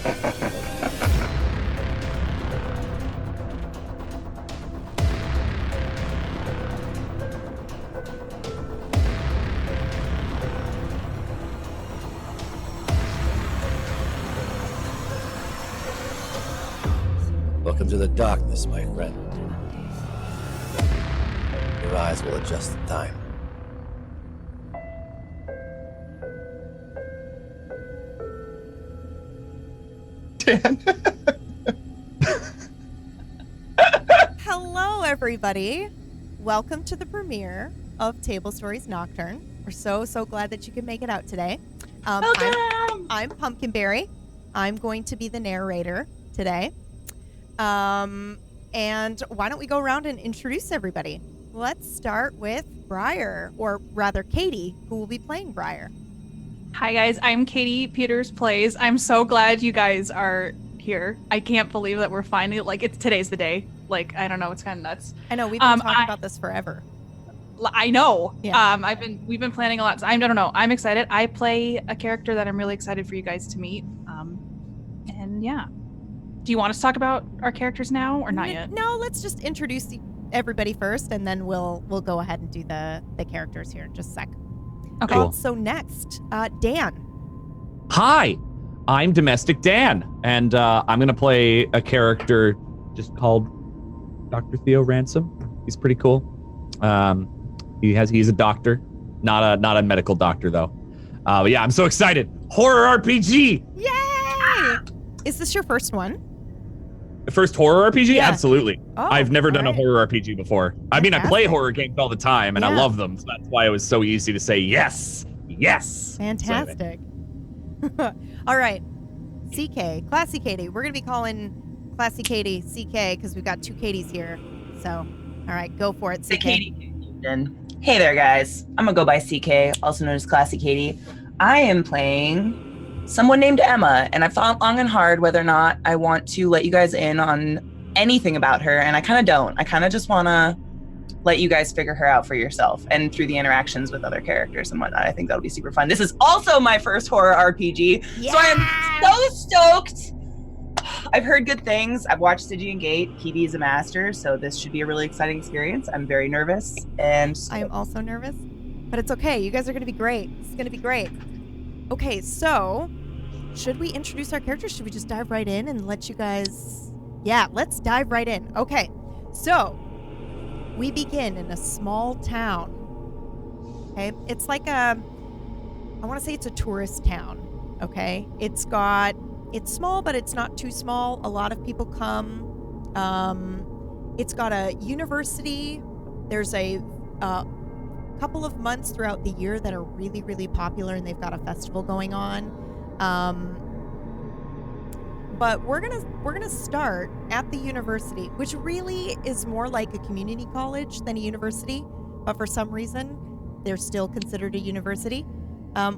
Welcome to the darkness, my friend. Your eyes will adjust in time. Dan. Hello, everybody. Welcome to the premiere of Tablestory's Nocturne. We're so glad that you could make it out today. Welcome! I'm Pumpkinberry. I'm going to be the narrator today. And why don't we go around and introduce everybody? Let's start with Briar, or rather Katie, who will be playing Briar. Hi guys, I'm Katie Peters Plays. I'm so glad you guys are here. I can't believe that we're finally, today's the day. I don't know, it's kind of nuts. I know, we've been talking about this forever. I know. Yeah. We've been planning a lot. So I don't know. I'm excited. I play a character that I'm really excited for you guys to meet. And yeah. Do you want us to talk about our characters now or not yet? No, let's just introduce everybody first, and then we'll go ahead and do the characters here in just a sec. Okay. Cool. So next, Dan. Hi, I'm Domestic Dan, and I'm gonna play a character just called Dr. Theo Ransom. He's pretty cool. He's a doctor, not a medical doctor though. But yeah, I'm so excited. Horror RPG. Yay! Is this your first one? First horror RPG? Yeah. Absolutely. Oh, I've never done alright. a horror RPG before. I mean, I play Fantastic. horror games all the time, and I Yeah. love them. So that's why it was so easy to say yes. Fantastic. All right. CK, Classy Katie. We're going to be calling Classy Katie CK because we've got two Katies here. So, all right, go for it, The CK. Katie confusion. Hey there, guys. I'm gonna go by CK, also known as Classy Katie. I am playing someone named Emma, and I've thought long and hard whether or not I want to let you guys in on anything about her, and I kind of don't. I kind of just want to let you guys figure her out for yourself and through the interactions with other characters and whatnot. I think that'll be super fun. This is also my first horror RPG, so I am so stoked. I've heard good things. I've watched Stygian Gate. PB is a master, so this should be a really exciting experience. I'm very nervous, and I am also nervous, but it's okay. You guys are going to be great. It's going to be great. Okay, so should we introduce our characters? Should we just dive right in and let you guys... Yeah, let's dive right in. Okay, so we begin in a small town. Okay, it's like I want to say it's a tourist town. Okay, it's small, but it's not too small. A lot of people come. It's got a university. There's a couple of months throughout the year that are really, really popular, and they've got a festival going on. But we're gonna start at the university, which really is more like a community college than a university, but for some reason they're still considered a university,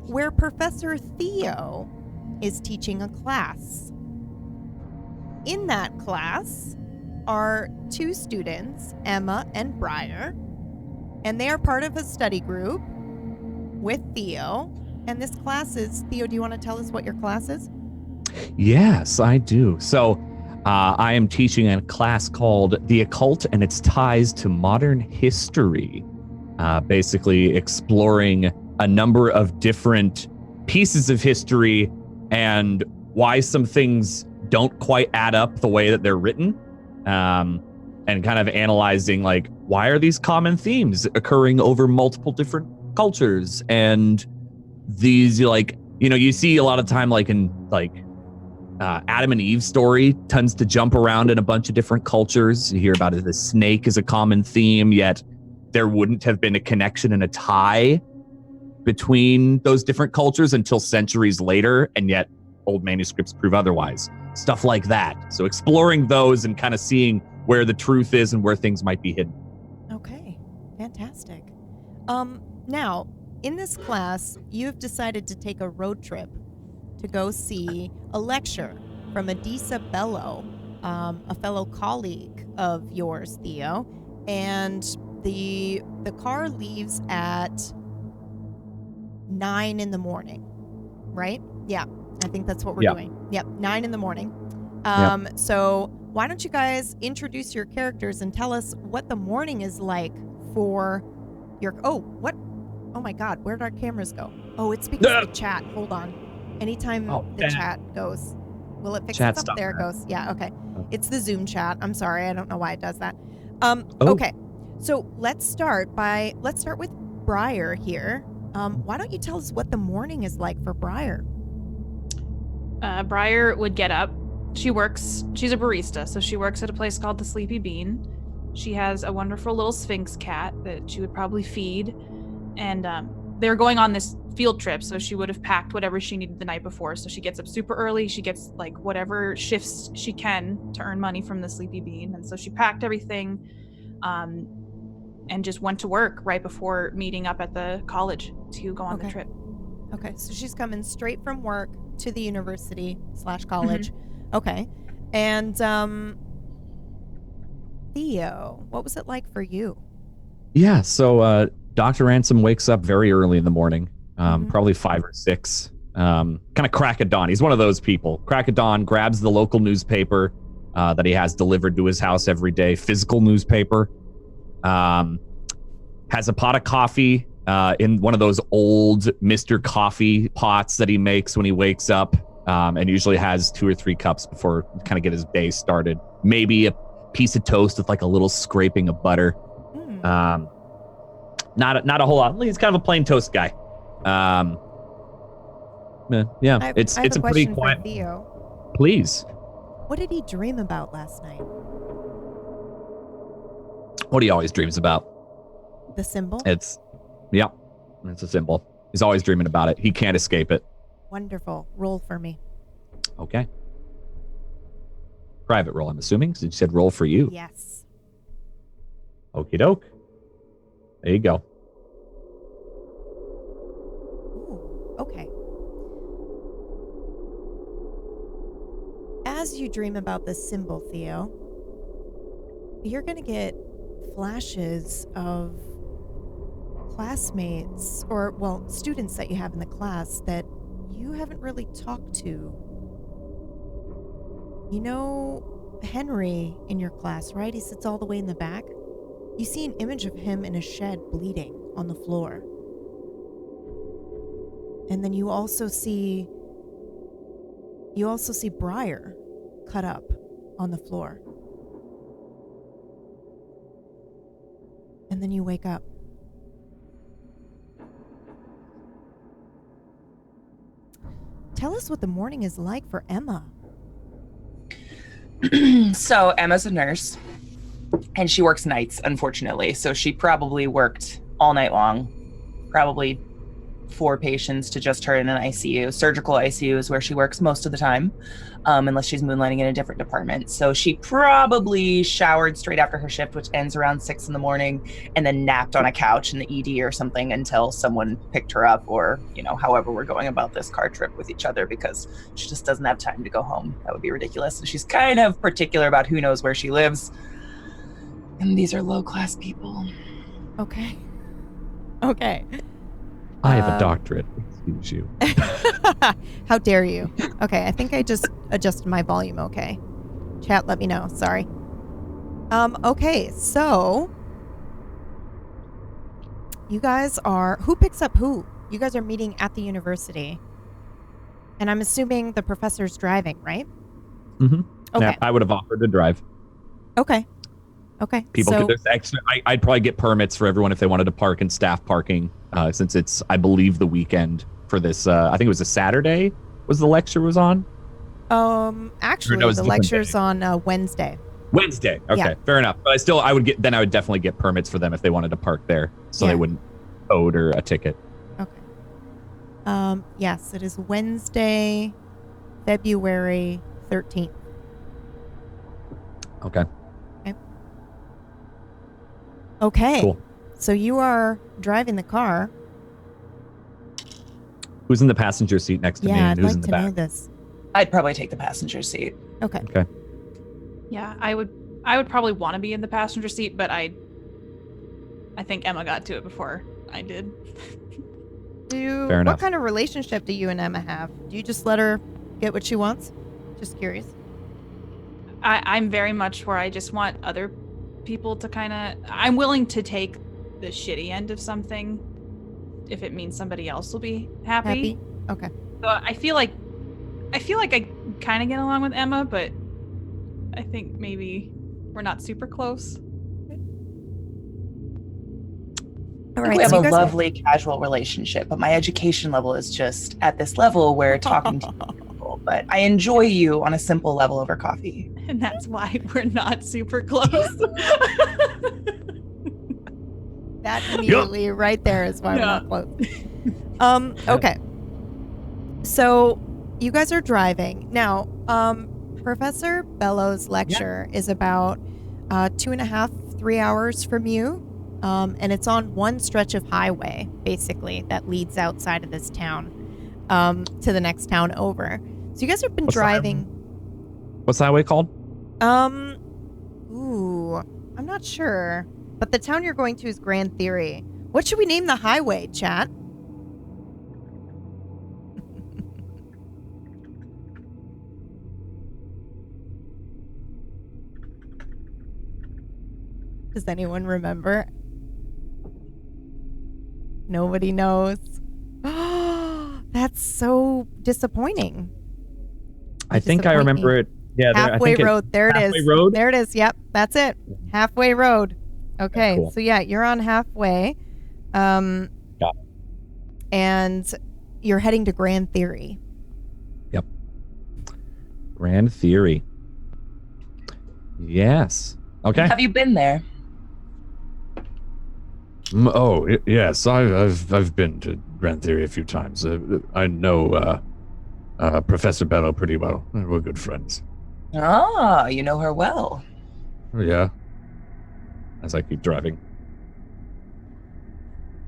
where Professor Theo is teaching a class. In that class are two students, Emma and Briar, and they are part of a study group with Theo. And this class is, Theo, do you want to tell us what your class is? Yes, I do. So I am teaching a class called The Occult and Its Ties to Modern History, basically exploring a number of different pieces of history and why some things don't quite add up the way that they're written, and kind of analyzing why are these common themes occurring over multiple different cultures, and these you see a lot of time in Adam and Eve story tends to jump around in a bunch of different cultures. You hear about it, the snake is a common theme, yet there wouldn't have been a connection and a tie between those different cultures until centuries later, and yet old manuscripts prove otherwise. Stuff like that. So exploring those and kind of seeing where the truth is and where things might be hidden. Okay, fantastic. Now, in this class, you've decided to take a road trip to go see a lecture from Adisa Bello, a fellow colleague of yours, Theo, and the car leaves at 9 in the morning, right? Yeah. I think that's what we're Yeah. doing. Yep, 9 in the morning. Yep. So why don't you guys introduce your characters and tell us what the morning is like for your... Oh, what? Oh my God, where'd our cameras go? Oh, it's because of the chat. Hold on. Anytime the damn. chat goes, will it fix Chat itself? stop There it that. goes. Yeah, okay. It's the Zoom chat. I'm sorry. I don't know why it does that. Oh. Okay. So let's start with Briar here. Why don't you tell us what the morning is like for Briar? Briar would get up. She's a barista, so she works at a place called the Sleepy Bean. She has a wonderful little Sphinx cat that she would probably feed. And they're going on this field trip, so she would have packed whatever she needed the night before. So she gets up super early. She gets like whatever shifts she can to earn money from the Sleepy Bean. And so she packed everything and just went to work right before meeting up at the college to go on the trip. Okay, so she's coming straight from work to the university / college. Okay. And Theo, what was it like for you? Yeah, so Dr. Ransom wakes up very early in the morning, probably 5 or 6, kind of crack of dawn. He's one of those people. Crack of dawn, grabs the local newspaper that he has delivered to his house every day, physical newspaper, has a pot of coffee in one of those old Mr. Coffee pots that he makes when he wakes up, and usually has 2 or 3 cups before kind of get his day started. Maybe a piece of toast with like a little scraping of butter. Not a whole lot. He's kind of a plain toast guy. Yeah, it's a pretty quiet. For Theo. Please. What did he dream about last night? What he always dreams about. The symbol? It's a symbol. He's always dreaming about it. He can't escape it. Wonderful. Roll for me. Okay. Private roll, I'm assuming, because you said roll for you. Yes. Okie doke. There you go. Ooh, okay. As you dream about this symbol, Theo, you're going to get flashes of classmates or, well, students that you have in the class that you haven't really talked to. You know Henry in your class, right? He sits all the way in the back. You see an image of him in a shed bleeding on the floor. And then you also see Briar cut up on the floor. And then you wake up. Tell us what the morning is like for Emma. So Emma's a nurse, and she works nights, unfortunately. So she probably worked all night long, probably 4 patients to just her in an ICU. Surgical ICU is where she works most of the time, unless she's moonlighting in a different department. So she probably showered straight after her shift, which ends around 6 in the morning, and then napped on a couch in the ED or something until someone picked her up, or, however we're going about this car trip with each other, because she just doesn't have time to go home. That would be ridiculous. And she's kind of particular about who knows where she lives. And these are low-class people. Okay. I have a doctorate. Excuse you. How dare you? Okay, I think I just adjusted my volume. Okay. Chat, let me know. Sorry. Okay, so you guys are... Who picks up who? You guys are meeting at the university. And I'm assuming the professor's driving, right? Mm-hmm. Okay. Yeah, I would have offered to drive. Okay. People so, there's extra. I'd probably get permits for everyone if they wanted to park in staff parking, since it's, I believe, the weekend for this. I think it was a Saturday. Was the lecture was on? Actually, no, the lecture's on Wednesday. Wednesday. Okay, Yeah. fair enough. But I would definitely get permits for them if they wanted to park there, so they wouldn't owed or a ticket. Okay. Yes, it is Wednesday, February 13th. Okay. Cool. So you are driving the car. Who's in the passenger seat next to me? Yeah, And I'd who's like in the to back? know this. I'd probably take the passenger seat. Okay. Yeah, I would probably want to be in the passenger seat, but I think Emma got to it before I did. Fair enough. What kind of relationship do you and Emma have? Do you just let her get what she wants? Just curious. I'm very much where I just want other people to kind of. I'm willing to take the shitty end of something if it means somebody else will be happy. Okay. So I feel like I kind of get along with Emma, but I think maybe we're not super close. All right. We have so a you guys- lovely casual relationship, but my education level is just at this level where talking to people. But I enjoy you on a simple level over coffee. And that's why we're not super close. That immediately right there is why we're Yeah. not close. Okay. So you guys are driving. Now, Professor Bellow's lecture is about 2.5, 3 hours from you. And it's on one stretch of highway, basically, that leads outside of this town to the next town over. So you guys have been driving. What's the highway called? I'm not sure. But the town you're going to is Grand Theory. What should we name the highway, chat? Does anyone remember? Nobody knows. That's so disappointing. I think I remember it. Yeah, Halfway Road. There it is. Halfway Road? There it is. Yep, that's it. Halfway Road. Okay, Cool. so yeah, you're on halfway. Got it. And you're heading to Grand Theory. Yep. Grand Theory. Yes. Okay. Have you been there? Yes, I've been to Grand Theory a few times. I know Professor Bellow pretty well. We're good friends. Ah, you know her well. Oh, yeah. As I keep driving.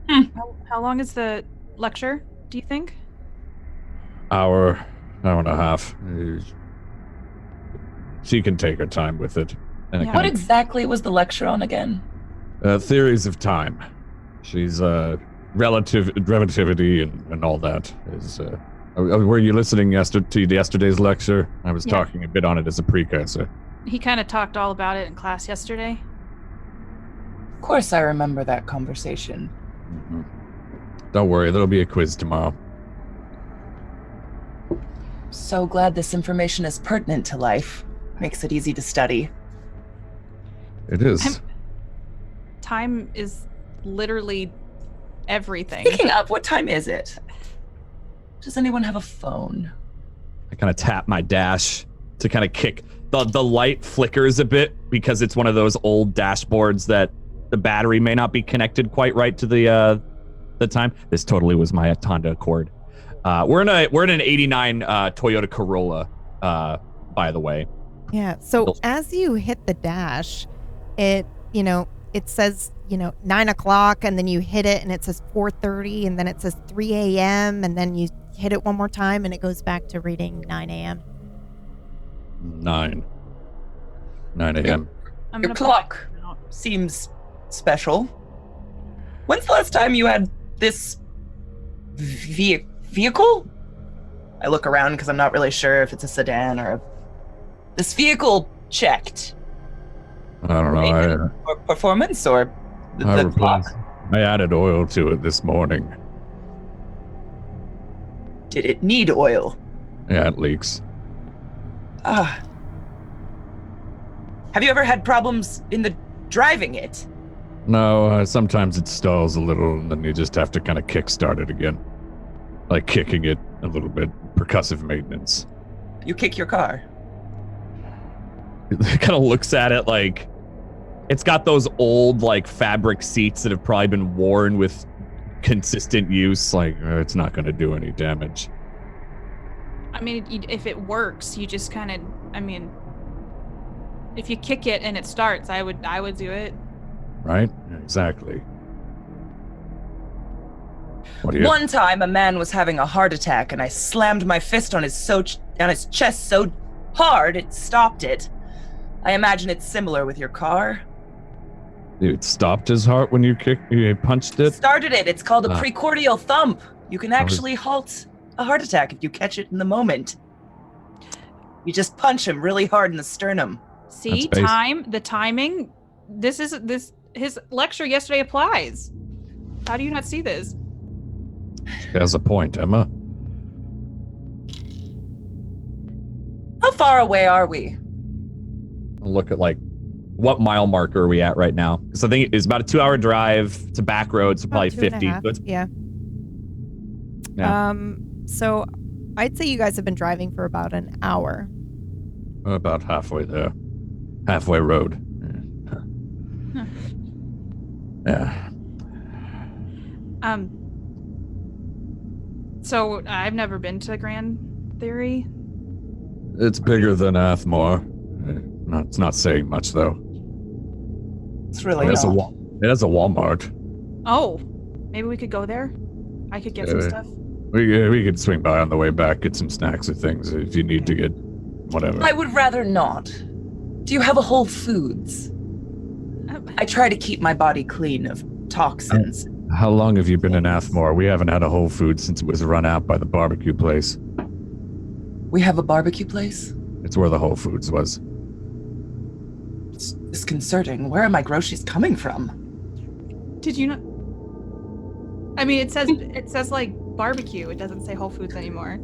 How long is the lecture, do you think? Hour and a half. She can take her time with it. And Yeah. What exactly was the lecture on again? Theories of time. She's relativity and all that. Were you listening to yesterday's lecture? I was Yeah. talking a bit on it as a precursor. He kind of talked all about it in class yesterday. Of course I remember that conversation. Mhm. Don't worry, there'll be a quiz tomorrow. So glad this information is pertinent to life. Makes it easy to study. It is. Time is literally everything. Speaking of, what time is it? Does anyone have a phone? I kind of tap my dash to kind of kick. The light flickers a bit because it's one of those old dashboards that the battery may not be connected quite right to the time. This totally was my Honda Accord. We're in an '89 Toyota Corolla, by the way. Yeah. So as you hit the dash, it says 9 o'clock, and then you hit it and it says 4:30, and then it says 3 a.m. and then you hit it one more time and it goes back to reading 9 a.m. 9 a.m. I'm Your gonna clock point out. seems special. When's the last time you had this vehicle? I look around because I'm not really sure if it's a sedan or this vehicle checked. I don't know. Maintenance or performance or the clock. I added oil to it this morning. Did it need oil? Yeah, it leaks. Ah. Have you ever had problems in the driving it? No, sometimes it stalls a little, and then you just have to kind of kickstart it again. Like kicking it a little bit. Percussive maintenance. You kick your car. It kind of looks at it like it's got those old like fabric seats that have probably been worn with consistent use. Like it's not going to do any damage. I mean, if it works, you just kind of. I mean, if you kick it and it starts, I would do it. Right? Exactly. What do you? One time, a man was having a heart attack, and I slammed my fist on his chest so hard it stopped it. I imagine it's similar with your car. It stopped his heart when you punched it? Started it. It's called a precordial thump. You can actually halt a heart attack if you catch it in the moment. You just punch him really hard in the sternum. See, the timing. His lecture yesterday applies. How do you not see this? There's a point, Emma. How far away are we? Look at what mile marker are we at right now? Because I think it's about a 2-hour drive to back roads, so probably About 2.5. 50. But Yeah. Yeah. So I'd say you guys have been driving for about an hour. We're about halfway there. Halfway road. Yeah. So I've never been to Grand Theory. It's bigger than Athmore. It's not saying much, though. It's really It has not. It has a Walmart. Oh, maybe we could go there. I could get some Yeah. stuff. We could swing by on the way back, get some snacks or things if you need to get whatever. I would rather not. Do you have a Whole Foods? I try to keep my body clean of toxins. How long have you been in Athmore? We haven't had a Whole Foods since it was run out by the barbecue place. We have a barbecue place? It's where the Whole Foods was. It's disconcerting. Where are my groceries coming from? Did you not? I mean, it says like barbecue. It doesn't say Whole Foods anymore.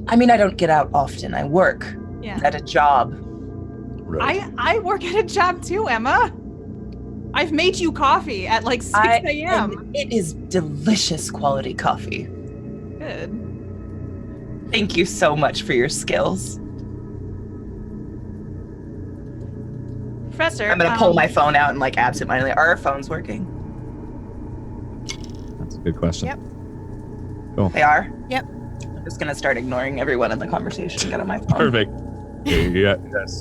I mean, I don't get out often. I work at a job. Right. I work at a job too, Emma. I've made you coffee at like 6 a.m. And it is delicious quality coffee. Good. Thank you so much for your skills. Professor, I'm gonna pull my phone out and absentmindedly. Are our phones working? That's a good question. Yep. They are? Yep. I'm just gonna start ignoring everyone in the conversation and get on my phone. Perfect. Yeah,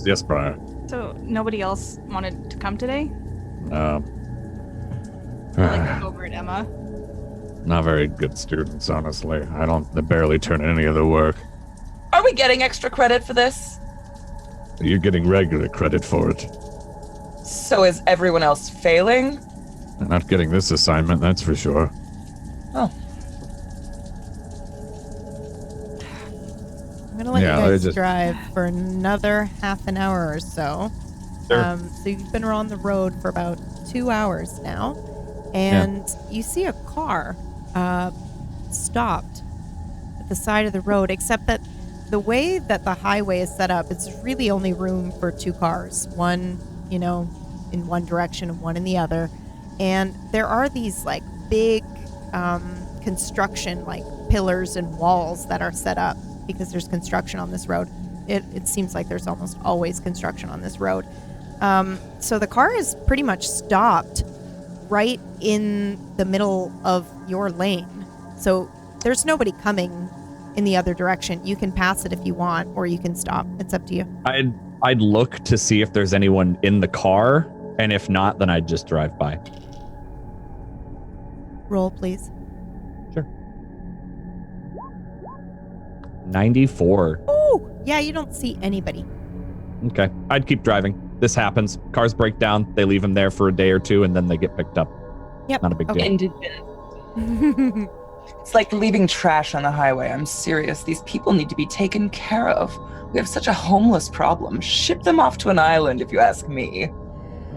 yes, Brian. So nobody else wanted to come today? Um, Like over at Emma. not very good students, honestly. They barely turn in any of the work. Are we getting extra credit for this? You're getting regular credit for it. So is everyone else failing? You're not getting this assignment, that's for sure. Oh. I'm gonna let Yeah, you they guys just- drive for another half an hour or so. Sure. So you've been on the road for about 2 hours now, and you see a car stopped at the side of the road, except that the way that the highway is set up, it's really only room for 2 cars, one, in one direction and one in the other. And there are these big construction pillars and walls that are set up because there's construction on this road. It seems like there's almost always construction on this road. So the car is pretty much stopped right in the middle of your lane. So there's nobody coming in the other direction. You can pass it if you want, or you can stop. It's up to you. I'd look to see if there's anyone in the car, and if not, then I'd just drive by. Roll, please. 94. Oh, yeah, you don't see anybody. Okay, I'd keep driving. This happens. Cars break down. They leave them there for a day or two, and then they get picked up. Yep. Not a big Okay. deal. Indigent. It's like leaving trash on the highway. I'm serious. These people need to be taken care of. We have such a homeless problem. Ship them off to an island, if you ask me.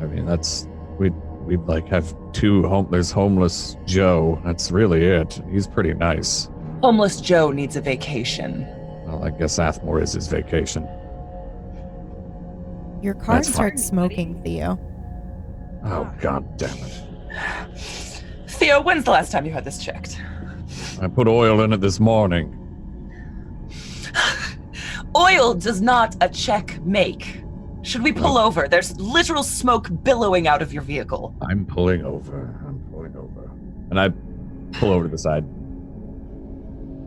I mean, we'd have 2 there's homeless Joe. That's really it. He's pretty nice. Homeless Joe needs a vacation. Well, I guess Athmore is his vacation. Your car That's starts smoking, Theo. Oh, god damn it. Theo, when's the last time you had this checked? I put oil in it this morning. Oil does not a check make. Should we pull over? There's literal smoke billowing out of your vehicle. I'm pulling over. And I pull over to the side.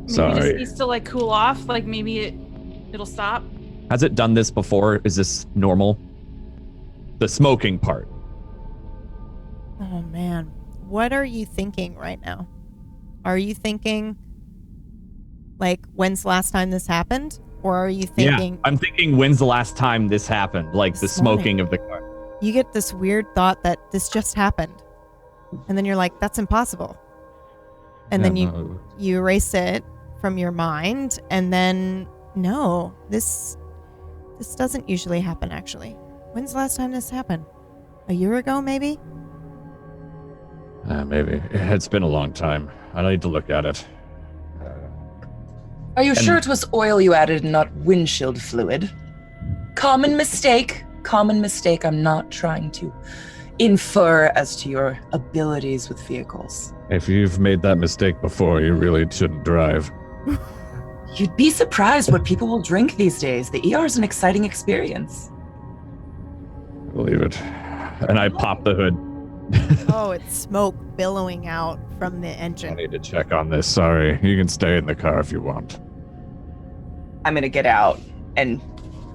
Maybe Sorry. just needs to cool off. Maybe it'll stop. Has it done this before? Is this normal? The smoking part. Oh, man. What are you thinking right now? Are you thinking, when's the last time this happened? Or are you thinking... Yeah, I'm thinking, when's the last time this happened? The This smoking morning. of the car. You get this weird thought that this just happened. And then you're like, that's impossible. And then no. you erase it from your mind, and then no, this doesn't usually happen. Actually, when's the last time this happened? A year ago, maybe. Maybe. It's been a long time. I need to look at it. Are you sure it was oil you added and not windshield fluid? Common mistake. Common mistake. I'm not trying to infer as to your abilities with vehicles. If you've made that mistake before, you really shouldn't drive. You'd be surprised what people will drink these days. The ER is an exciting experience. Believe it. And I pop the hood. Oh, it's smoke billowing out from the I engine. need to check on this. Sorry. You can stay in the car if you want. I'm gonna get out and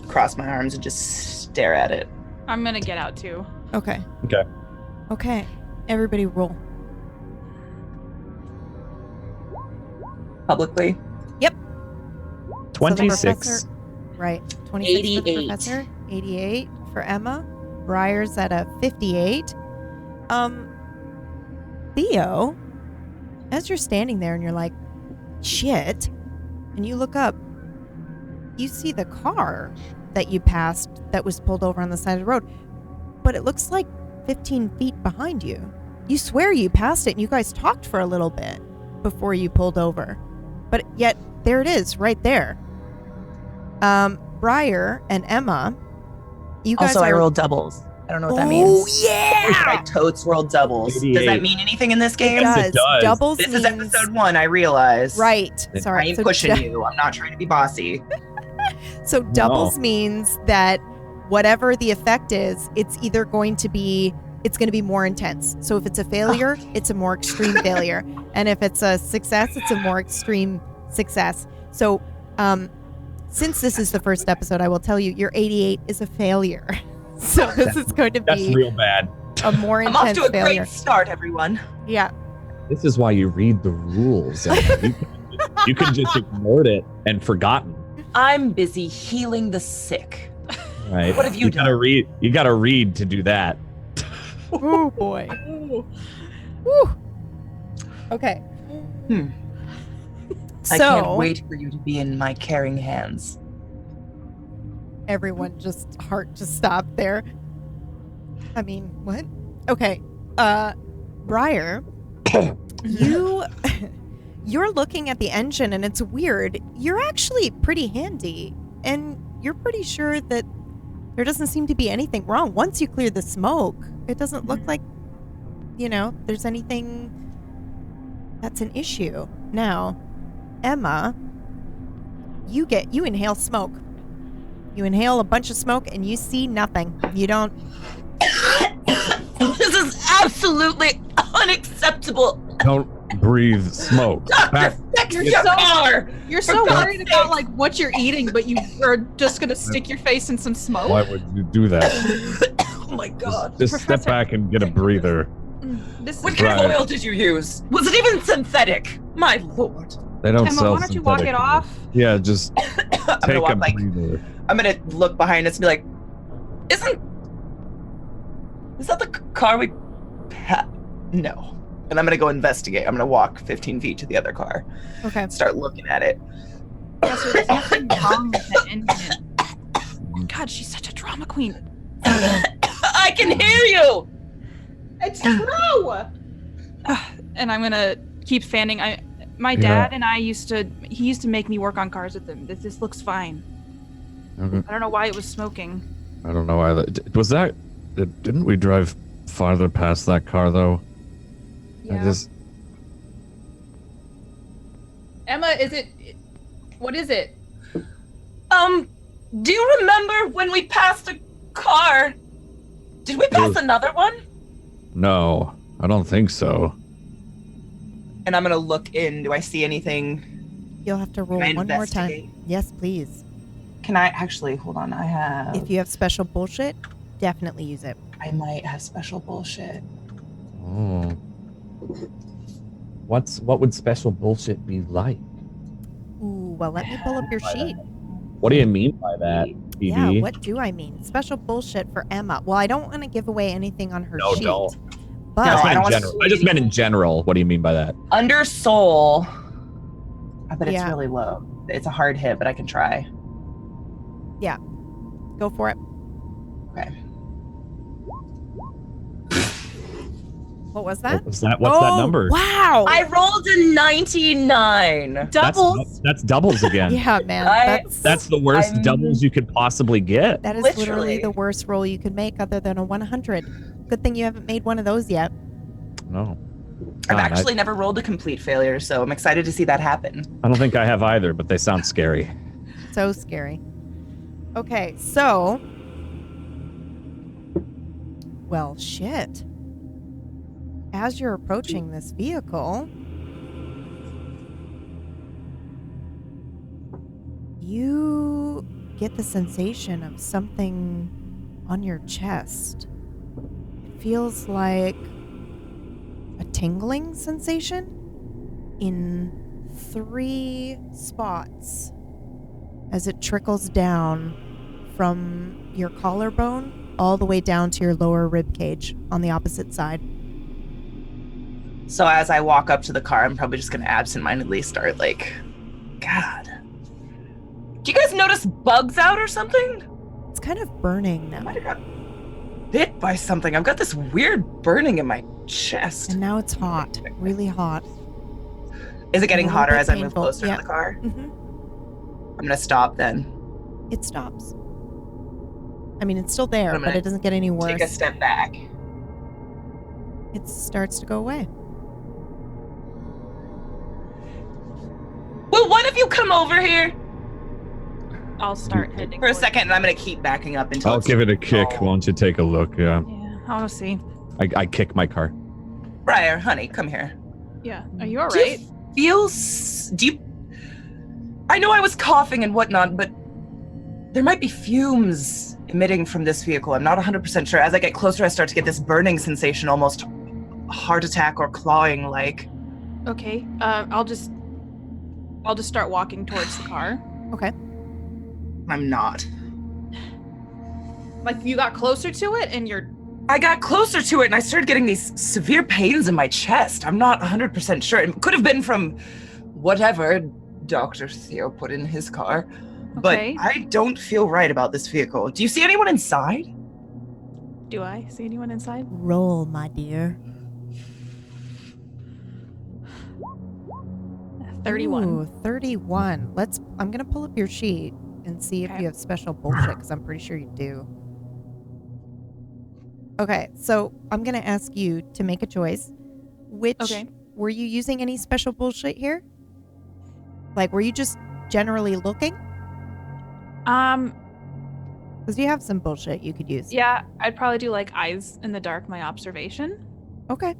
cross my arms and just stare at it. I'm gonna get out too. Okay. Okay. Okay. Everybody roll. Publicly. Yep. 26. So the professor, right. 26 for the 88. professor. 88 for Emma. Briar's at a 58. Theo, as you're standing there and you're like, shit, and you look up, you see the car that you passed that was pulled over on the side of the road, but it looks like 15 feet behind you. You swear you passed it and you guys talked for a little bit before you pulled over, but yet there it is right there. Briar and Emma, you guys Also, I are... rolled doubles. I don't know what that means. Oh, yeah! I totes rolled doubles. 88. Does that mean anything in this game? It does. does. Doubles This means... is episode 1, I realize. Right. I Sorry. I ain't So pushing du- you. I'm not trying to be bossy. So doubles means that whatever the effect is, it's either going to be more intense. So if it's a failure, it's a more extreme failure. And if it's a success, it's a more extreme success. So since this is the first episode, I will tell you your 88 is a failure. So this is going to That's be real bad. a more I'm off intense to a failure. great start, everyone. Yeah. This is why you read the rules. You could just ignored it and forgotten. I'm busy healing the sick. Right? What have you gotta done? read. You gotta read to do that. Oh boy. Woo. Okay. I can't wait for you to be in my caring hands. Everyone just heart just stopped there. I mean, what? Okay. Briar, you're looking at the engine and it's weird. You're actually pretty handy and you're pretty sure that there doesn't seem to be anything wrong. Once you clear the smoke, it doesn't look like, there's anything that's an issue. Now, Emma, you inhale smoke. You inhale a bunch of smoke and you see nothing. You don't. This is absolutely unacceptable. Don't breathe smoke. Doctor, fix your car. You're For so God's worried about sake. like what you're eating, but you are just gonna stick your face in some smoke. Why would you do that? Oh my God. Just step Professor- back and get a breather. This What is kind of Right. oil did you use? Was it even synthetic? My lord. They don't Emma, sell why don't you walk synthetic it oil. off? Yeah, just I'm take gonna a walk like breather. I'm gonna look behind us and be like, is that the car we no. And I'm gonna go investigate. I'm gonna walk 15 feet to the other car. Okay. Start looking at it. Professor, there's nothing wrong with the engine. God, she's such a drama queen. I can hear you! It's true. And I'm gonna keep fanning. My Yeah. dad and he used to make me work on cars with him. This looks fine. Okay. I don't know why it was smoking. I don't know why that was that. Didn't we drive farther past that car though? I just Emma, what is it? Do you remember when we passed a car? Did we pass another one? no, I don't think so. And I'm gonna look in. Do I see anything? You'll have to roll Can I one more investigate? time. Yes, please. Can I actually hold on? I have. If you have special bullshit, definitely use it. I might have special bullshit. Oh, What would special bullshit be like? Ooh, well, let me pull up your sheet. What do you mean by that, Yeah, PD? what do I mean? Special bullshit for Emma. Well, I don't want to give away anything on her No, sheet. don't. But I just I meant don't in wanna general. I just meant in general. What do you mean by that? Under soul. I bet it's Yeah. really low. It's a hard hit, but I can try. go for it. Okay. What was that? What's that number? Wow. I rolled a 99. Doubles. That's doubles again. Yeah, man. I- That's the worst I'm- doubles you could possibly get. That is Literally. literally the worst roll you could make other than a 100. Good thing you haven't made one of those yet. No. I've God, actually never rolled a complete failure, so I'm excited to see that happen. I don't think I have either, but they sound scary. So scary. Okay, so. Well, shit. As you're approaching this vehicle, you get the sensation of something on your chest. It feels like a tingling sensation in 3 spots as it trickles down from your collarbone all the way down to your lower rib cage on the opposite side. So as I walk up to the car, I'm probably just going to absentmindedly start like, God. Do you guys notice bugs out or something? It's kind of burning I now. might have got bit by something. I've got this weird burning in my chest. And now it's hot, really hot. Is it getting a little hotter bit as I move painful, closer yeah. to the car? Hmm. I'm going to stop then. It stops. I mean, it's still there, I'm but gonna it doesn't get any worse. Take a step back. It starts to go away. Will one of you come over here I'll start heading for a towards- second, and I'm going to keep backing up until I'll it's- give it a kick. Oh. Why don't you take a look? Yeah. Yeah, I'll see. I kick my car. Briar, honey, come here. Yeah, are you all Do you right? Do you... I know I was coughing and whatnot, but there might be fumes emitting from this vehicle. I'm not 100% sure. As I get closer, I start to get this burning sensation, almost heart attack or clawing like. Okay. I'll just start walking towards the car. Okay. I'm not. Like you got closer to it and you're I got closer to it and I started getting these severe pains in my chest. I'm not 100% sure. It could have been from whatever Dr. Theo put in his car. But Okay. I don't feel right about this vehicle. Do you see anyone inside? Do I see anyone inside? Roll, my dear. 31. Ooh, 31. I'm going to pull up your sheet and see if Okay. you have special bullshit, because I'm pretty sure you do. Okay, so I'm going to ask you to make a choice. Okay. Were you using any special bullshit here? Like, were you just generally looking? Because you have some bullshit you could use. Yeah, I'd probably do like eyes in the dark, my observation. Okay.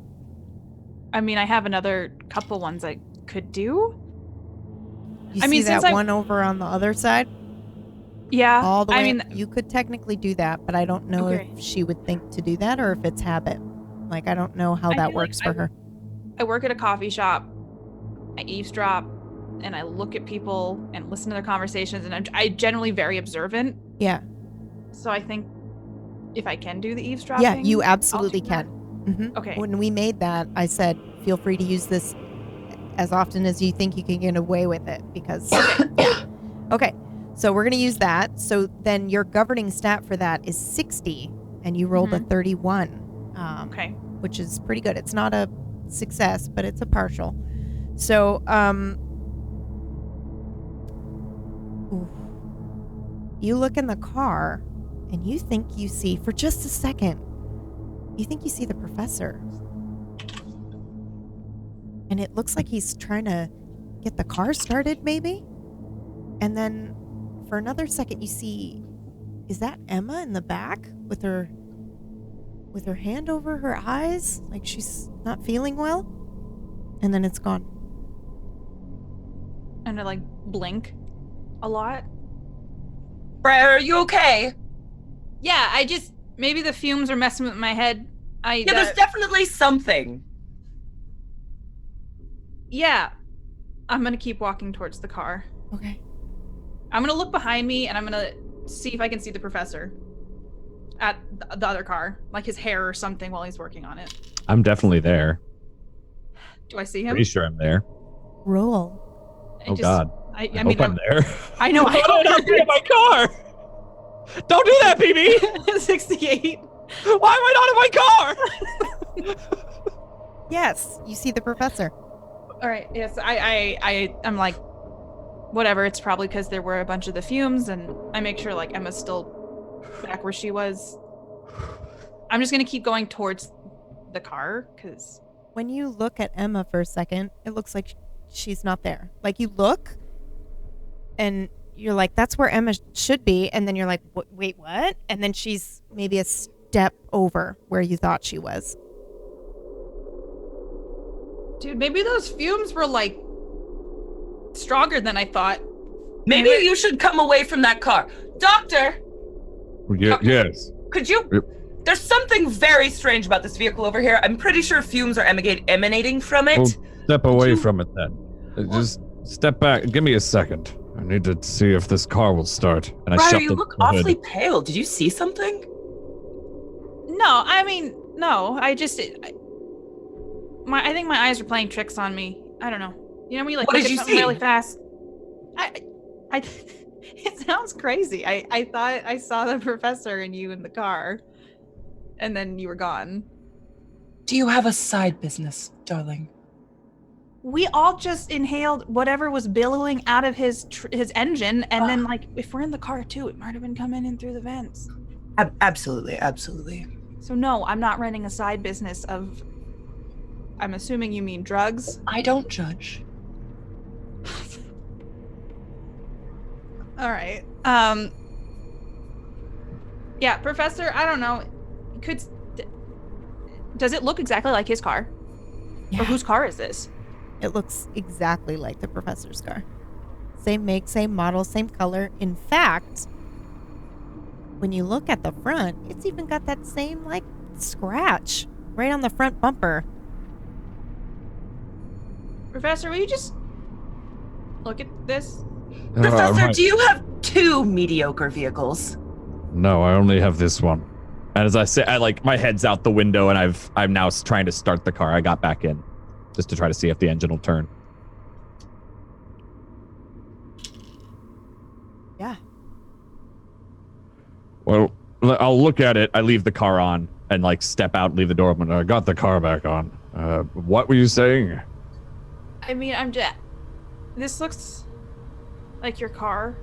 I mean, I have another couple ones I could do. You I see mean, that since I- one over on the other side? Yeah. All the way. I mean, You could technically do that, but I don't know Okay. if she would think to do that or if it's habit. Like, I don't know how I that feel like works for her. I work at a coffee shop. I eavesdrop and I look at people and listen to their conversations, and I generally very observant. Yeah. So I think if I can do the eavesdropping, Yeah, you I'll absolutely do that. can. Hmm. Okay. When we made that, I said, feel free to use this as often as you think you can get away with it because. Yeah. Okay. So we're going to use that. So then your governing stat for that is 60, and you rolled a 31. Okay. Which is pretty good. It's not a success, but it's a partial. So, ooh. You look in the car and you think you see, for just a second, you think you see the professor. And it looks like he's trying to get the car started, maybe? And then for another second, you see, is that Emma in the back with her hand over her eyes, like she's not feeling well? And then it's gone. And I like blink a lot. Briar, are you okay? Yeah, I just maybe the fumes are messing with my head. Yeah, there's definitely something. Yeah. I'm gonna keep walking towards the car. Okay. I'm gonna look behind me and I'm gonna see if I can see the professor. at the other car, like his hair or something while he's working on it. I'm definitely there. Do I see him? Pretty sure I'm there. Roll. Oh God. I I mean, hope I'm there. I know. I don't know. Be in my car. Don't do that, PB. 68. Why am I not in my car? Yes, you see the professor. All right. Yes, I'm like, whatever. It's probably because there were a bunch of the fumes, and I make sure like Emma's still back where she was. I'm just gonna keep going towards the car because When you look at Emma for a second, it looks like she's not there. Like you look, and you're like, "That's where Emma should be," and then you're like, "Wait, what?" And then she's maybe a step over where you thought she was. dude, maybe those fumes were like stronger than I thought. Maybe you should come away from that car. Doctor, Yes. could you... Yep. There's something very strange about this vehicle over here. I'm pretty sure fumes are emanating from it. Well, step away from it then. Just step back. Give me a second. I need to see if this car will start. And I Ryder, shoved you the look hood. awfully pale. Did you see something? No, I mean, no. I think my eyes are playing tricks on me. I don't know. You know when you like What look did at you something see? really fast? It sounds crazy. I thought I saw the professor and you in the car, and then you were gone. Do you have a side business, darling? We all just inhaled whatever was billowing out of his engine, and then like if we're in the car too, it might have been coming in through the vents. Absolutely, absolutely. So no, I'm not running a side business of. I'm assuming you mean drugs. I don't judge. All right. Yeah, Professor, I don't know. Does it look exactly like his car? Yeah. Or whose car is this? It looks exactly like the professor's car. Same make, same model, same color. In fact, when you look at the front, it's even got that same like scratch right on the front bumper. Professor, will you just look at this? Professor, do you have 2 mediocre vehicles? No, I only have this one. And as I say, I like my head's out the window, and I'm now trying to start the car. I got back in just to try to see if the engine will turn. Yeah. Well, I'll look at it. I leave the car on and like step out, leave the door open. I got the car back on. What were you saying? I mean, this looks like your car.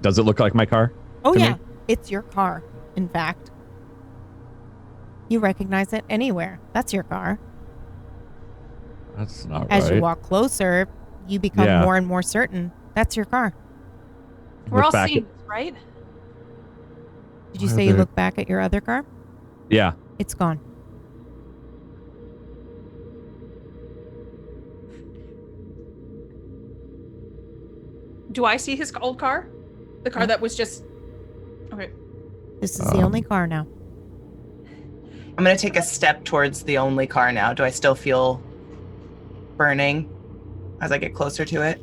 Does it look like my car? Oh, to yeah. me? It's your car, in fact. You recognize it anywhere. That's your car. That's not As right. you walk closer, you become Yeah. more and more certain. That's your car. We're Look all back seeing this, right? Did you Why say are you they- look back at your other car? Yeah. It's gone. Do I see his old car? The car that was just... Okay. This is the only car now. I'm going to take a step towards the only car now. Do I still feel burning as I get closer to it?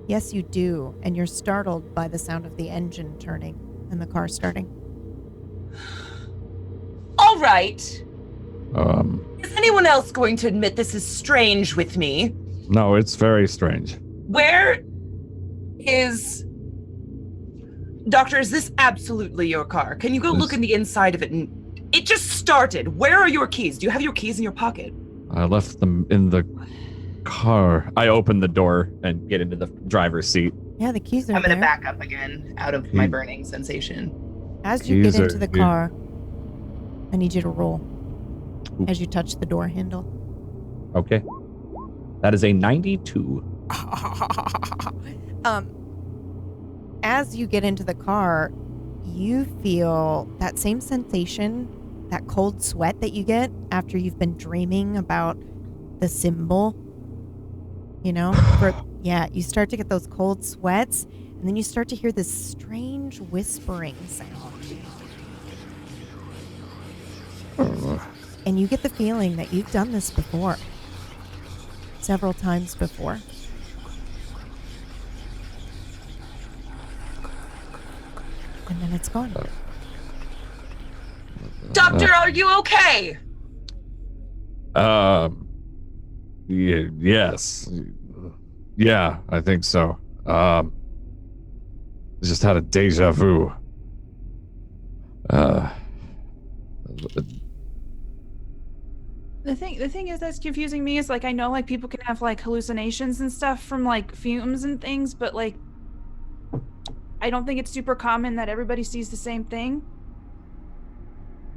Yes, you do. And you're startled by the sound of the engine turning and the car starting. All right. Is Is anyone else going to admit this is strange with me? No, it's very strange. Where is... Doctor, is this absolutely your car? Can you go look in the inside of it? And it just started. Where are your keys? Do you have your keys in your pocket? I left them in the car. I open the door and get into the driver's seat. Yeah, the keys are I'm going to there. back up again out of my burning sensation. As you get Keys are into the here. car, I need you to roll Ooh. as you touch the door handle. Okay. That is a 92. As you get into the car, you feel that same sensation, that cold sweat that you get after you've been dreaming about the symbol. You know? You start to get those cold sweats, and then you start to hear this strange whispering sound. And you get the feeling that you've done this before. Several times before. and then it's gone. Doctor, are you okay? Yes. Yeah, I think so. Just had a deja vu. The thing is that's confusing me is like I know like people can have like hallucinations and stuff from like fumes and things, but like I don't think it's super common that everybody sees the same thing.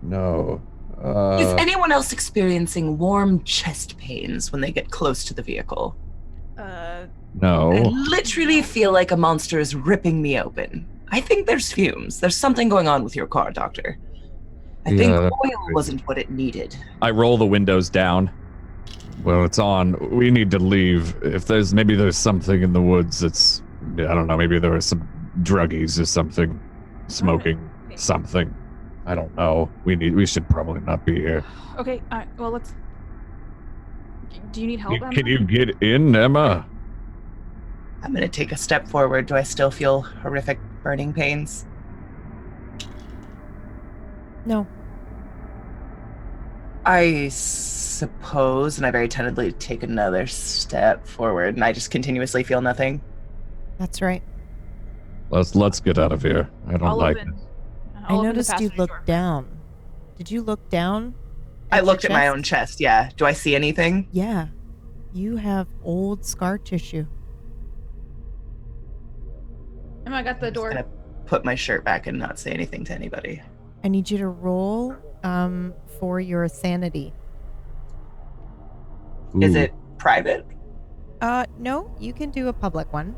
No. Is anyone else experiencing warm chest pains when they get close to the vehicle? I No. literally feel like a monster is ripping me open. I think there's fumes. There's something going on with your car, Doctor. I think Yeah, oil wasn't what it needed. I roll the windows down. Well, it's on. We need to leave. If there's something in the woods, I don't know, maybe there were some druggies or something. Smoking something. I don't know. We should probably not be here. Okay, all right, well let's. Do you need help? Can you get in, Emma? I'm gonna take a step forward. Do I still feel horrific burning pains? No. I suppose, and I very tentatively take another step forward, and I just continuously feel nothing. That's right. Let's get out of here. I don't like it. I noticed you looked down. Did you look down? I your looked at my chest? own chest, yeah. Do I see anything? Yeah. You have old scar tissue. Emma, I got the door. I'm gonna put my shirt back and not say anything to anybody. I need you to roll for your sanity. Is Ooh. it private? No, you can do a public one.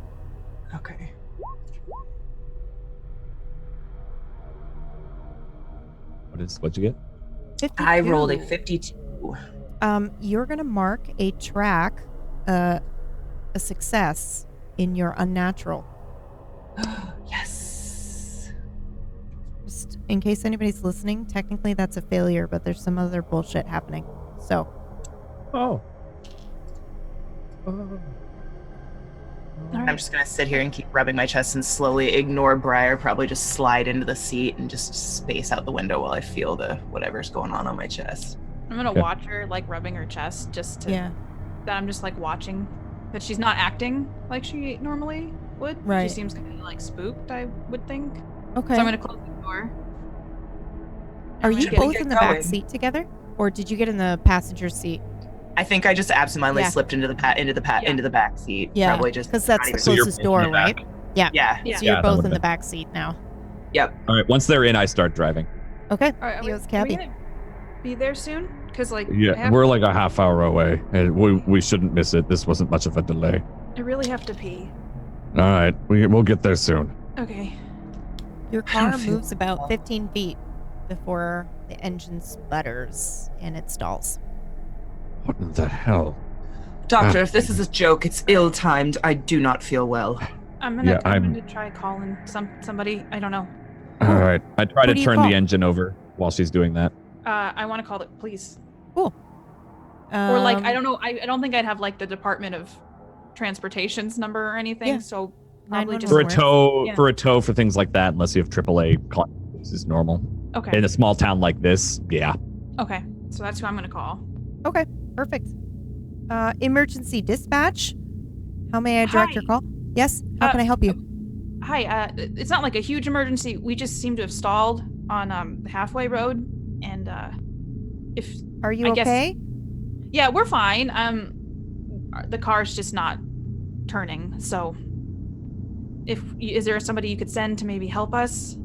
Okay. What'd you get? 52. I rolled a 52. You're gonna mark a track, a success in your unnatural. Yes. Just in case anybody's listening, technically that's a failure, but there's some other bullshit happening. So, Oh. I'm just gonna sit here and keep rubbing my chest and slowly ignore Briar, probably just slide into the seat and just space out the window while I feel the whatever's going on my chest. I'm gonna Okay. watch her like rubbing her chest just to yeah. that I'm just like watching that she's not acting like she normally would. Right. She seems kind of like spooked, I would think. Okay. So I'm gonna close the door. Are I'm you gonna both get in the back going. seat together? Or did you get in the passenger seat? I think I just absentmindly Yeah. slipped into the back seat. Yeah. Probably just Because that's not the even- So you're closest both in door, the back. right? Yeah. Yeah. Yeah. So you're that both would've in the been- back seat now. All right. Once they're in, I start driving. Okay. All right, Theo's are we cabby. gonna be there soon? Because like Yeah, we're like a half hour away, and we shouldn't miss it. This wasn't much of a delay. I really have to pee. All right, we'll get there soon. Okay. Your I don't car feel moves about 15 feet before the engine sputters and it stalls. What in the hell? Doctor, if this is a joke, it's ill-timed. I do not feel well. I'm gonna Yeah, I'm gonna try calling somebody. I don't know. All right, I try Who to do you turn call? the engine over while she's doing that. I want to call the police. Cool. Or like I don't know. I don't think I'd have like the Department of Transportation's number or anything. Yeah. So probably just For a Works. tow, Yeah. for things like that, unless you have AAA, this is normal. okay. In a small town like this, yeah. Okay. So that's who I'm gonna call. Okay, perfect. Emergency dispatch. How may I direct your Hi. call? Yes, how can I help you? Hi. It's not like a huge emergency. We just seem to have stalled on the halfway road, and if Are you I guess- okay? yeah, we're fine. The car's just not turning. So, is there somebody you could send to maybe help us?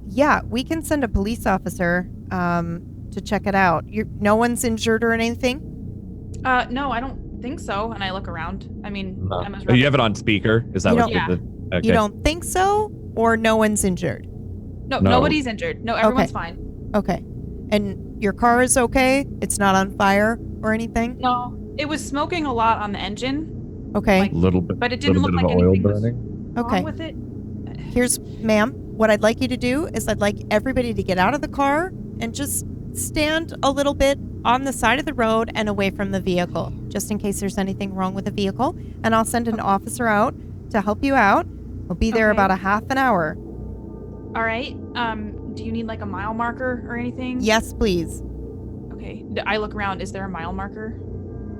Yeah, we can send a police officer to check it out. No one's injured or anything? No, I don't think so. And I look around. I mean, Emma's Oh, you have it on speaker? Is that You what don't- the okay. You don't think so? Or no one's injured? No, No. nobody's injured. No, everyone's fine. Okay. And your car is okay? It's not on fire or anything? No, it was smoking a lot on the engine, Okay. Like- little bit, but it didn't little look bit like of oil anything was burning. Okay. wrong with it. Here's, ma'am, what I'd like you to do is I'd like everybody to get out of the car and just stand a little bit on the side of the road and away from the vehicle, just in case there's anything wrong with the vehicle. And I'll send an officer out to help you out. He'll be there Okay. about a half an hour. All right. Do you need like a mile marker or anything? Yes, please. Okay. I look around. Is there a mile marker?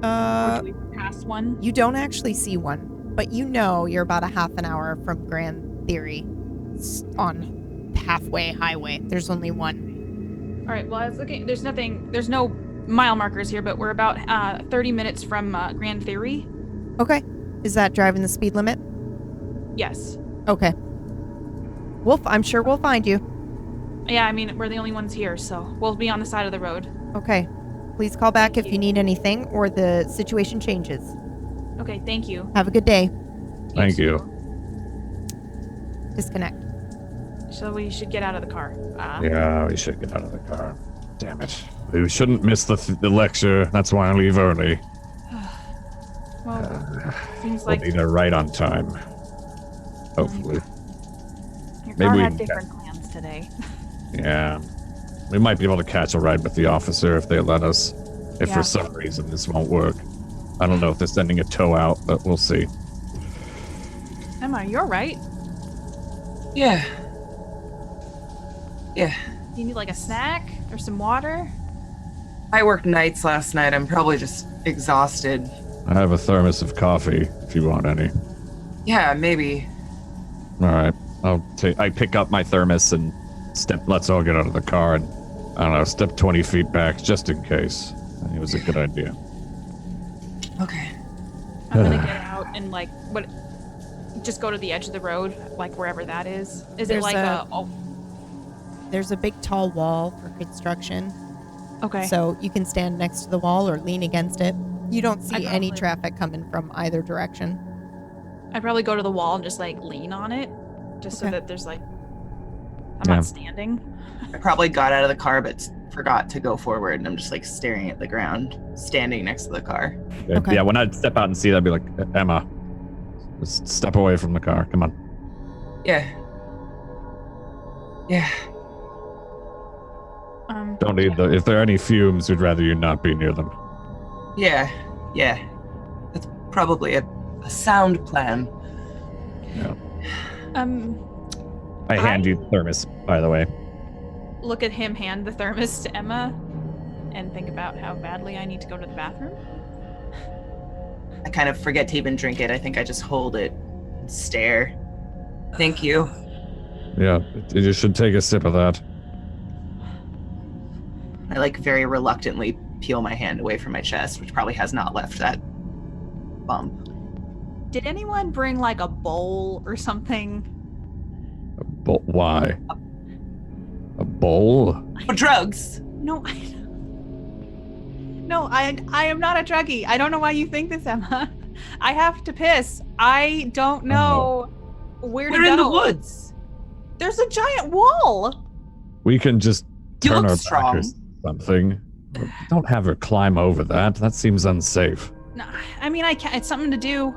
Or do we pass one? You don't actually see one, but you know you're about a half an hour from Grand Theory on halfway highway. There's only one. All right. Well, I was looking. There's no mile markers here, but we're about 30 minutes from Grand Theory. Okay. Is that driving the speed limit? Yes. Okay. I'm sure we'll find you. Yeah, I mean, we're the only ones here, so we'll be on the side of the road. Okay. Please call back Thank if you need anything or the situation changes. Okay, thank you. Have a good day. Thank you. Disconnect. So we should get out of the car. Yeah, we should get out of the car. Damn it. We shouldn't miss the lecture. That's why I leave early. Well, seems We'll like be there right on time. Hopefully. your maybe car we had can different plans today. Yeah. We might be able to catch a ride with the officer if they let us. If Yeah. for some reason this won't work. I don't know if they're sending a tow out, but we'll see. Emma, you're right. Yeah. Yeah. Do you need like a snack or some water? I worked nights last night. I'm probably just exhausted. I have a thermos of coffee if you want any. Yeah, maybe. All right. I pick up my thermos and let's all get out of the car and, I don't know, step 20 feet back just in case. I think it was a good idea. Okay. I'm gonna get out and like just go to the edge of the road, like wherever that is. Is There's it like There's a big tall wall for construction, okay. so you can stand next to the wall or lean against it. You don't see any probably- traffic coming from either direction. I'd probably go to the wall and just like lean on it, just so Okay. that there's like I'm Yeah. not standing. I probably got out of the car but forgot to go forward, and I'm just like staring at the ground, standing next to the car. Okay. Yeah, when I'd step out and see that, I'd be like, Emma, just step away from the car. Come on. Yeah. Yeah. Don't need if there are any fumes, we'd rather you not be near them. Yeah. Yeah. That's probably a sound plan. I hand you the thermos, by the way. Look at him hand the thermos to Emma and think about how badly I need to go to the bathroom. I kind of forget to even drink it. I think I just hold it and stare. Thank you. Yeah, you should take a sip of that. I like very reluctantly peel my hand away from my chest, which probably has not left that bump. Did anyone bring like a bowl or something? Why? A bowl? Oh, drugs. No, I am not a druggie. I don't know why you think this, Emma. I have to piss. I don't know where to We're go. in the woods. There's a giant wall. We can just You turn look our strong. back or something. Don't have her climb over that. That seems unsafe. No, I mean, I can't. It's something to do.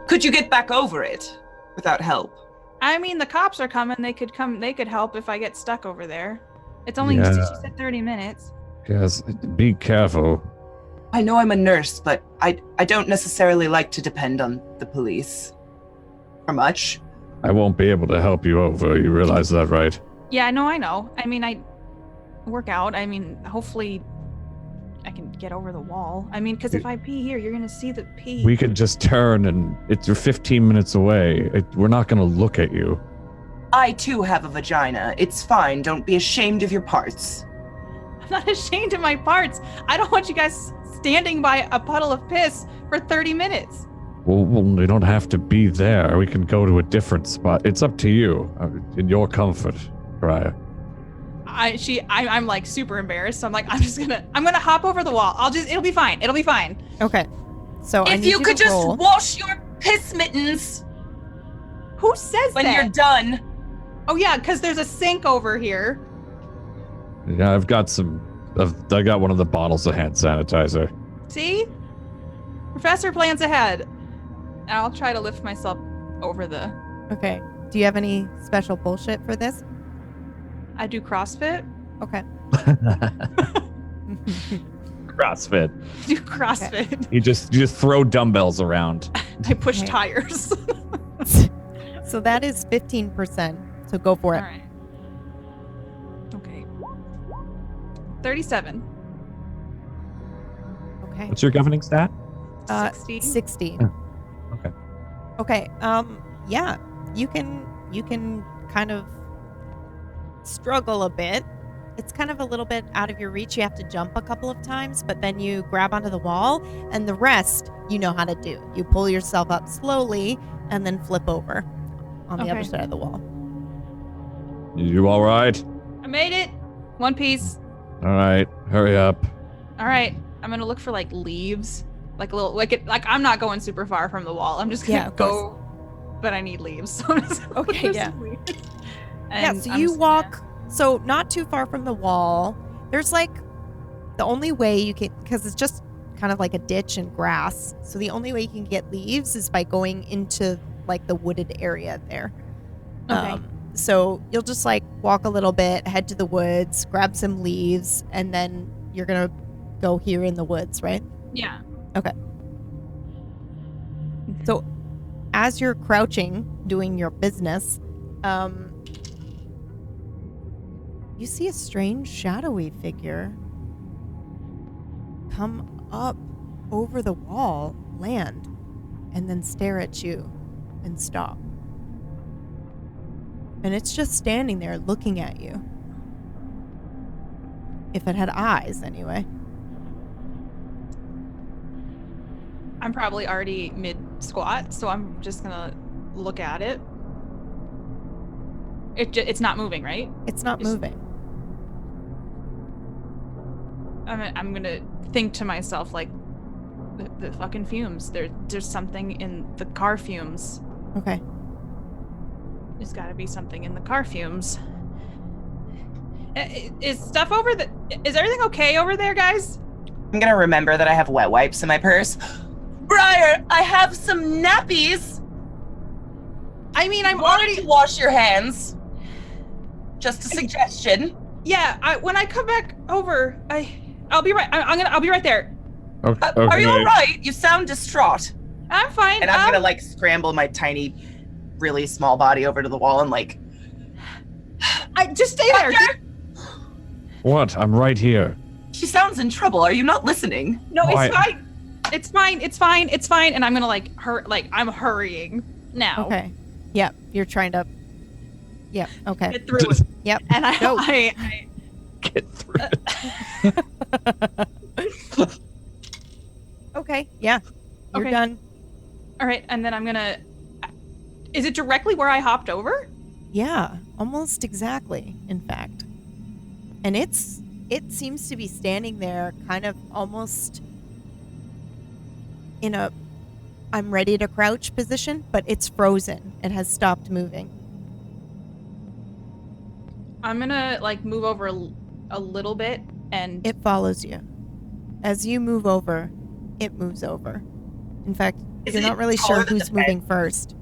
Could you get back over it without help? I mean, the cops are coming. They could come. They could help if I get stuck over there. It's only Yeah. she said 30 minutes. Yes, be careful. I know I'm a nurse, but I don't necessarily like to depend on the police for much. I won't be able to help you over. You realize that, right? Yeah, I know. I mean, I work out. I mean, hopefully, I can get over the wall. I mean, because if I pee here, you're gonna see the pee. We could just turn and you're 15 minutes away. We're not going to look at you. I too have a vagina. It's fine. Don't be ashamed of your parts. I'm not ashamed of my parts. I don't want you guys standing by a puddle of piss for 30 minutes. Well, we don't have to be there. We can go to a different spot. It's up to you. In your comfort, Mariah. I'm like super embarrassed. So I'm like, I'm gonna hop over the wall. It'll be fine. It'll be fine. Okay. So I If need you could to just roll. wash your piss mittens Who says when that? you're done. Oh yeah, because there's a sink over here. Yeah, I've got I got one of the bottles of hand sanitizer. See? Professor plans ahead. And I'll try to lift myself over the... Okay. Do you have any special bullshit for this? I do CrossFit. Okay. CrossFit. Do CrossFit. You just throw dumbbells around. I push Okay. tires. So that is 15%. So go for it. All right. Okay. 37. Okay. What's your governing stat? 60. 60. Oh, okay. Okay. Yeah. You can kind of struggle a bit. It's kind of a little bit out of your reach. You have to jump a couple of times, but then you grab onto the wall, and the rest you know how to do. You pull yourself up slowly and then flip over on the other Okay. side of the wall. You all right? I made it. One piece. All right, hurry up. All right. I'm gonna look for like leaves, like a little like I'm not going super far from the wall. I'm just gonna Yeah, of course. go, but I need leaves. So I'm just gonna look Okay, for yeah. some leaves. Yeah, And so I'm you just gonna- walk, so not too far from the wall. There's like, the only way you can, because it's just kind of like a ditch and grass. So the only way you can get leaves is by going into like the wooded area there. Okay. So you'll just like walk a little bit, head to the woods, grab some leaves, and then you're going to go here in the woods, right? Yeah. Okay. So as you're crouching, doing your business, you see a strange shadowy figure come up over the wall, land, and then stare at you and stop. And it's just standing there looking at you. If it had eyes, anyway. I'm probably already mid squat, so I'm just gonna look at it. It's not moving, right? It's not It's- moving. I'm gonna think to myself like, the fucking fumes. There's something in the car fumes. Okay. There's got to be something in the car fumes. Is stuff over the? Is everything okay over there, guys? I'm gonna remember that I have wet wipes in my purse. Briar, I have some nappies. I mean, I'm Want already. to wash your hands. Just a suggestion. Yeah. When I come back over, I'll be right. I'll be right there. Okay. Are you all right? You sound distraught. I'm fine. And I'm gonna like scramble my tiny, really small body over to the wall and like. I just stay there. What? I'm right here. She sounds in trouble. Are you not listening? No, Why- it's fine. It's fine. It's fine. It's fine. And I'm gonna like I'm hurrying now. Okay. Yep. You're trying to. Yep. Okay. Get through it. Yep. And Go. I Get through it. Okay. Yeah. You're Okay. done. all right. And then I'm gonna. Is it directly where I hopped over? Yeah. Almost exactly. In fact. And it seems to be standing there, kind of almost in a I'm ready to crouch position, but it's frozen. It has stopped moving. I'm gonna like move over a little bit and It follows you. As you move over, it moves over. In fact, Is you're it not really taller sure than who's the bed? moving first.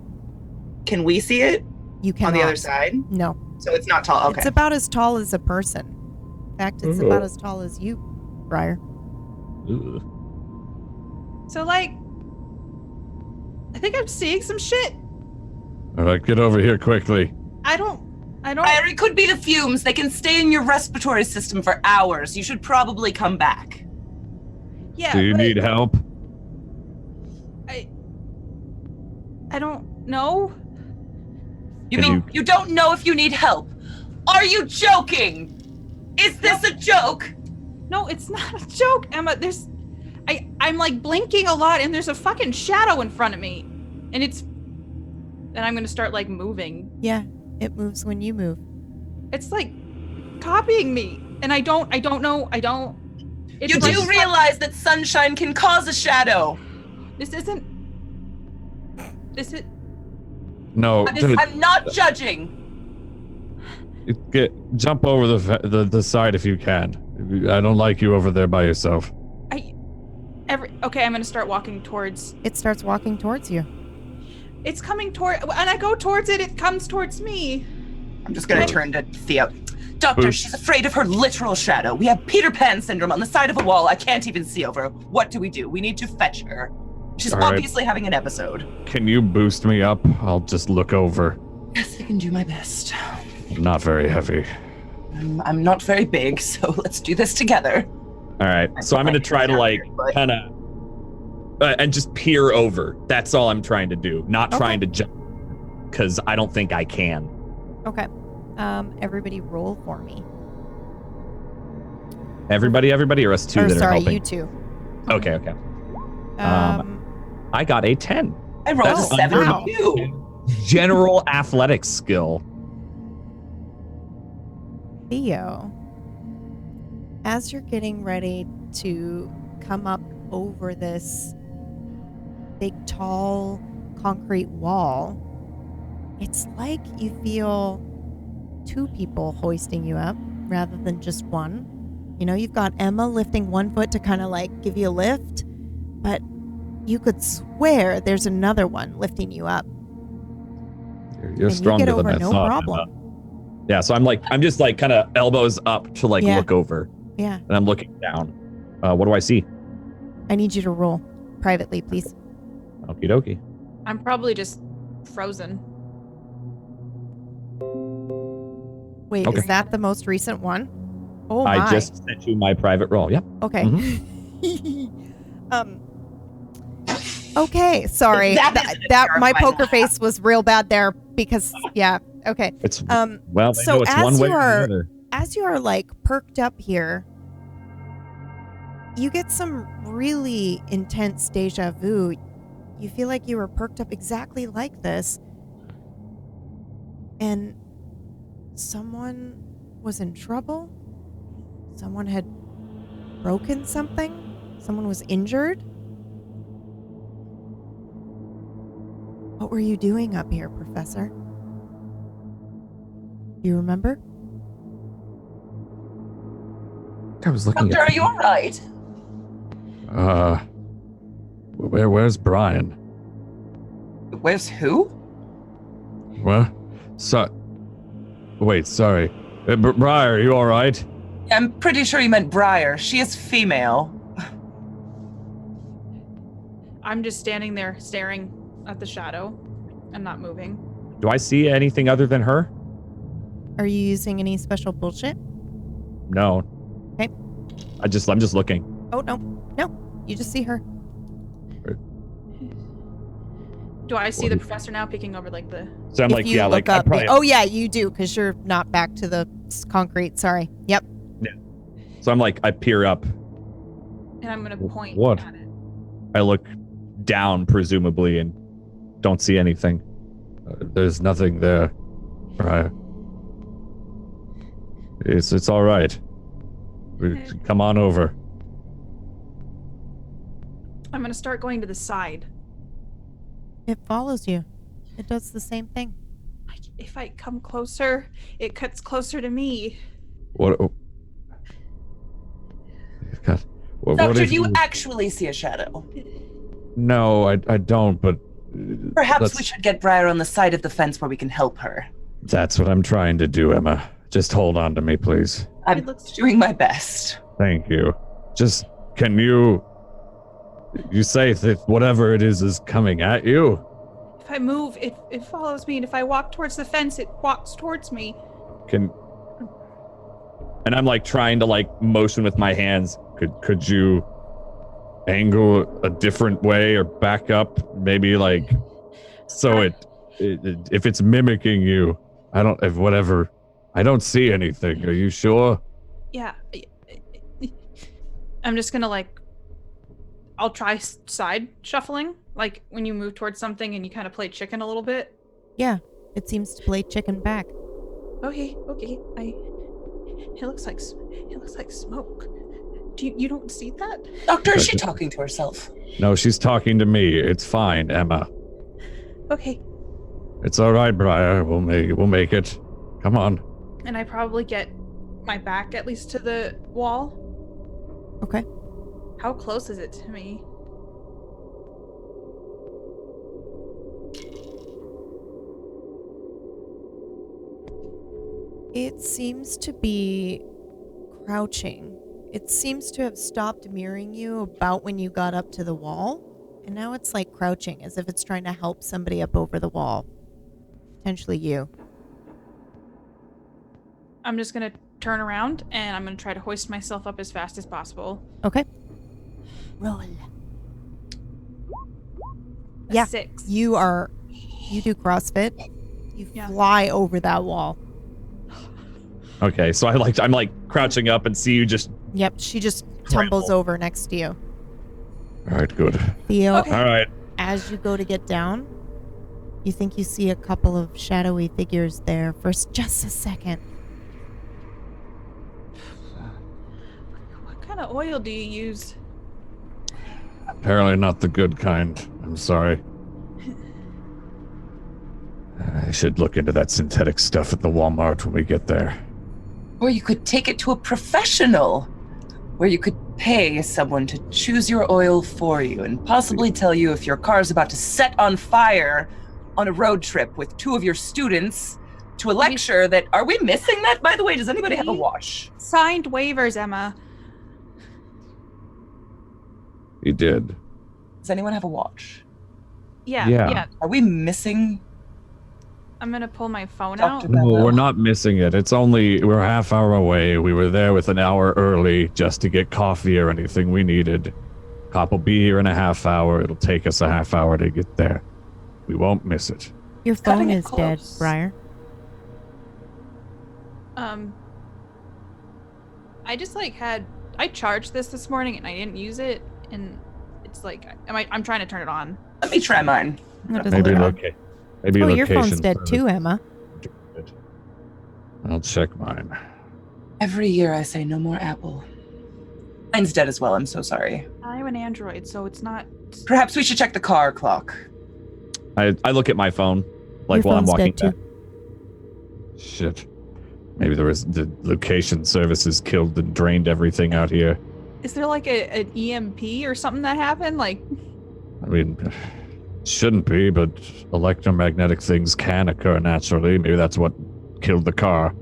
Can we see it You cannot. on the other side? No. So it's not tall. Okay. It's about as tall as a person. In fact, it's Ooh. about as tall as you, Briar. Ugh. so like I think I'm seeing some shit. All right, get over here quickly. I don't Briar, it could be the fumes. They can stay in your respiratory system for hours. You should probably come back. yeah. Do you but need help? I don't know. You Can mean you don't know if you need help? Are you joking? Is this a joke? No, it's not a joke, Emma. I'm like blinking a lot and there's a fucking shadow in front of me. And I'm gonna start like moving. Yeah, it moves when you move. It's like copying me. And I don't know. It's You like- do realize that sunshine can cause a shadow. This isn't. This is. No, I'm not judging. jump over the side if you can. I don't like you over there by yourself. Okay, I'm gonna start walking towards. It starts walking towards you. It's coming toward, and I go towards it. It comes towards me. I'm just gonna turn to Theo. Doctor, Boost. she's afraid of her literal shadow. We have Peter Pan syndrome on the side of a wall. I can't even see over. What do? We need to fetch her. She's All right. obviously having an episode. Can you boost me up? I'll just look over. Yes, can do my best. Not very heavy. I'm not very big, so let's do this together. All right. So I'm going to try to like But- kind of and just peer over. That's all I'm trying to do. Not trying to jump because I don't think I can. Okay. Everybody roll for me. Everybody, or us two Or that are sorry, helping? you two. Okay. I got a 10. I rolled That's a under 72. General athletics skill. Theo, as you're getting ready to come up over this big, tall concrete wall, it's like you feel two people hoisting you up rather than just one. You know, you've got Emma lifting one foot to kind of like give you a lift, but you could swear there's another one lifting you up. You're and stronger you get over than I no thought. problem. Yeah, so I'm just like kind of elbows up to like Yeah. look over, Yeah. and I'm looking down. What do I see? I need you to roll privately, please. Okie dokie. I'm probably just frozen. Wait, Okay. is that the most recent one? Oh my. I just sent you my private roll. Yep. Okay. Mm-hmm. Okay, sorry. That That, is a that my terrifying poker face was real bad there because yeah. Okay. It's So well, they know it's as one way you or are- the other. As you are like perked up here, you get some really intense deja vu. You feel like you were perked up exactly like this. And someone was in trouble. Someone had broken something. Someone was injured. What were you doing up here, Professor? You remember? I was looking Doctor, are you all right? where's Brian? Where's who? What? Wait, sorry. Briar, are you all right? I'm pretty sure you meant Briar. She is female. I'm just standing there staring at the shadow and not moving. Do I see anything other than her? Are you using any special bullshit? No. Okay. I'm just looking. Oh, no. No. You just see her. Do I see the professor now peeking over like the... So I'm If like, you yeah, look like I up, probably. oh, yeah, you do, because you're not back to the concrete. Sorry. Yep. So I'm like, I peer up. And I'm going to point What? at it. I look down, presumably, and don't see anything. There's nothing there, Briar. It's all right. Come on over. I'm going to start going to the side. It follows you. It does the same thing. If I come closer, it cuts closer to me. What? God, what Doctor, if do you actually see a shadow? No, I don't, but... Perhaps let's- we should get Briar on the side of the fence where we can help her. That's what I'm trying to do, Emma. Just hold on to me, please. I'm It looks- doing my best. Thank you. Just, can you... You say that whatever it is coming at you? If I move, it follows me. And if I walk towards the fence, it walks towards me. Can... And I'm like trying to like motion with my hands. Could you angle a different way or back up? Maybe like... So if it's mimicking you, I don't see anything. Are you sure? Yeah. I'm just going to like... I'll try side shuffling. Like when you move towards something and you kind of play chicken a little bit. Yeah. It seems to play chicken back. Okay. It looks like smoke. You don't see that? Doctor, is she talking to herself? No, she's talking to me. It's fine, Emma. Okay. It's all right, Briar. We'll make it. Come on. And I probably get my back at least to the wall. Okay. How close is it to me? It seems to be crouching. It seems to have stopped mirroring you about when you got up to the wall. And now it's like crouching as if it's trying to help somebody up over the wall. Potentially you. I'm just gonna turn around and I'm gonna try to hoist myself up as fast as possible. Okay. Roll. A Yeah. 6. You do CrossFit. You Yeah. fly over that wall. Okay, so I'm like crouching up and see you just. Yep, she just tumbles Scramble. over next to you. All right, good. Theo, Okay. All right. as you go to get down, you think you see a couple of shadowy figures there for just a second. What kind of oil do you use? Apparently not the good kind. I'm sorry. I should look into that synthetic stuff at the Walmart when we get there. Or you could take it to a professional, where you could pay someone to choose your oil for you and possibly tell you if your car's about to set on fire on a road trip with 2 of your students to a lecture that... Are we missing that, by the way? Does anybody have a watch? Signed waivers, Emma. He did. Does anyone have a watch? Yeah. Yeah. Are we missing... I'm gonna pull my phone Dr. out. No, Bello? we're not missing it. We're a half hour away. We were there with an hour early just to get coffee or anything we needed. Cop will be here in a half hour. It'll take us a half hour to get there. We won't miss it. Your Cutting phone it is dead, close. Briar. I just I charged this morning and I didn't use it, and it's like I'm trying to turn it on. Let me try mine. That doesn't Maybe work. look. Maybe Oh, your phone's location dead service. too, Emma. I'll check mine. Every year I say no more Apple. Mine's dead as well. I'm so sorry. I have an Android, so it's not. Perhaps we should check the car clock. I look at my phone, like Your while I'm phone's walking dead back. too. Shit. Maybe the location services killed and drained everything out here. Is there like an EMP or something that happened? Like, I mean, shouldn't be, but electromagnetic things can occur naturally. Maybe that's what killed the car.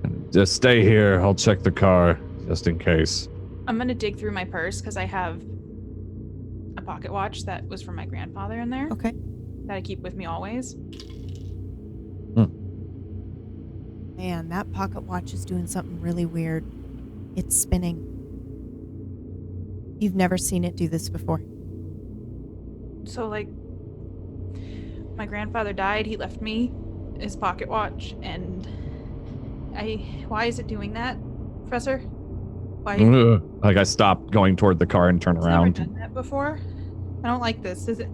And just stay here. I'll check the car just in case. I'm gonna dig through my purse because I have a pocket watch that was from my grandfather in there Okay. that I keep with me always. Man, that pocket watch is doing something really weird. It's spinning. You've never seen it do this before. So like, my grandfather died. He left me his pocket watch, and why is it doing that, Professor? Why? Like I stop going toward the car and turn It's around. never done that before. I don't like this. Is it?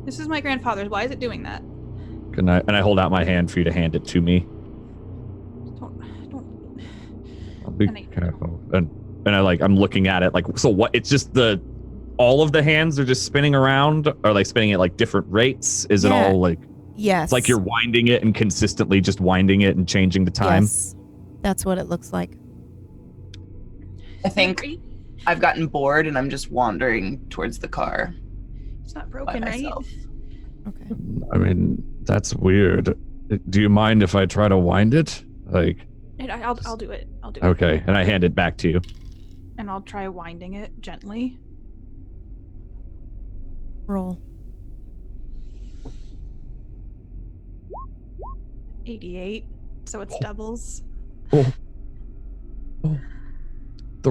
This is my grandfather's. Why is it doing that? And I hold out my hand for you to hand it to me. Don't. I'll be And I- careful. And I'm looking at it like, so what? It's just all of the hands are just spinning around, or like spinning at like different rates. Is Yeah. it all like? Yes. It's like you're winding it and consistently just winding it and changing the time. Yes. That's what it looks like. I think I've gotten bored and I'm just wandering towards the car It's not by broken, right? myself. Okay. I mean, that's weird. Do you mind if I try to wind it? Like, I'll do it. I'll do it. Okay, and I hand it back to you. And I'll try winding it gently. Roll. 88. So it's doubles. The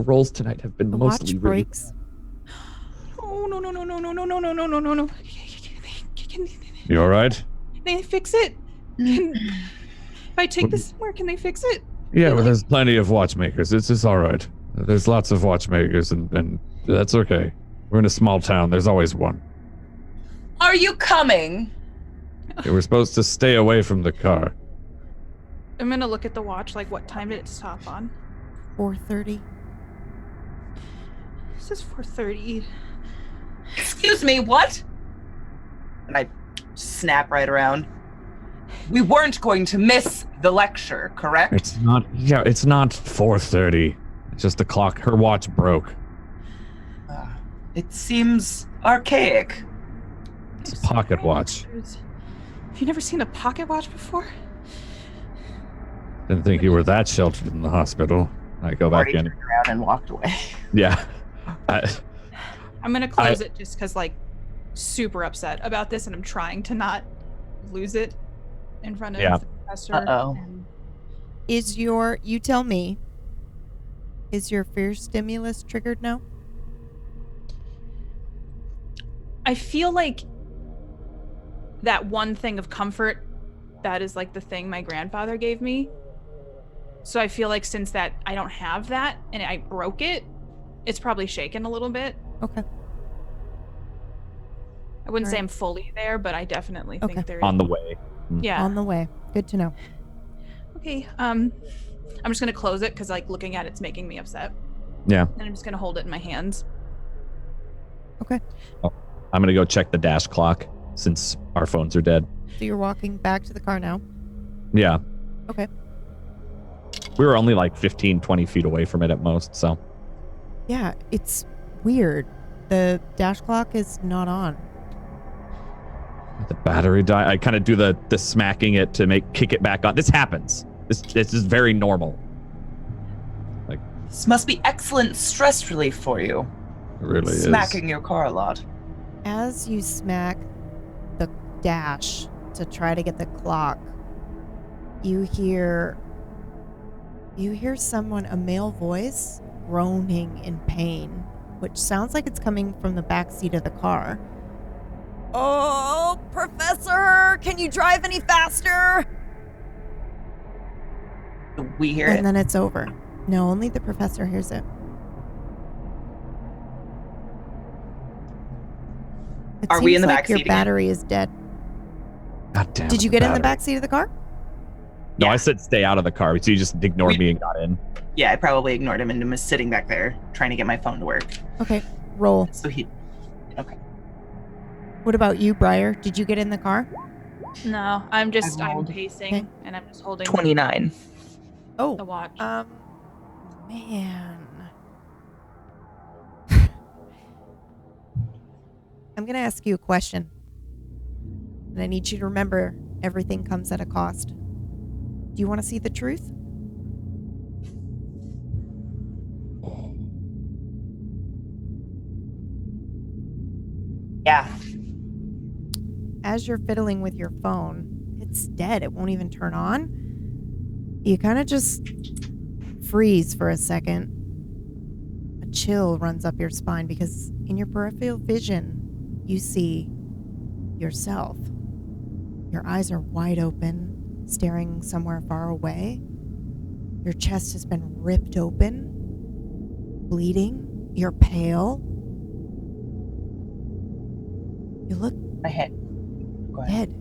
rolls tonight have been The mostly watch really. breaks. Oh no. Can you all right? they fix it? If I take this somewhere, can they fix it? Yeah, well, there's plenty of watchmakers. It's all right. There's lots of watchmakers, and that's okay. We're in a small town. There's always one. Are you coming? Yeah, we're supposed to stay away from the car. I'm gonna look at the watch. Like, what time did it stop on? 4:30. This is 4:30. Excuse me, what? And I snap right around. We weren't going to miss the lecture, correct? It's not. Yeah, it's not 4:30. It's just the clock. Her watch broke. It seems archaic. It's a pocket watch. Have you never seen a pocket watch before? Didn't think you were that sheltered in the hospital. I go back Marty in. turned around and walked away. Yeah. I'm gonna close it just because, like, super upset about this, and I'm trying to not lose it in front of Yeah. the professor. Uh-oh. and You tell me, is your fear stimulus triggered now? I feel like that one thing of comfort, that is like the thing my grandfather gave me. So I feel like since that I don't have that and I broke it, it's probably shaken a little bit. Okay. I wouldn't say Alright. I'm fully there, but I definitely Okay. think there On the way. Yeah. On the way. Good to know. Okay. I'm just gonna close it because like looking at it's making me upset. Yeah. And I'm just gonna hold it in my hands. Okay. I'm going to go check the dash clock since our phones are dead. So you're walking back to the car now. Yeah. Okay. We were only like 15, 20 feet away from it at most, so. Yeah, it's weird. The dash clock is not on. The battery died. I kind of do the smacking it to kick it back on. This happens. This is very normal. This must be excellent stress relief for you. It really Smacking your car a lot. As you smack the dash to try to get the clock, you hear someone, a male voice, groaning in pain, which sounds like it's coming from the back seat of the car. Oh, Professor, can you drive any faster? We hear And it. then it's over. No, only the professor hears it. It Are we in seems the like back your seat again? battery is dead. God damn Did it, you get in the battery. back seat of the car? No, Yeah. I said stay out of the car, so you just ignored me and got in. Yeah, I probably ignored him and was sitting back there trying to get my phone to work. Okay, roll. So he. Okay. What about you, Briar? Did you get in the car? No, I'm rolled. pacing Okay. and I'm just holding 29. the Oh, watch. man. I'm going to ask you a question. And I need you to remember everything comes at a cost. Do you want to see the truth? Yeah. As you're fiddling with your phone, it's dead. It won't even turn on. You kind of just freeze for a second. A chill runs up your spine because in your peripheral vision, you see yourself. Your eyes are wide open, staring somewhere far away. Your chest has been ripped open, bleeding. You're pale. You look My head. Go ahead. dead.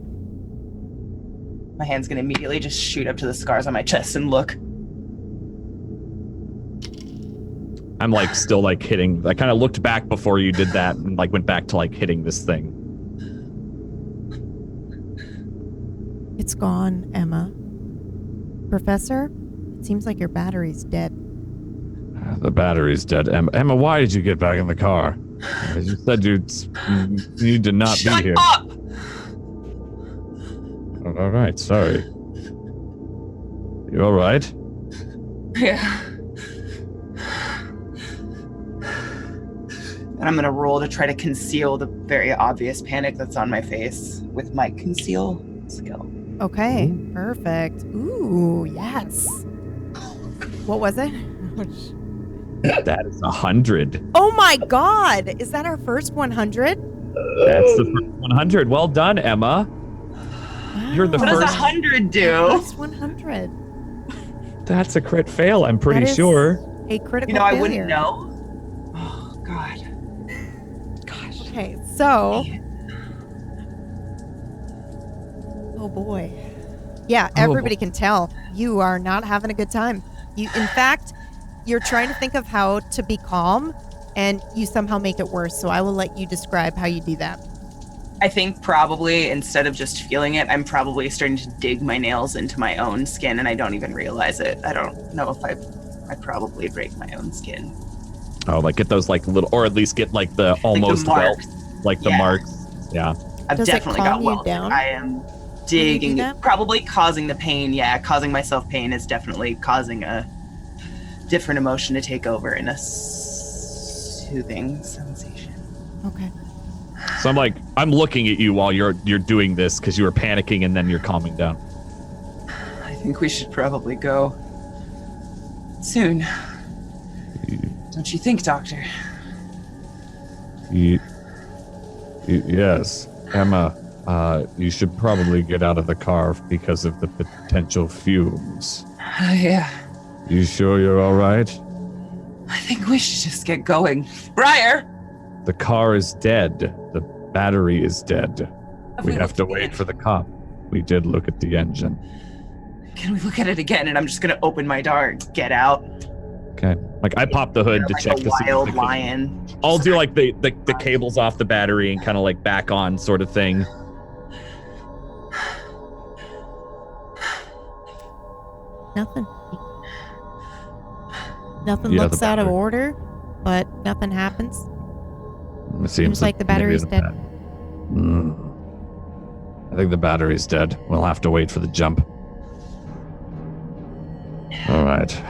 My hand's gonna immediately just shoot up to the scars on my chest and look. I'm like still like hitting. I kind of looked back before you did that and like went back to like hitting this thing. It's gone, Emma. Professor, it seems like your battery's dead. The battery's dead. Emma, why did you get back in the car? You said you need to not Shut be here. up! All right, sorry. You all right? Yeah. And I'm gonna roll to try to conceal the very obvious panic that's on my face with my conceal skill. Okay, perfect. Ooh, yes. What was it? That is 100. Oh my god! Is that our first 100? That's the first 100. Well done, Emma. You're the What does first. 100 do? First 100. That's a crit fail, I'm pretty That is sure. A critical You know, I failure. wouldn't know. Oh, God. Gosh. Okay, so. Oh boy. Yeah, everybody can tell you are not having a good time. In fact, you're trying to think of how to be calm, and you somehow make it worse. So I will let you describe how you do that. I think probably instead of just feeling it, I'm probably starting to dig my nails into my own skin and I don't even realize it. I don't know if I probably break my own skin. Oh, like get those like little, or at least get like the almost marks. welt, like the Yeah. marks. Yeah. I've Does it definitely calm got you welted. down I am you do digging, that? probably causing the pain. Yeah, causing myself pain is definitely causing a different emotion to take over in a soothing sensation. Okay. So I'm looking at you while you're doing this because you were panicking and then you're calming down. I think we should probably go soon. Don't you think, Doctor? Yes, Emma. You should probably get out of the car because of the potential fumes. Yeah. You sure you're all right? I think we should just get going. Briar! The car is dead. The battery is dead. We have to looked at the wait engine? for the cop. We did look at the engine. Can we look at it again? And I'm just gonna open my door and get out. Okay. Like I pop the hood to Like check a to see. wild if the- lion. I'll do like the cables off the battery and kind of like back on sort of thing. Nothing. Nothing Yeah, looks the out of battery. order, but nothing happens. It Seems like the battery's dead. I think the battery's dead. We'll have to wait for the jump. All right.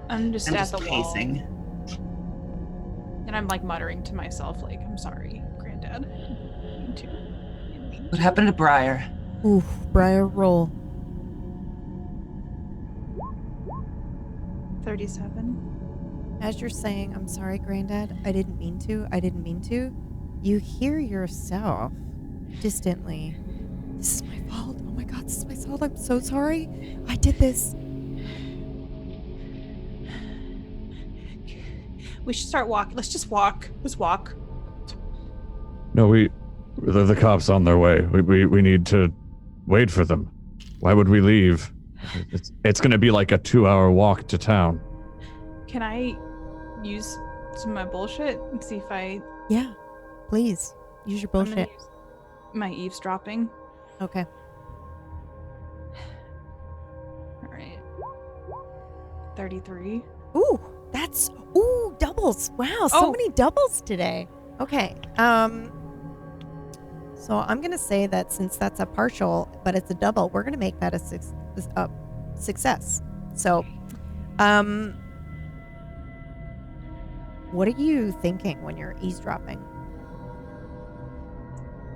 I'm just I'm at just the wall, pacing. and I'm like muttering to myself, like, "I'm sorry, Granddad." Me too. What happened to Briar? Oof, Briar roll. 37. As you're saying, I'm sorry, Granddad, I didn't mean to, you hear yourself distantly. This is my fault. Oh my God, this is my fault. I'm so sorry. I did this. We should start walking. Let's just walk. Let's walk. No, the cops on their way. We need to wait for them. Why would we leave? It's going to be like a 2-hour walk to town. Can I use some of my bullshit and see if Yeah, please. Use your I'm gonna bullshit. use my eavesdropping? Okay. All right. 33. Ooh, doubles. Wow, so Oh. many doubles today. Okay. So I'm going to say that since that's a partial, but it's a double, we're going to make that a success. So, what are you thinking when you're eavesdropping?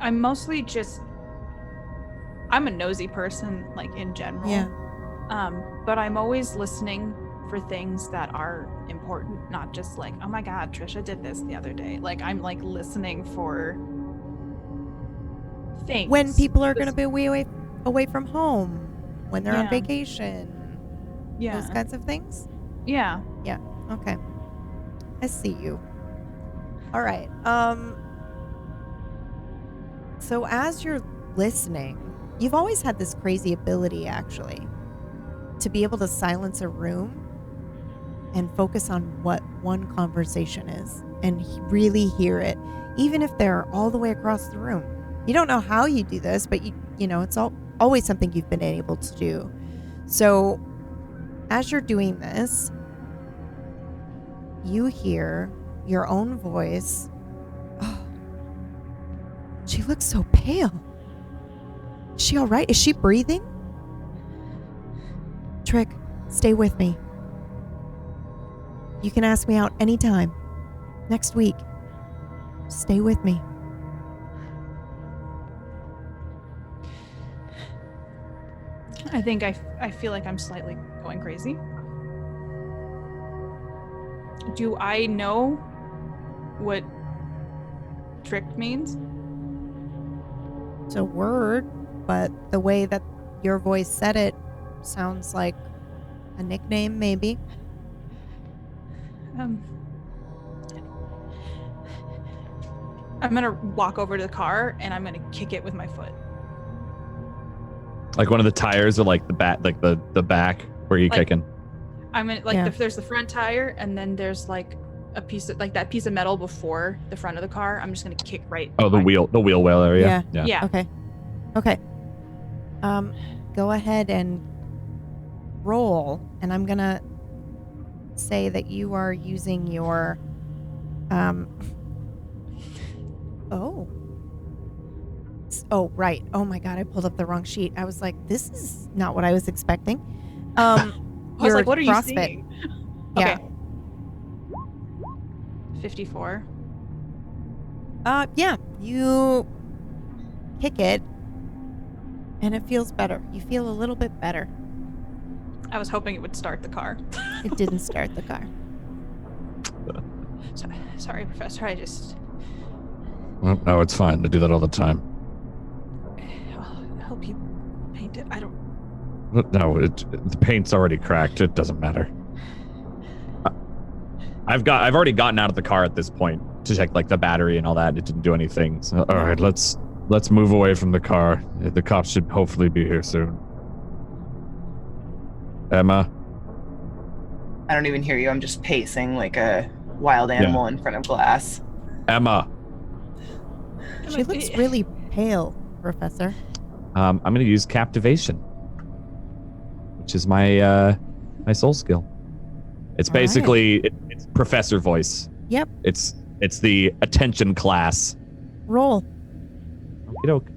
I'm mostly just. I'm a nosy person, like in general. Yeah. But I'm always listening for things that are important, not just like, oh my God, Trisha did this the other day. Like I'm like listening for things. When people are going to be away from home, when they're on Yeah. vacation, Yeah. those kinds of things? Yeah. Okay. I see you. All right. So as you're listening, you've always had this crazy ability actually to be able to silence a room and focus on what one conversation is and really hear it, even if they're all the way across the room. You don't know how you do this, but you know, it's always something you've been able to do. So as you're doing this, you hear your own voice. Oh, she looks so pale. Is she all right? Is she breathing? Trick, stay with me. You can ask me out anytime. Next week. Stay with me. I think I feel like I'm slightly going crazy. Do I know what trick means? It's a word, but the way that your voice said it sounds like a nickname, maybe. I'm gonna walk over to the car and I'm gonna kick it with my foot. Like one of the tires or like the back, like the back where you Like- kicking. I'm gonna Yeah. there's the front tire and then there's like a piece of like that piece of metal before the front of the car. I'm just gonna kick right. Oh, the behind wheel well area. Yeah. Okay. Okay. Go ahead and roll, and I'm gonna say that you are using your Oh, right. Oh my God, I pulled up the wrong sheet. I was like, this is not what I was expecting. I was your like, what are you CrossFit. seeing? Yeah. Okay. 54. Yeah, you kick it, And it feels better. You feel a little bit better. I was hoping it would start the car. It didn't start the car. Sorry, Professor. I just. Well, no, it's fine. I do that all the time. I'll help you paint it. I don't. No, the paint's already cracked. It doesn't matter. I've already gotten out of the car at this point to check like the battery and all that. It didn't do anything. So, All right, let's move away from the car. The cops should hopefully be here soon. Emma, I don't even hear you. I'm just pacing like a wild animal in front of glass. Emma. She looks really pale, Professor. I'm going to use captivation, which is my my soul skill. It's All right. basically it's professor voice. Yep. It's the attention class. Roll. Okey-doke.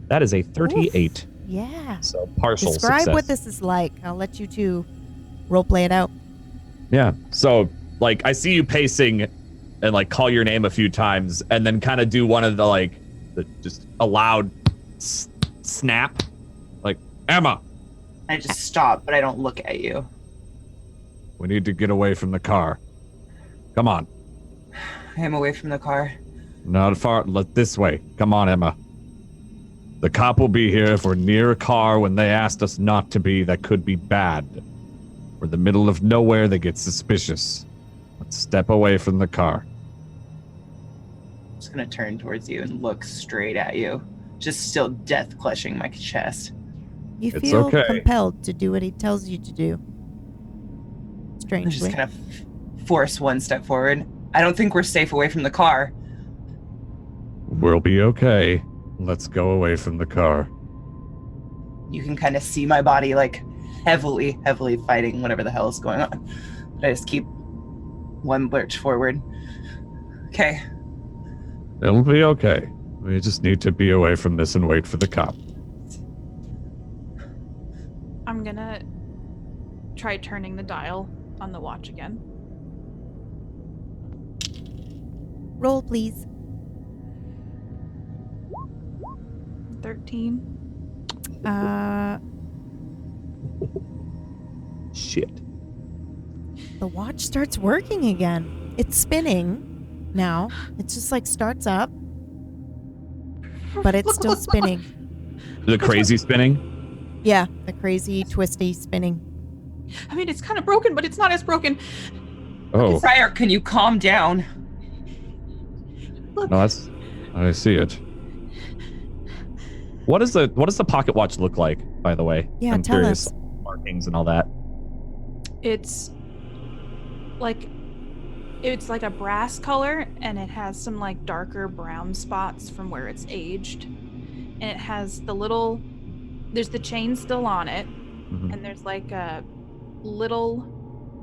That is a 38. Yeah. So partial Describe success. what this is like. I'll let you two role play it out. Yeah. So like I see you pacing and like call your name a few times and then kind of do one of the just a loud snap. Like, Emma, I just stop, but I don't look at you. We need to get away from the car. Come on. I am away from the car. Not far. This way. Come on, Emma. The cop will be here if we're near a car when they asked us not to be. That could be bad. We're in the middle of nowhere. They get suspicious. Let's step away from the car. I'm just gonna turn towards you and look straight at you. Just still death clutching my chest. You It's feel okay. compelled to do what he tells you to do. I'm Strangely. just kind of force one step forward. I don't think we're safe away from the car. We'll be okay. Let's go away from the car. You can kind of see my body like heavily fighting whatever the hell is going on. But I just keep one lurch forward. Okay. It'll be okay. We just need to be away from this and wait for the cop. I'm gonna try turning the dial on the watch again. Roll, please. 13. shit. The watch starts working again. It's spinning now. It just like starts up, but it's still spinning. The crazy spinning? Yeah, the crazy, twisty spinning. I mean, it's kind of broken, but it's not as broken. Oh, Friar, can you calm down? Look, no, I see it. What does the pocket watch look like, by the way? Yeah, I'm tell curious. us. Markings and all that. it's like a brass color, and it has some like darker brown spots from where it's aged, and it has there's the chain still on it, Mhm. and there's like a little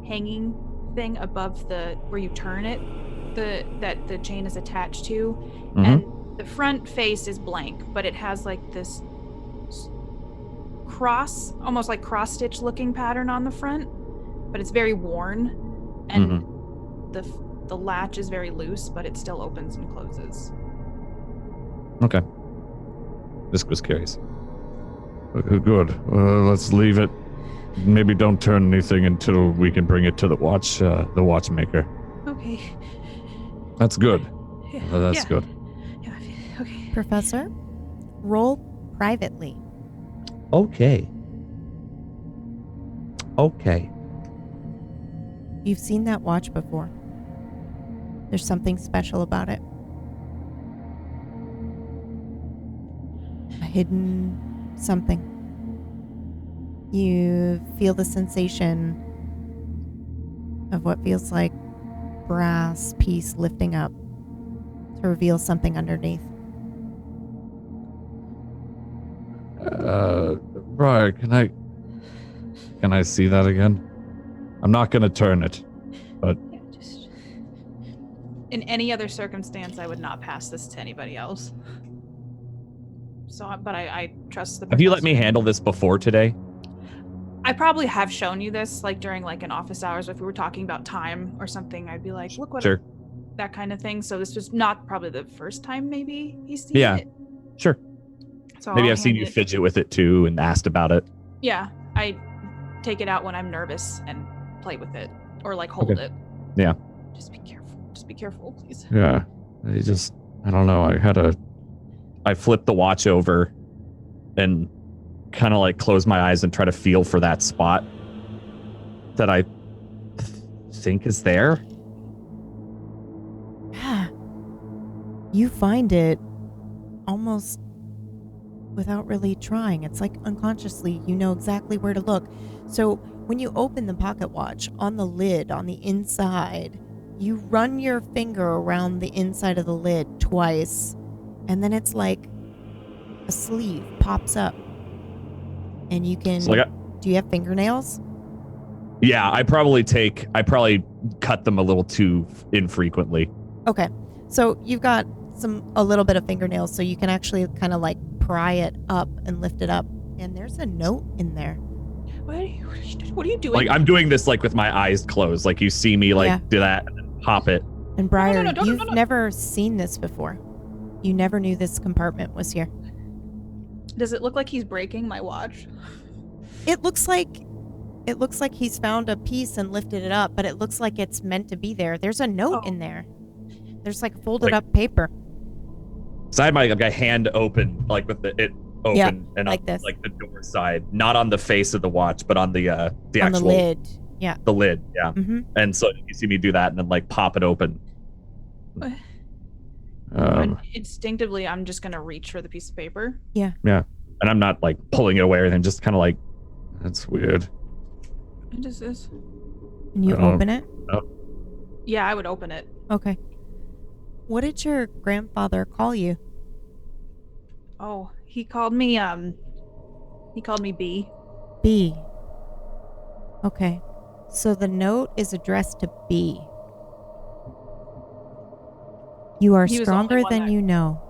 hanging thing above where you turn it, that the chain is attached to, Mhm. and the front face is blank, but it has like this almost like cross stitch looking pattern on the front, but it's very worn, and the latch is very loose, but it still opens and closes. Okay. Just was curious. Good. Let's leave it. Maybe don't turn anything until we can bring it to the watchmaker. Okay. That's good. Yeah. That's yeah. good. Yeah. Okay. Professor, roll privately. Okay. Okay. You've seen that watch before. There's something special about it. A hidden something. You feel the sensation of what feels like brass piece lifting up to reveal something underneath. Briar, can I see that again? I'm not gonna turn it. Yeah, just in any other circumstance, I would not pass this to anybody else. So, but I trust the. Have you let professor. me handle this before today? I probably have shown you this, like during like an office hours, if we were talking about time or something. I'd be like, "Look what," Sure. that kind of thing. So this was not probably the first time maybe he's seen Yeah. it. Sure. So Maybe I'll I've seen hand you it- fidget with it too and asked about it. Yeah, I take it out when I'm nervous and play with it, or like hold Okay. it. Yeah. Just be careful. Just be careful, please. Yeah. I don't know. I flip the watch over and kind of like close my eyes and try to feel for that spot that I think is there. Yeah. You find it almost without really trying. It's like unconsciously, you know exactly where to look. So when you open the pocket watch, on the lid, on the inside, you run your finger around the inside of the lid twice, and then it's like a sleeve pops up. And you can... So like, do you have fingernails? yeah, I probably cut them a little too infrequently. Okay. So you've got a little bit of fingernails, so you can actually kind of like pry it up and lift it up. And there's a note in there. What are you doing? Like I'm doing this like with my eyes closed. Like you see me like Yeah. do that and then pop it. And Briar, no, you've never seen this before. You never knew this compartment was here. Does it look like he's breaking my watch? It looks like he's found a piece and lifted it up, but it looks like it's meant to be there. There's a note in there. There's like folded up paper. So I had my hand open, like with it open, Yeah, and like on this. like the door side, not on the face of the watch, but on the On actual the lid. Yeah. The lid, yeah. Mm-hmm. And so you see me do that, and then like pop it open. Instinctively, I'm just gonna reach for the piece of paper. Yeah. And I'm not like pulling it away or anything, just kind of like, That's weird. What is this? And you Oh. open it? Yeah, I would open it. Okay. What did your grandfather call you? Oh, he called me B. B. Okay. So the note is addressed to B. You are He was the only stronger one than that- you know.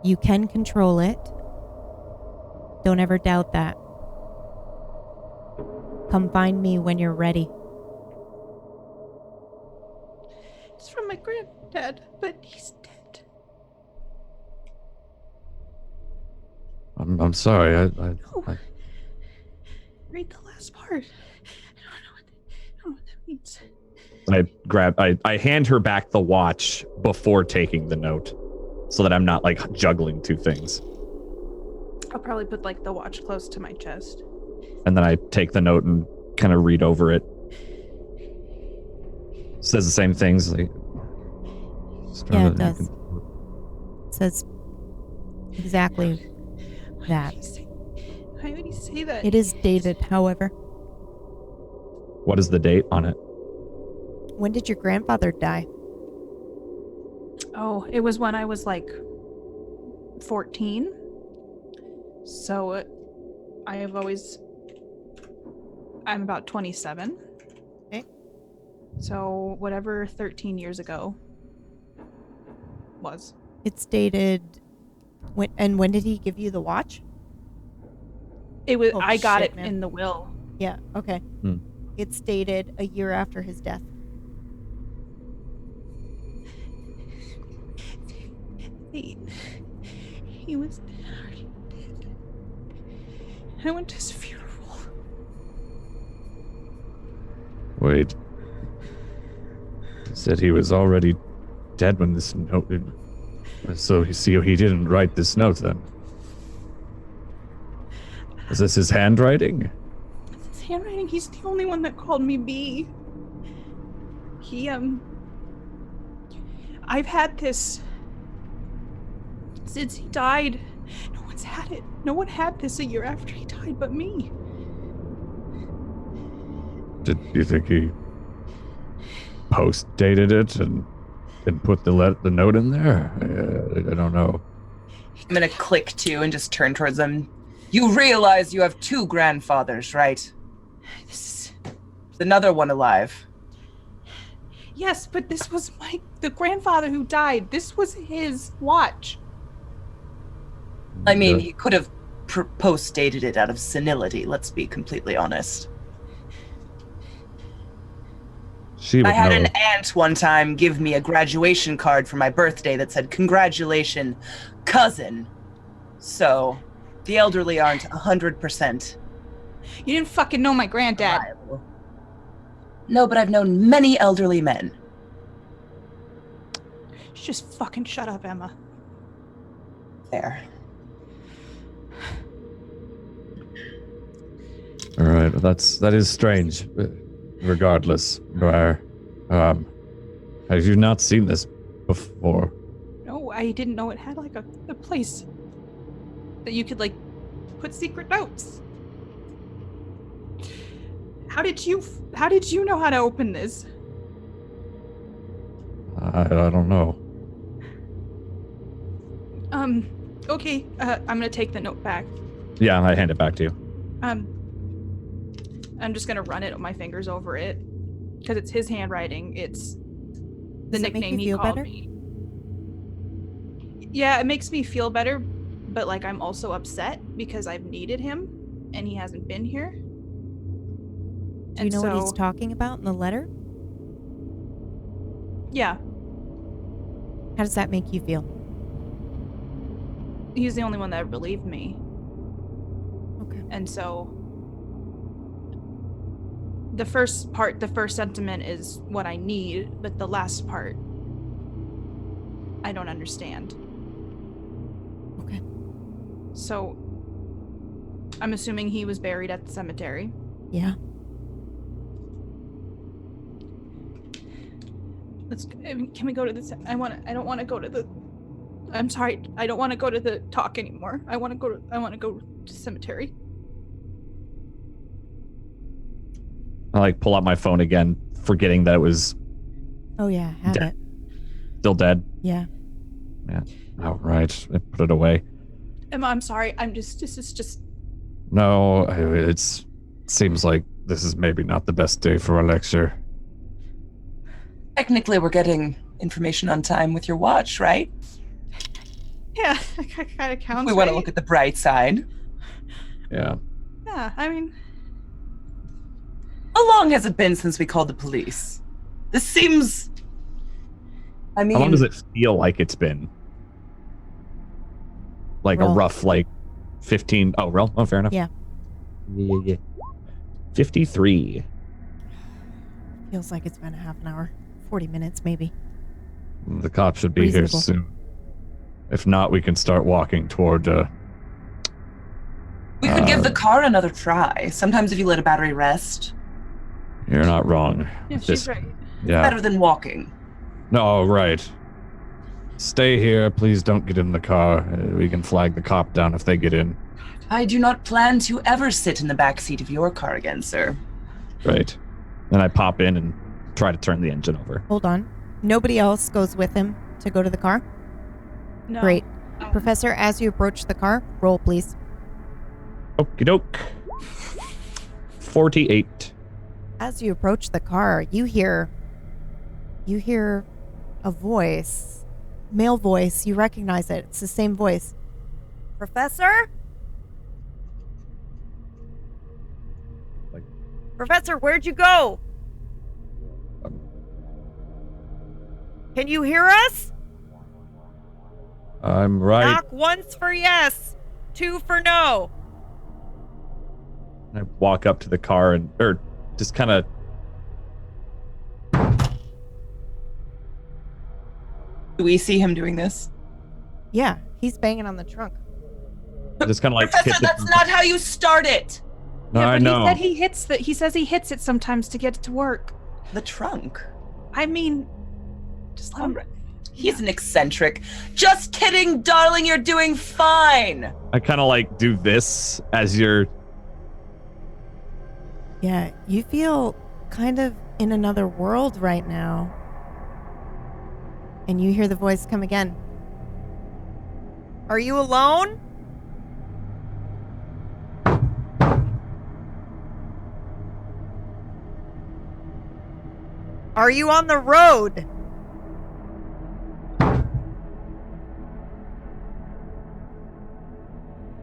You can control it. Don't ever doubt that. Come find me when you're ready. It's from my granddad, but he's dead. I'm sorry. No. Read the last part. I don't know what that means. I hand her back the watch before taking the note, so that I'm not like juggling two things. I'll probably put like the watch close to my chest. And then I take the note and kind of read over it. Says the same things. Like, Yeah, it does. It says exactly that. Why would he say that? It is dated, however. what is the date on it? When did your grandfather die? Oh, it was when I was like 14. So I'm about 27. Okay. So whatever 13 years ago was. It's dated. When did he give you the watch? It was. Oh, I got shit, it man. in the will. Yeah, okay. Hmm. It's dated a year after his death. He was already dead. I went to his funeral. Wait. He said he was already dead when this note. So he didn't write this note then. Is this his handwriting? His handwriting. He's the only one that called me B. I've had this since he died. No one's had it. No one had this a year after he died but me. Did you think he post-dated it and put the note in there? I don't know. I'm gonna click too and just turn towards them. You realize you have two grandfathers, right? This is... There's another one alive. Yes, but this was the grandfather who died. This was his watch. I mean, he could have post-dated it out of senility, let's be completely honest. She would I had know. an aunt one time give me a graduation card for my birthday that said, "Congratulations, cousin." So, the elderly aren't 100% You didn't fucking know my granddad. reliable. No, but I've known many elderly men. Just fucking shut up, Emma. There. All right, that is strange. Regardless, Briar, have you not seen this before? No, I didn't know it had like a place that you could like put secret notes. How did you know how to open this? I don't know. Okay, I'm gonna take the note back. Yeah, I hand it back to you. I'm just gonna run it with my fingers over it because it's his handwriting. It's the Does it make nickname you he feel called better? me. Yeah, it makes me feel better, but like I'm also upset because I've needed him and he hasn't been here. Do you know what he's talking about in the letter? Yeah, How does that make you feel? he's the only one that believed me, Okay. and so the first sentiment is what I need, but the last part I don't understand. Okay. So I'm assuming he was buried at the cemetery. Yeah. Can we go to the I don't want to go to the I'm sorry, I don't want to go to the talk anymore. I want to go to the cemetery. I like pull out my phone again, forgetting that it was Oh yeah, have Dead. it. still dead. Yeah. All right, I put it away. Emma, I'm sorry. This is just No, it seems like this is maybe not the best day for a lecture. Technically, we're getting information on time with your watch, right? yeah, that kind of counts. We want to right? look at the bright side. Yeah. Yeah, I mean, How long has it been since we called the police? This seems... I mean... How long does it feel like it's been? Like Roll. a rough, like 15. Oh, roll. Oh, fair enough. Yeah. Yeah. 53. Feels like it's been a half an hour. 40 minutes maybe. The cop should be Reasonable. here soon. If not, we can start walking toward, We could give the car another try. Sometimes if you let a battery rest, You're not wrong. yeah, This- she's right. Yeah. better than walking. No, right. Stay here. Please don't get in the car. We can flag the cop down if they get in. I do not plan to ever sit in the back seat of your car again, sir. Right. Then I pop in and try to turn the engine over. Hold on. Nobody else goes with him to go to the car? No. Great. um, Professor, as you approach the car, roll please. Okie doke. 48. As you approach the car, you hear a voice. Male voice. You recognize it. It's the same voice. Professor? Like- Professor, where'd you go? Can you hear us? I'm right. Knock once for yes, 2 for no. I walk up to the car and, or just kind of, Do we see him doing this? Yeah, he's banging on the trunk. just kind of like Professor, hit the- that's not how you start it! No, yeah, I but know. he says he hits it sometimes to get it to work. The trunk. I mean, just let him. He's an eccentric. Just kidding, darling, you're doing fine! I kind of like do this as you're, Yeah, you feel kind of in another world right now. And you hear the voice come again. Are you alone? Are you on the road?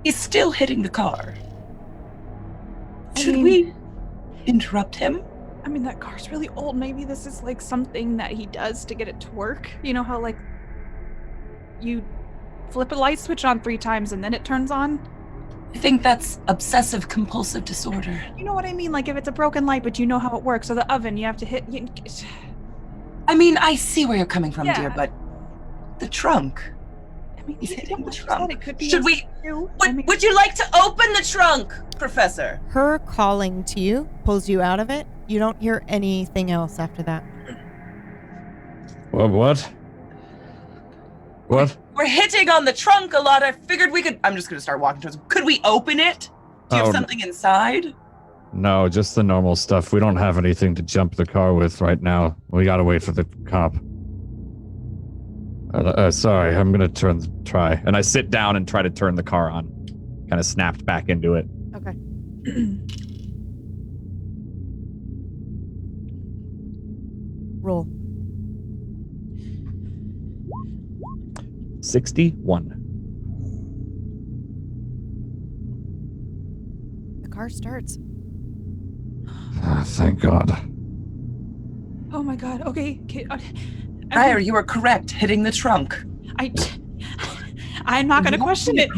He's still hitting the car. I Should mean- we interrupt him? I mean, that car's really old. Maybe this is like something that he does to get it to work. You know how like you flip a light switch on 3 times and then it turns on? I think that's obsessive compulsive disorder. You know what I mean? Like if it's a broken light, but you know how it works. So the oven, you have to hit. I mean, I see where you're coming from, Yeah. dear, but the trunk. I mean, He's think hitting about the what you said, trunk. it could be Should a we- screw. I mean, Would you like to open the trunk, Professor? Her calling to you pulls you out of it. You don't hear anything else after that. What? What? We're hitting on the trunk a lot. I figured we could. I'm just going to start walking towards. Could we open it? Do you have Oh, something inside? No, just the normal stuff. We don't have anything to jump the car with right now. We gotta wait for the cop. Sorry, I'm gonna try. And I sit down and try to turn the car on. Kind of snapped back into it. Okay. Roll. 61. The car starts. Thank God. oh my god. Okay. Ryer, you were correct. Hitting the trunk. I'm not gonna question it.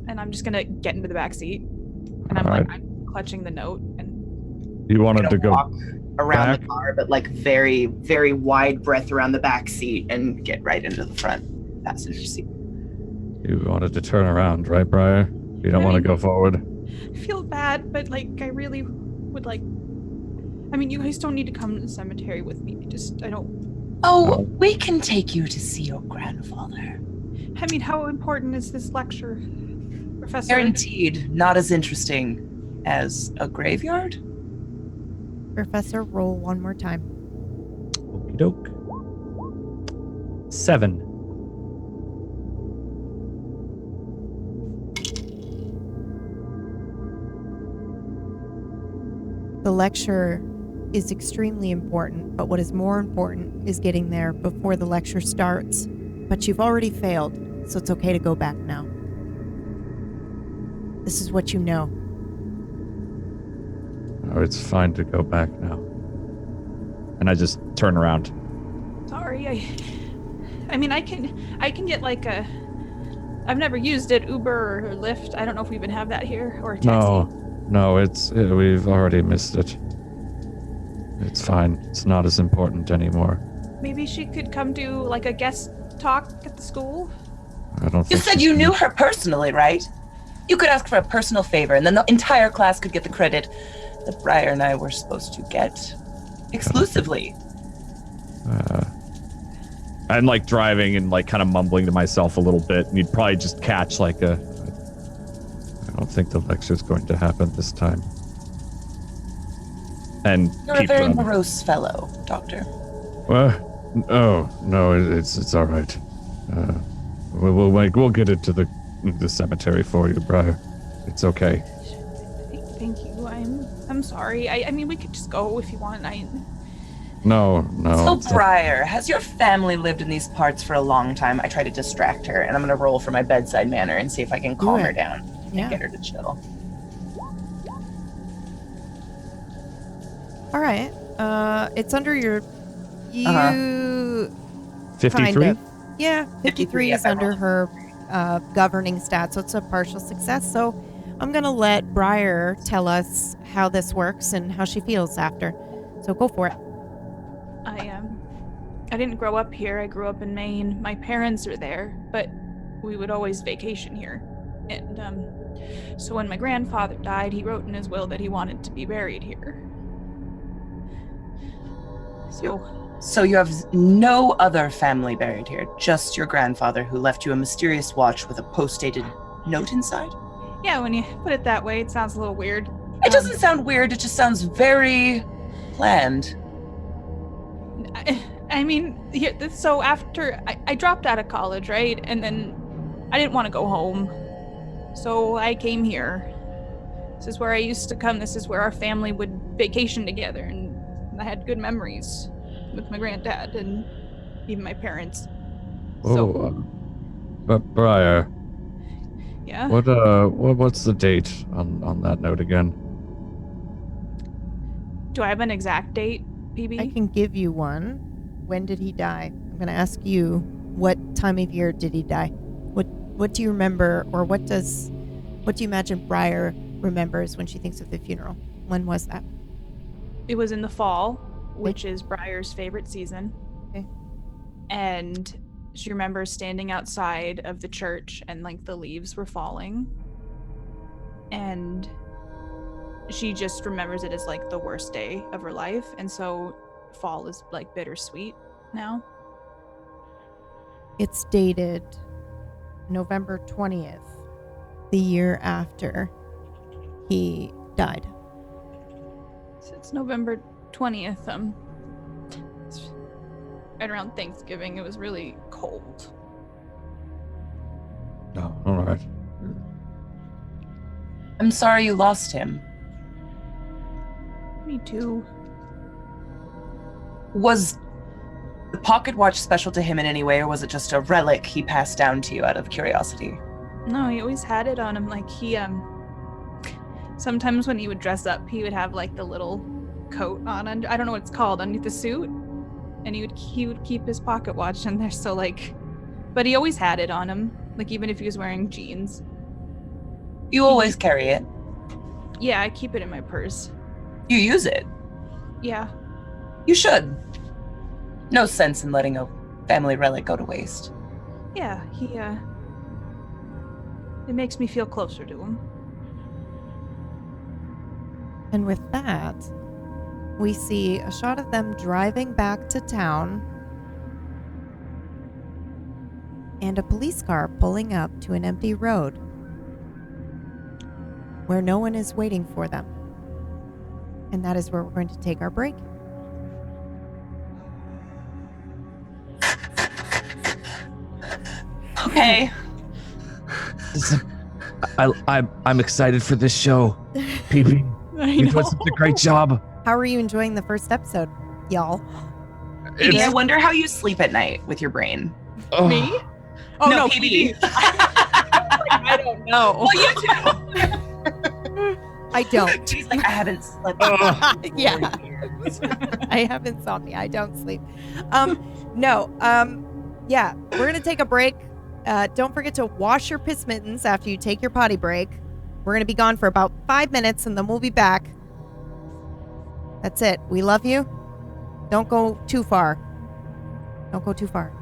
And I'm just gonna get into the back seat. And I'm Alright. like, I'm clutching the note. And You wanted to go walk around back? the car, but like very, very wide breath around the back seat and get right into the front passenger seat. You wanted to turn around, right, Briar? You don't want to go forward? I feel bad, but like, I really would like. I mean, you guys don't need to come to the cemetery with me. I don't. Oh, Oh. we can take you to see your grandfather. I mean, how important is this lecture, Professor? Guaranteed not as interesting as a graveyard. Professor, roll one more time. Okie doke. 7. The lecture is extremely important, but what is more important is getting there before the lecture starts. But you've already failed, so it's okay to go back now. This is what you know. Oh, it's fine to go back now. And I just turn around. Sorry, I mean, I can get like a. I've never used it, Uber or Lyft. I don't know if we even have that here or a taxi. No, we've already missed it. It's fine. It's not as important anymore. Maybe she could come do like a guest talk at the school. I don't You think said she's you gonna- knew her personally, right? You could ask for a personal favor, and then the entire class could get the credit that Briar and I were supposed to get exclusively. I'm like driving and like kind of mumbling to myself a little bit, and you'd probably just catch like a. I don't think the lecture's going to happen this time. And You're a keep very driving. morose fellow, Doctor. Well, no, it's all right. We'll get it to the cemetery for you, Briar. It's okay. Thank you. I'm sorry. I mean, we could just go if you want. No. So, Briar, has your family lived in these parts for a long time? I try to distract her, and I'm going to roll for my bedside manner and see if I can calm her it. down Yeah. and get her to chill. All right. It's under your. You. Uh-huh. 53. Kind of. Yeah, 53 53, is I under rolled. her governing stat, so it's a partial success. So I'm going to let Briar tell us how this works and how she feels after. So go for it. I didn't grow up here. I grew up in Maine. My parents are there, but we would always vacation here. And so when my grandfather died, he wrote in his will that he wanted to be buried here. So you have no other family buried here, just your grandfather who left you a mysterious watch with a post-dated note inside? Yeah, when you put it that way, it sounds a little weird. It doesn't sound weird, it just sounds very planned. I mean, so after I dropped out of college, right? And then I didn't want to go home. So I came here. This is where I used to come. This is where our family would vacation together. And I had good memories with my granddad and even my parents. But Briar, Yeah. what's the date on that note again? Do I have an exact date, PB? I can give you one. When did he die? I'm going to ask you, what time of year did he die? What do you remember, or what do you imagine Briar remembers when she thinks of the funeral? When was that? It was in the fall, which is Briar's favorite season. Okay. And she remembers standing outside of the church and like the leaves were falling. And she just remembers it as like the worst day of her life. And so fall is like bittersweet now. It's dated November 20th, the year after he died. So it's November 20th. It's right around Thanksgiving. It was really cold. Oh, all right. I'm sorry you lost him. Me too. Was the pocket watch special to him in any way, or was it just a relic he passed down to you out of curiosity? No, he always had it on him. Like he sometimes when he would dress up, he would have like the little coat on under, I don't know what it's called, underneath the suit. And he would keep his pocket watch in there, so like, but he always had it on him, like even if he was wearing jeans. You always carry it. Yeah, I keep it in my purse. You use it. Yeah. You should. No sense in letting a family relic go to waste. Yeah, it makes me feel closer to him. And with that, we see a shot of them driving back to town and a police car pulling up to an empty road where no one is waiting for them. And that is where we're going to take our break. Okay. I'm excited for this show. PB, you're doing such a great job. How are you enjoying the first episode, y'all? PB, I wonder how you sleep at night with your brain. Oh, Me? Oh no, PB. I don't know. Well, you too. I don't. She's like, I haven't slept. Yeah. I have insomnia. I don't sleep. Yeah, we're going to take a break. Don't forget to wash your piss mittens after you take your potty break. We're going to be gone for about 5 minutes and then we'll be back. That's it. We love you. Don't go too far. Don't go too far.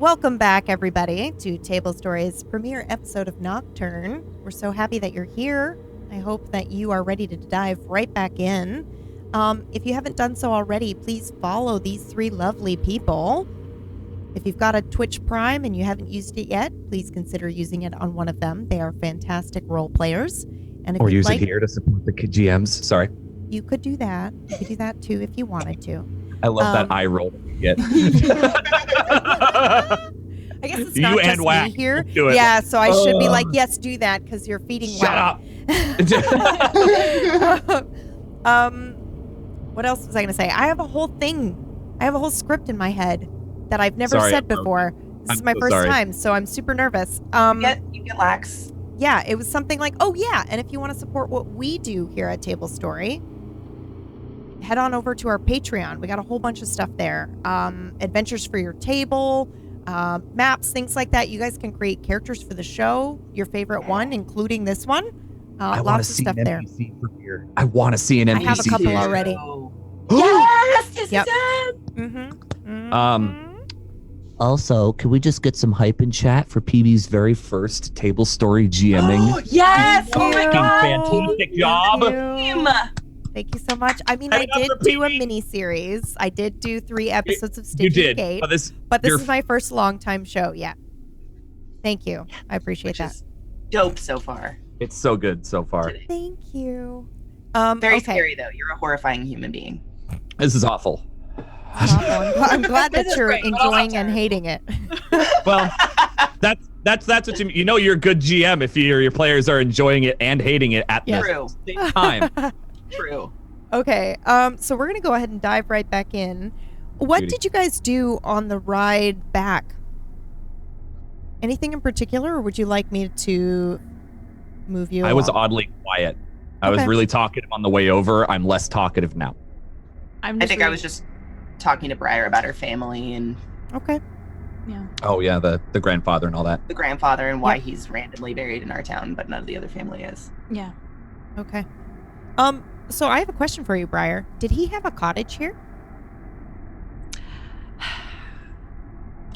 Welcome back, everybody, to Tablestory's premiere episode of Nocturne. We're so happy that you're here. I hope that you are ready to dive right back in. If you haven't done so already, please follow these three lovely people. If you've got a Twitch Prime and you haven't used it yet, please consider using it on one of them. They are fantastic role players. And if Or you'd use like, it here to support the GMs. Sorry. you could do that. You could do that too if you wanted to. I love that eye roll that you get. I guess it's You not and just Whack. me here. Do it. Yeah, so I should be like, yes, do that because you're feeding Shut Whack. up. What else was I going to say? I have a whole thing. I have a whole script in my head that I've never Sorry, said I'm before. This I'm is my so first sorry. time, so I'm super nervous. You get lax. Yeah, it was something like, oh yeah, and if you want to support what we do here at Tablestory, head on over to our Patreon. We got a whole bunch of stuff there. Adventures for your table, maps, things like that. You guys can create characters for the show, your favorite one, including this one. I want to Lots of see stuff an there. NPC from here. I want to see an NPC. I have a couple here. already. Yes! Yep. Yes! Mm-hmm. Also, can we just get some hype in chat for PB's very first Table Story GMing? Yes! Oh my Thank you. god! Fantastic job. Team. Thank you so much. I mean, I did do a mini series. I did do 3 episodes of You Stitch did. Gate, But this but this you're- is my first long time show. Yeah. Thank you. I appreciate Which that. is dope so far. it's so good so far. Thank you. Very okay. scary though. You're a horrifying human being. This is awful. I'm glad that This is you're great, but also enjoying and hating it. Well, that's what you know. You're a good GM if your players are enjoying it and hating it at Yeah. True. the same time. True. Okay. So we're gonna go ahead and dive right back in. What Beauty. did you guys do on the ride back? Anything in particular, or would you like me to move you? I was along? oddly quiet. I was Okay. really talkative on the way over. I'm less talkative now. I'm I just think I was just talking to Briar about her family and Okay. yeah. Oh yeah, the grandfather and all that. the grandfather and why he's randomly buried in our town, but none of the other family is. Yeah. Okay. So I have a question for you, Briar. Did he have a cottage here?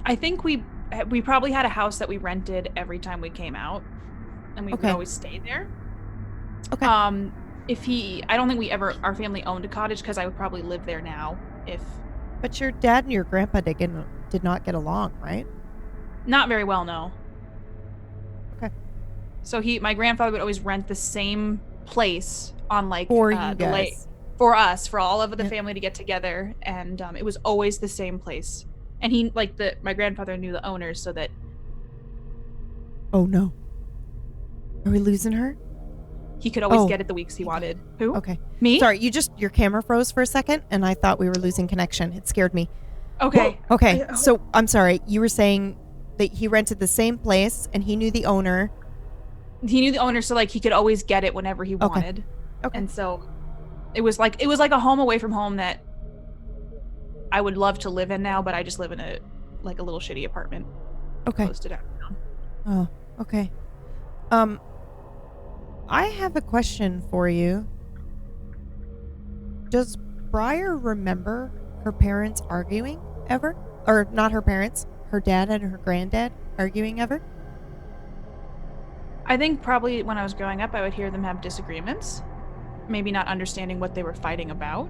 I think we probably had a house that we rented every time we came out, and we would Okay. always stay there. Okay. I don't think our family owned a cottage because I would probably live there now. If But your dad and your grandpa did not get along, right? not very well, no. Okay. So my grandfather would always rent the same place on like For you the lake guys. for us, for all of the Yep. family to get together, and it was always the same place. And my grandfather knew the owners, so that Oh no. Are we losing her? he could always Oh. get it the weeks he wanted. Who? Okay. Me? Sorry, your camera froze for a second, and I thought we were losing connection. It scared me. Okay. Okay, so I'm sorry. You were saying that he rented the same place, and he knew the owner. He knew the owner, so like he could always get it whenever he wanted. Okay. And so it was like a home away from home that I would love to live in now, but I just live in a little shitty apartment Okay. close to downtown. Oh, okay. I have a question for you. Does Briar remember her parents arguing ever? Or not her parents, her dad and her granddad arguing ever? I think probably when I was growing up, I would hear them have disagreements, maybe not understanding what they were fighting about.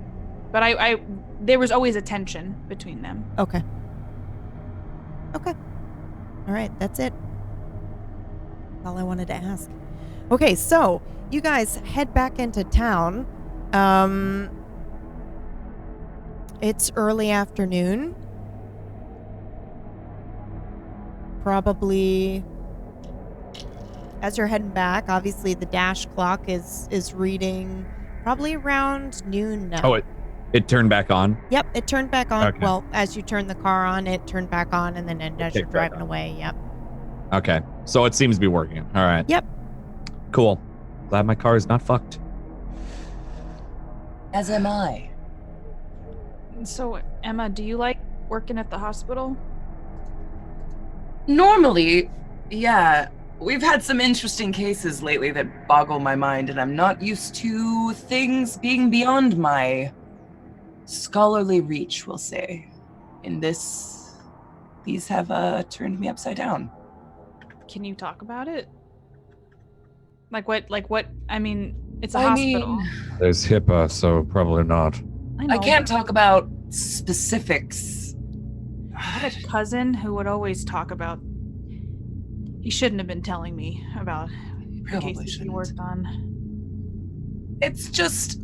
But there was always a tension between them. Okay. Okay. All right, that's it. That's all I wanted to ask. Okay, so you guys head back into town. It's early afternoon. Probably as you're heading back, obviously the dash clock is reading probably around noon now. Oh, it turned back on. Yep, it turned back on. Okay. Well, as you turn the car on, it turned back on, and then as you're kicked back driving on. away, yep. Okay, so it seems to be working. All right. Yep. Cool. Glad my car is not fucked. As am I. So, Emma, do you like working at the hospital? Normally, yeah. We've had some interesting cases lately that boggle my mind, and I'm not used to things being beyond my scholarly reach, we'll say, in this These have turned me upside down. Can you talk about it? Like what? I mean, it's a I hospital. mean, There's HIPAA, so probably not. I know. can't talk about specifics. I had a cousin who would always talk about. He shouldn't have been telling me about the Probably cases he shouldn't. worked on. It's just,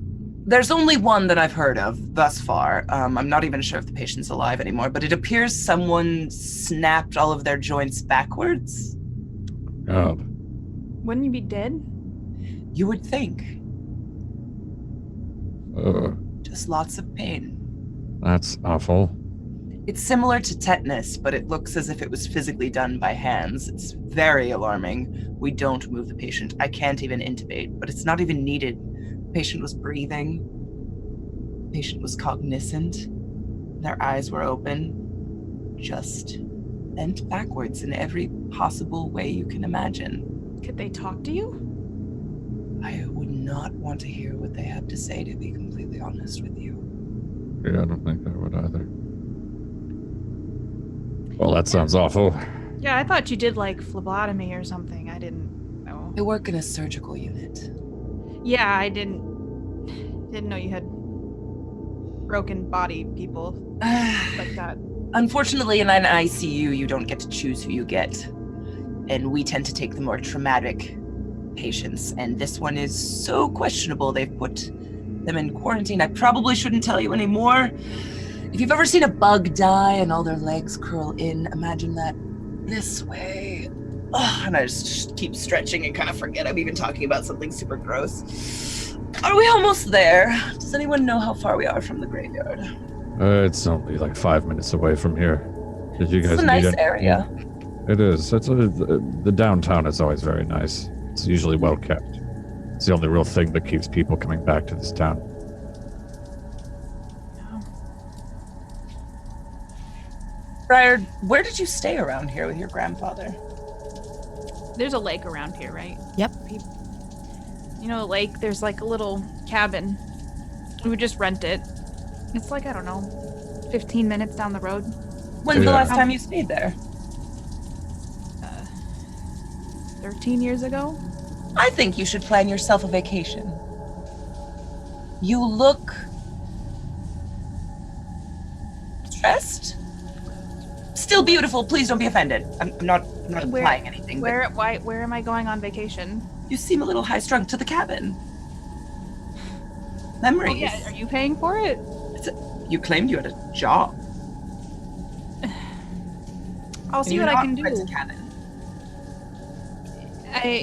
there's only one that I've heard of thus far. I'm not even sure if the patient's alive anymore, but it appears someone snapped all of their joints backwards. God. Wouldn't you be dead? You would think. Just lots of pain. That's awful. It's similar to tetanus, but it looks as if it was physically done by hands. It's very alarming. We don't move the patient. I can't even intubate, but it's not even needed. The patient was breathing. The patient was cognizant. Their eyes were open. Just bent backwards in every possible way you can imagine. Could they talk to you? I would not want to hear what they have to say, to be completely honest with you. Yeah, I don't think I would either. Well, that sounds awful. Yeah, I thought you did like phlebotomy or something. I didn't know. I work in a surgical unit. Yeah, I didn't know you had broken body people like that. Unfortunately, in an ICU, you don't get to choose who you get. And we tend to take the more traumatic patients. And this one is so questionable, they've put them in quarantine. I probably shouldn't tell you anymore. If you've ever seen a bug die and all their legs curl in, imagine that this way. Oh, and I just keep stretching and kind of forget I'm even talking about something super gross. Are we almost there? Does anyone know how far we are from the graveyard? It's only like 5 minutes away from here. Did you guys It's a need nice any- area. It is. The downtown is always very nice. It's usually well kept. It's the only real thing that keeps people coming back to this town. Briar, where did you stay around here with your grandfather? There's a lake around here, right? Yep. You know, the lake, there's like a little cabin. We would just rent it. It's like, I don't know, 15 minutes down the road. When's the Yeah. last time you stayed there? 13 years ago? I think you should plan yourself a vacation. You look stressed? Still beautiful, please don't be offended. I'm not implying anything. but Where am I going on vacation? you seem a little high-strung. To the cabin. Memories. Oh, yeah, are you paying for it? You claimed you had a job. I'll and see you're what I not can do. rent a cabin.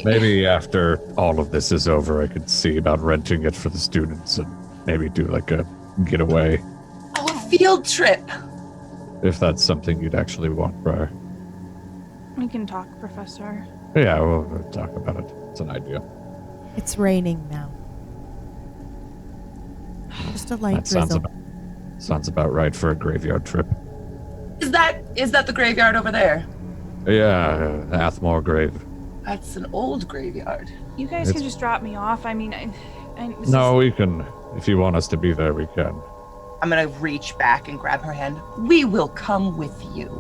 Maybe after all of this is over, I could see about renting it for the students and maybe do like a getaway, Oh, a field trip. if that's something you'd actually want, Briar. We can talk, Professor. Yeah, we'll talk about it. It's an idea. It's raining now. Just a light That sounds drizzle. sounds about right for a graveyard trip. Is that the graveyard over there? Yeah, Athmore Grave. That's an old graveyard. You guys can It's- just drop me off. I mean, this No, is- we can. If you want us to be there, we can. I'm gonna reach back and grab her hand. We will come with you.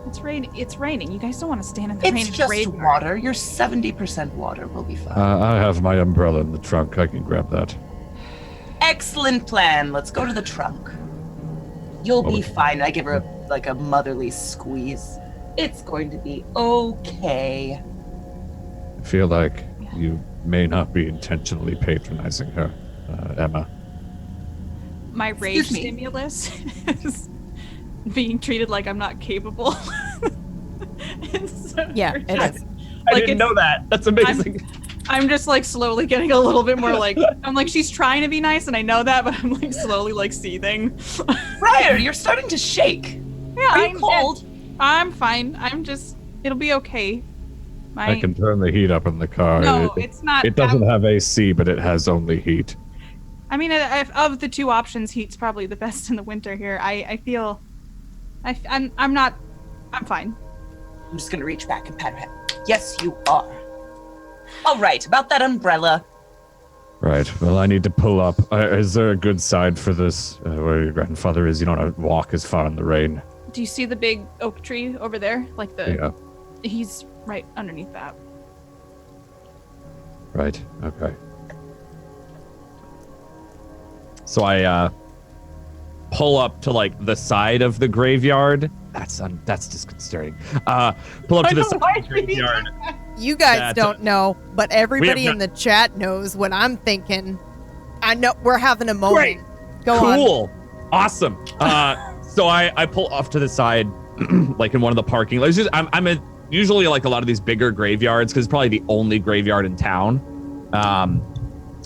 it's raining. You guys don't want to stand in the rain. It's and just graveyard. water. You're 70% water. We'll be fine. I have my umbrella in the trunk. I can grab that. Excellent plan. Let's go to the trunk. You'll be Okay. fine. I give her a motherly squeeze. It's going to be okay. I feel like you may not be intentionally patronizing her, Emma. My rage Excuse me. stimulus is being treated like I'm not capable. It's so Yeah, it irritating. is. Like, it's- that. That's amazing. I'm just like slowly getting a little bit more like I'm like she's trying to be nice and I know that, but I'm like slowly like seething. Briar, you're starting to shake. Yeah, Are you cold? I'm fine. It'll be okay. I can turn the heat up in the car. No, it, it's not. it doesn't have AC, but it has only heat. I mean, of the two options, heat's probably the best in the winter here. I feel, I'm fine. I'm just gonna reach back and pat her head. Yes, you are. All right, about that umbrella. Right. Well, I need to pull up. Is there a good side for this, where your grandfather is? You don't want to walk as far in the rain. Do you see the big oak tree over there? Like Yeah. He's right underneath that. Right. Okay. So I pull up to like the side of the graveyard. That's disconcerting. Pull up to the side of the graveyard. You guys That, don't know, but everybody not- in the chat knows what I'm thinking. I know we're having a moment. Go on. Cool. Awesome. So I pull off to the side, like in one of the parking lots. I'm usually like a lot of these bigger graveyards because it's probably the only graveyard in town.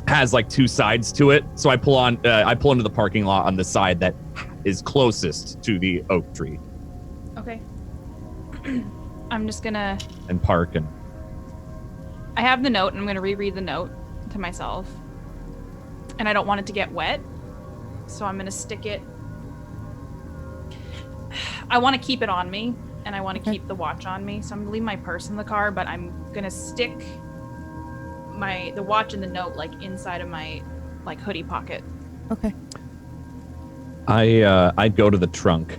Has like two sides to it. So I pull into the parking lot on the side that is closest to the oak tree Okay. I'm just gonna. and park and. I have the note, and I'm gonna reread the note to myself. And I don't want it to get wet, so I'm gonna stick it. I want to keep it on me, and I want to keep the watch on me. So I'm gonna leave my purse in the car, but I'm gonna stick the watch and the note like inside of my like hoodie pocket. Okay. I'd go to the trunk.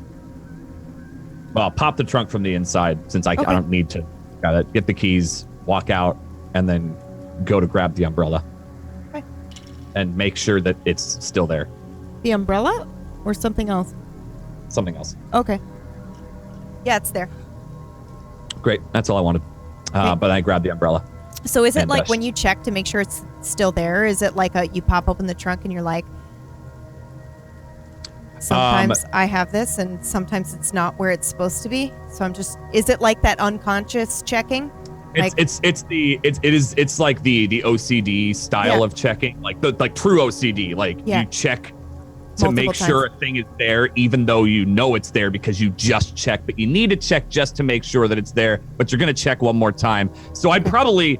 Well, I'll pop the trunk from the inside since I don't need to. Got it. Get the keys, walk out, and then go to grab the umbrella. Okay. And make sure that it's still there. The umbrella or something else? Something else. Okay. Yeah, it's there. Great. That's all I wanted. Okay. But I grabbed the umbrella. So is it And, like when you check to make sure it's still there? Is it like you pop open the trunk and you're like, sometimes I have this and sometimes it's not where it's supposed to be. So is it like that unconscious checking? It's like the OCD style of checking, like true OCD. Like you check to Multiple make sure a thing is there, even though you know it's there because you just checked. But you need to check just to make sure that it's there. But you're gonna check one more time. So I'd probably,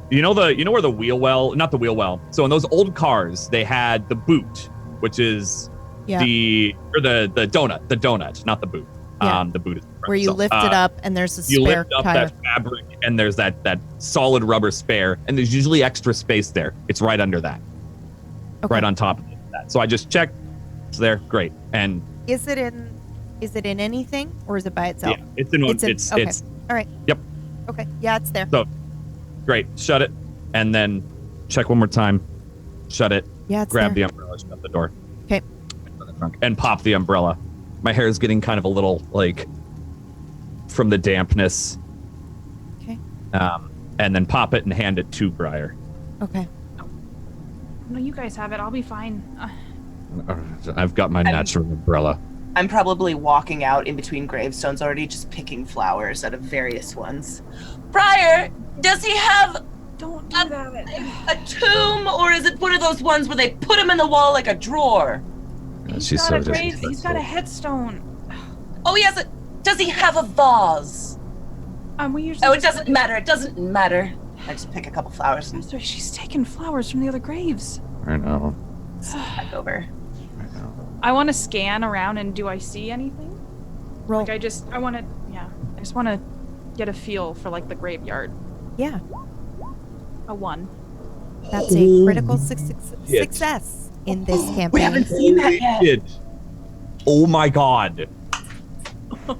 where the wheel well, not the wheel well. So in those old cars, they had the boot, which is the donut, not the boot. Yeah. The boot is Where you lift it up and there's a spare you lift up tire. that fabric and there's that solid rubber spare and there's usually extra space there. It's right under that, right on top of that. So I just check. It's there. Great. And Is it in anything or is it by itself? yeah, it's in one. It's okay. All right. Yep. Okay. Yeah, it's there. So great. Shut it and then check one more time. Shut it. Yeah, it's Grab there. the umbrella. Shut the door. Okay. And pop the umbrella. My hair is getting kind of a little like from the dampness. Okay. And then pop it and hand it to Briar. Okay. No, you guys have it. I'll be fine. I've got my natural umbrella. I'm probably walking out in between gravestones already, just picking flowers out of various ones. Briar, does he have Don't do that. a tomb, or is it one of those ones where they put him in the wall like a drawer? She's so He's got a headstone. Oh, he has a... Does he have a vase? We usually. Oh, it doesn't matter. It doesn't matter. I just pick a couple flowers and Sorry, she's taking flowers from the other graves. I know. back over. I know. I want to scan around and do I see anything? Roll. Like I just want to get a feel for like the graveyard. Yeah. A 1. That's a critical success in this campaign. We haven't seen that yet. Oh my god.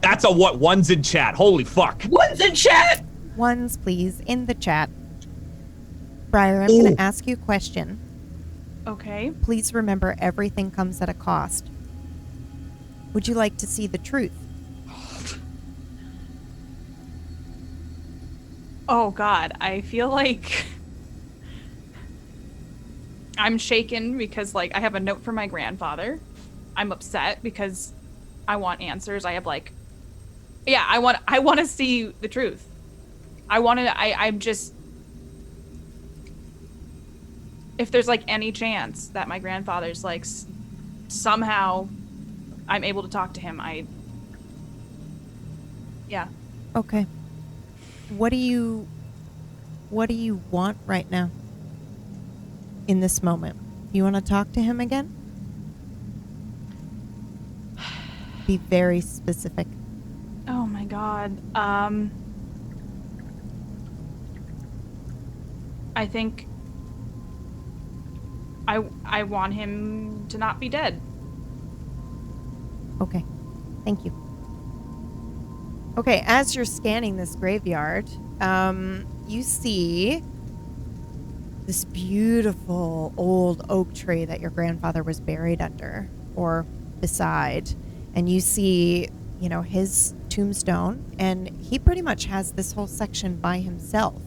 That's a what? One's in chat. Holy fuck. One's in chat. Ones, please, in the chat. Briar, I'm going to ask you a question. Okay. Please remember everything comes at a cost. Would you like to see the truth? Oh god, I feel like I'm shaken because like I have a note from my grandfather. I'm upset because I want answers. I have like I want to see the truth. I'm just if there's like any chance that my grandfather's like somehow I'm able to talk to him, Okay. What do you want right now? In this moment? You want to talk to him again? Be very specific. Oh my god. I think I want him to not be dead. Okay. Thank you. Okay, as you're scanning this graveyard, you see this beautiful old oak tree that your grandfather was buried under or beside. And you see, his tombstone, and he pretty much has this whole section by himself,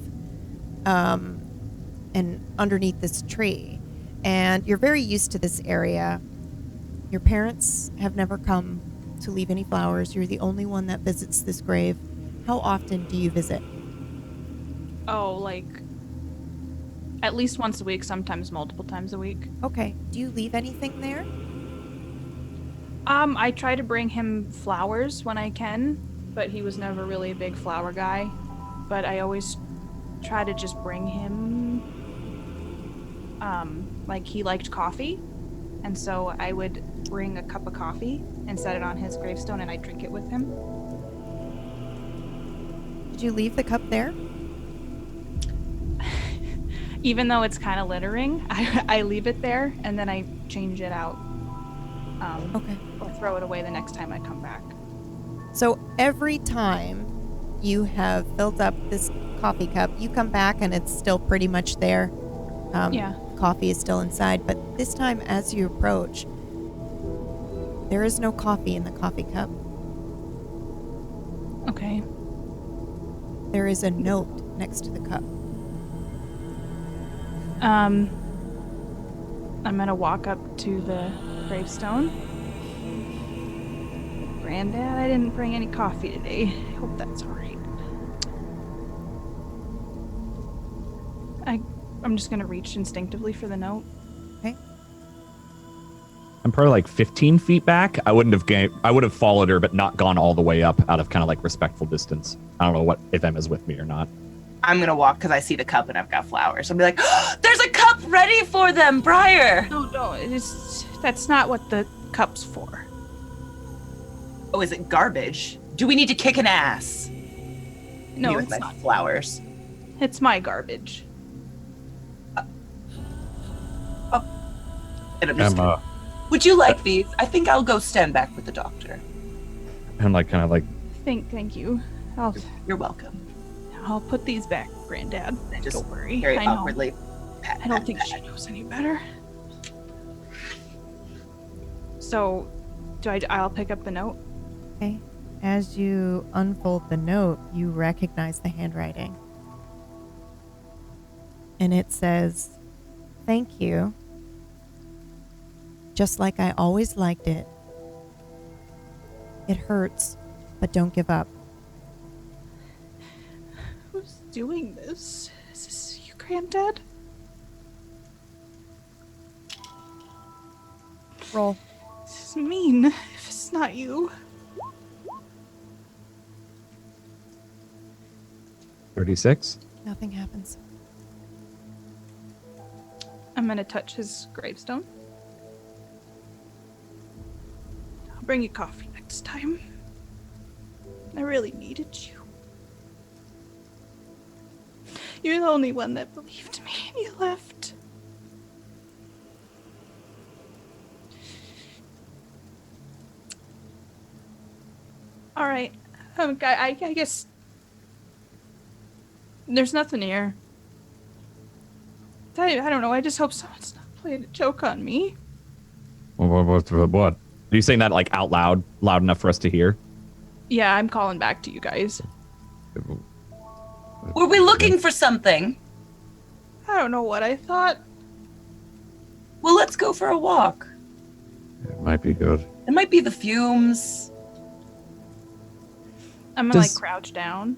and underneath this tree. And you're very used to this area. Your parents have never come to leave any flowers. You're the only one that visits this grave. How often do you visit? Oh, like at least once a week, sometimes multiple times a week. Okay. Do you leave anything there? I try to bring him flowers when I can, but he was never really a big flower guy. But I always try to just bring him, like he liked coffee, and so I would bring a cup of coffee and set it on his gravestone, and I'd drink it with him. Did you leave the cup there? Even though it's kind of littering, I leave it there, and then I change it out. Okay. Or throw it away the next time I come back. So every time you have filled up this coffee cup, you come back and it's still pretty much there. Yeah. Coffee is still inside, but this time as you approach, there is no coffee in the coffee cup. Okay. There is a note next to the cup. I'm gonna walk up to the gravestone. Granddad, I didn't bring any coffee today. I hope that's alright. I'm just gonna reach instinctively for the note. Okay. I'm probably like 15 feet back. I would have followed her, but not gone all the way up out of kind of like respectful distance. I don't know if Emma's with me or not. I'm gonna walk because I see the cup and I've got flowers. I'll be like, oh, there's a cup ready for them, Briar. No, that's not what the cup's for. Oh, is it garbage? Do we need to kick an ass? No, Me with it's my not. flowers. It's my garbage. And I'm just Emma, would you like these? I think I'll go stand back with the doctor. And like kind of like Thank you. You're welcome. I'll put these back, Granddad. I just Don't worry. very I know. awkwardly. Pat, I don't pat, think pat. she knows any better. So, I'll pick up the note. Okay. As you unfold the note, you recognize the handwriting. And it says, "Thank you. Just like I always liked it. It hurts, but don't give up." Who's doing this? Is this you, Granddad? Roll. This is mean. If it's not you. 36. Nothing happens. I'm gonna touch his gravestone. I'll bring you coffee next time. I really needed you. You're the only one that believed me, and you left. All right. I guess there's nothing here. I don't know. I just hope someone's not playing a joke on me. what? Are you saying that like out loud enough for us to hear? Yeah, I'm calling back to you guys. Were we looking for something? I don't know what I thought. Well, let's go for a walk. It might be good. It might be the fumes. I'm gonna Does- like crouch down.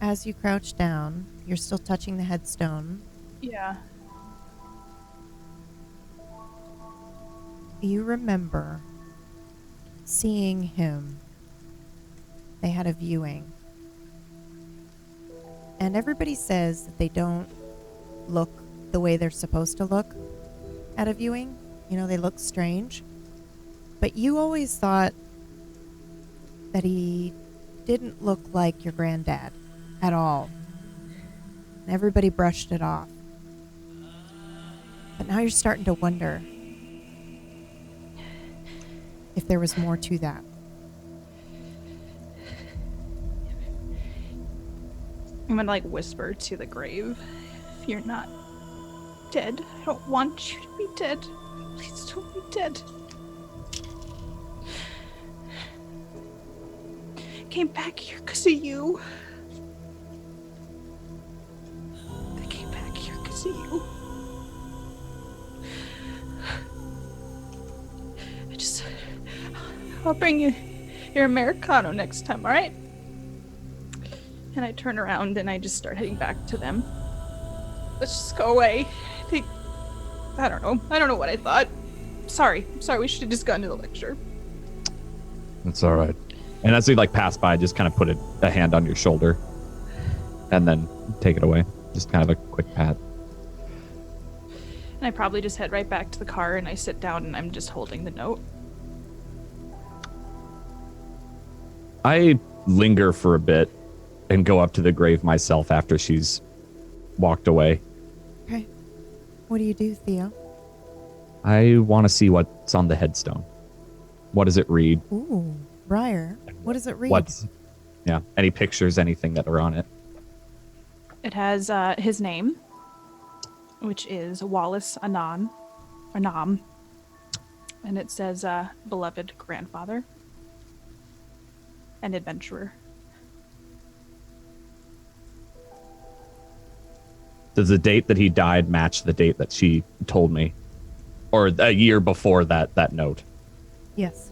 As you crouch down, you're still touching the headstone. Yeah. You remember seeing him. They had a viewing. And everybody says that they don't look the way they're supposed to look at a viewing. They look strange. But you always thought that he didn't look like your granddad at all. And everybody brushed it off. But now you're starting to wonder if there was more to that. I'm gonna like whisper to the grave. If you're not dead, I don't want you to be dead. Please don't be dead. Came back here because of you. I came back here because of you. I'll bring you your Americano next time, all right? And I turn around and I just start heading back to them. Let's just go away. I don't know. I don't know what I thought. Sorry. We should have just gone to the lecture. It's all right. And as we like pass by, just kind of put a hand on your shoulder and then take it away. Just kind of a quick pat. And I probably just head right back to the car and I sit down and I'm just holding the note. I linger for a bit and go up to the grave myself after she's walked away. Okay. What do you do, Theo? I want to see what's on the headstone. What does it read? Ooh, Briar. What does it read? Any pictures, anything that are on it? It has his name, which is Wallace Anam. And it says beloved grandfather and adventurer. Does the date that he died match the date that she told me? Or a year before that note? Yes.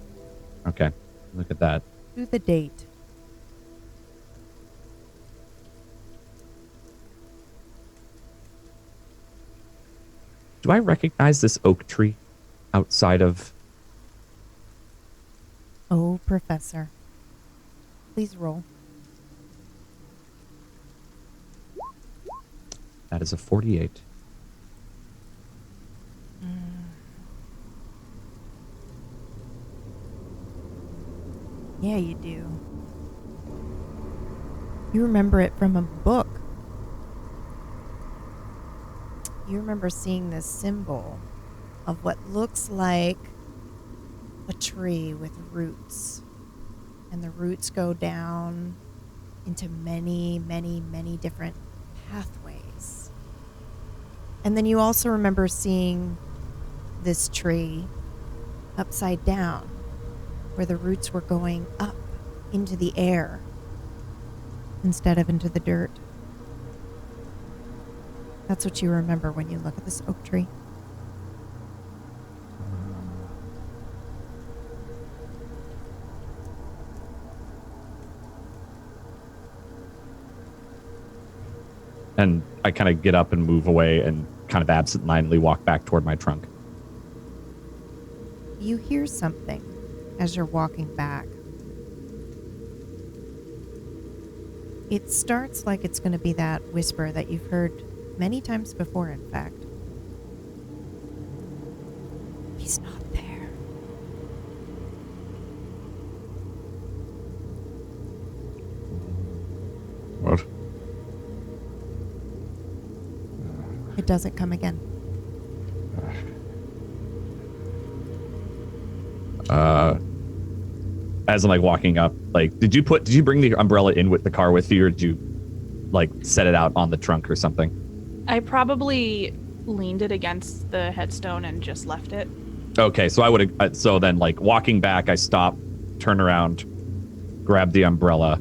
Okay, look at that. Do the date. Do I recognize this oak tree outside of... Oh, Professor. Please roll. That is a 48. Yeah, you do. You remember it from a book. You remember seeing this symbol of what looks like a tree with roots. And the roots go down into many, many, many different pathways. And then you also remember seeing this tree upside down, where the roots were going up into the air instead of into the dirt. That's what you remember when you look at this oak tree. And I kind of get up and move away and kind of absentmindedly walk back toward my trunk. You hear something as you're walking back. It starts like it's going to be that whisper that you've heard many times before, in fact. He's not there. What? It doesn't come again. As I'm like walking up, like, did you bring the umbrella in with the car with you, or did you like set it out on the trunk or something? I probably leaned it against the headstone and just left it. Okay, so I would have. So then, like walking back, I stop, turn around, grab the umbrella,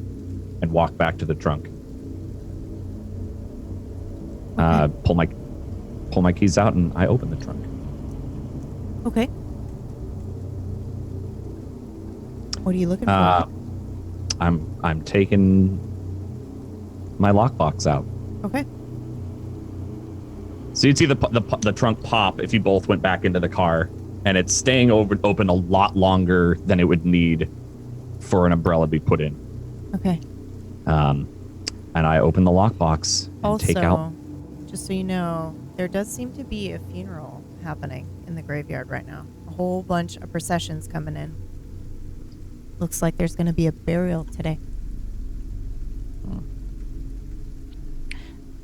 and walk back to the trunk. Pull my keys out, and I open the trunk. Okay. What are you looking for? I'm taking my lockbox out. Okay. So you'd see the trunk pop if you both went back into the car, and it's staying open a lot longer than it would need for an umbrella to be put in. Okay. And I open the lockbox and Also, take out. just so you know, there does seem to be a funeral happening in the graveyard right now. A whole bunch of processions coming in. Looks like there's going to be a burial today.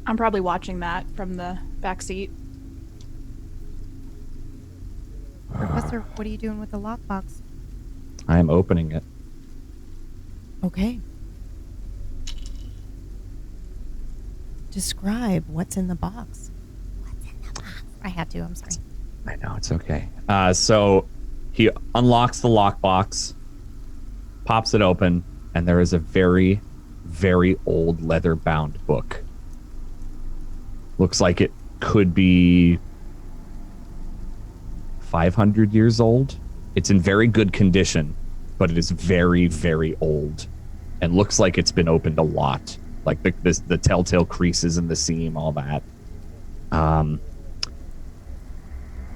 I'm probably watching that from the back seat. Professor, what are you doing with the lockbox? I am opening it. Okay. describe what's in the box. What's in the box? I had to. I'm sorry. I know, it's okay. So he unlocks the lockbox, pops it open, and there is a very, very old leather-bound book. Looks like it could be 500 years old. It's in very good condition, but it is very, very old and looks like it's been opened a lot. Like the telltale creases in the seam, all that.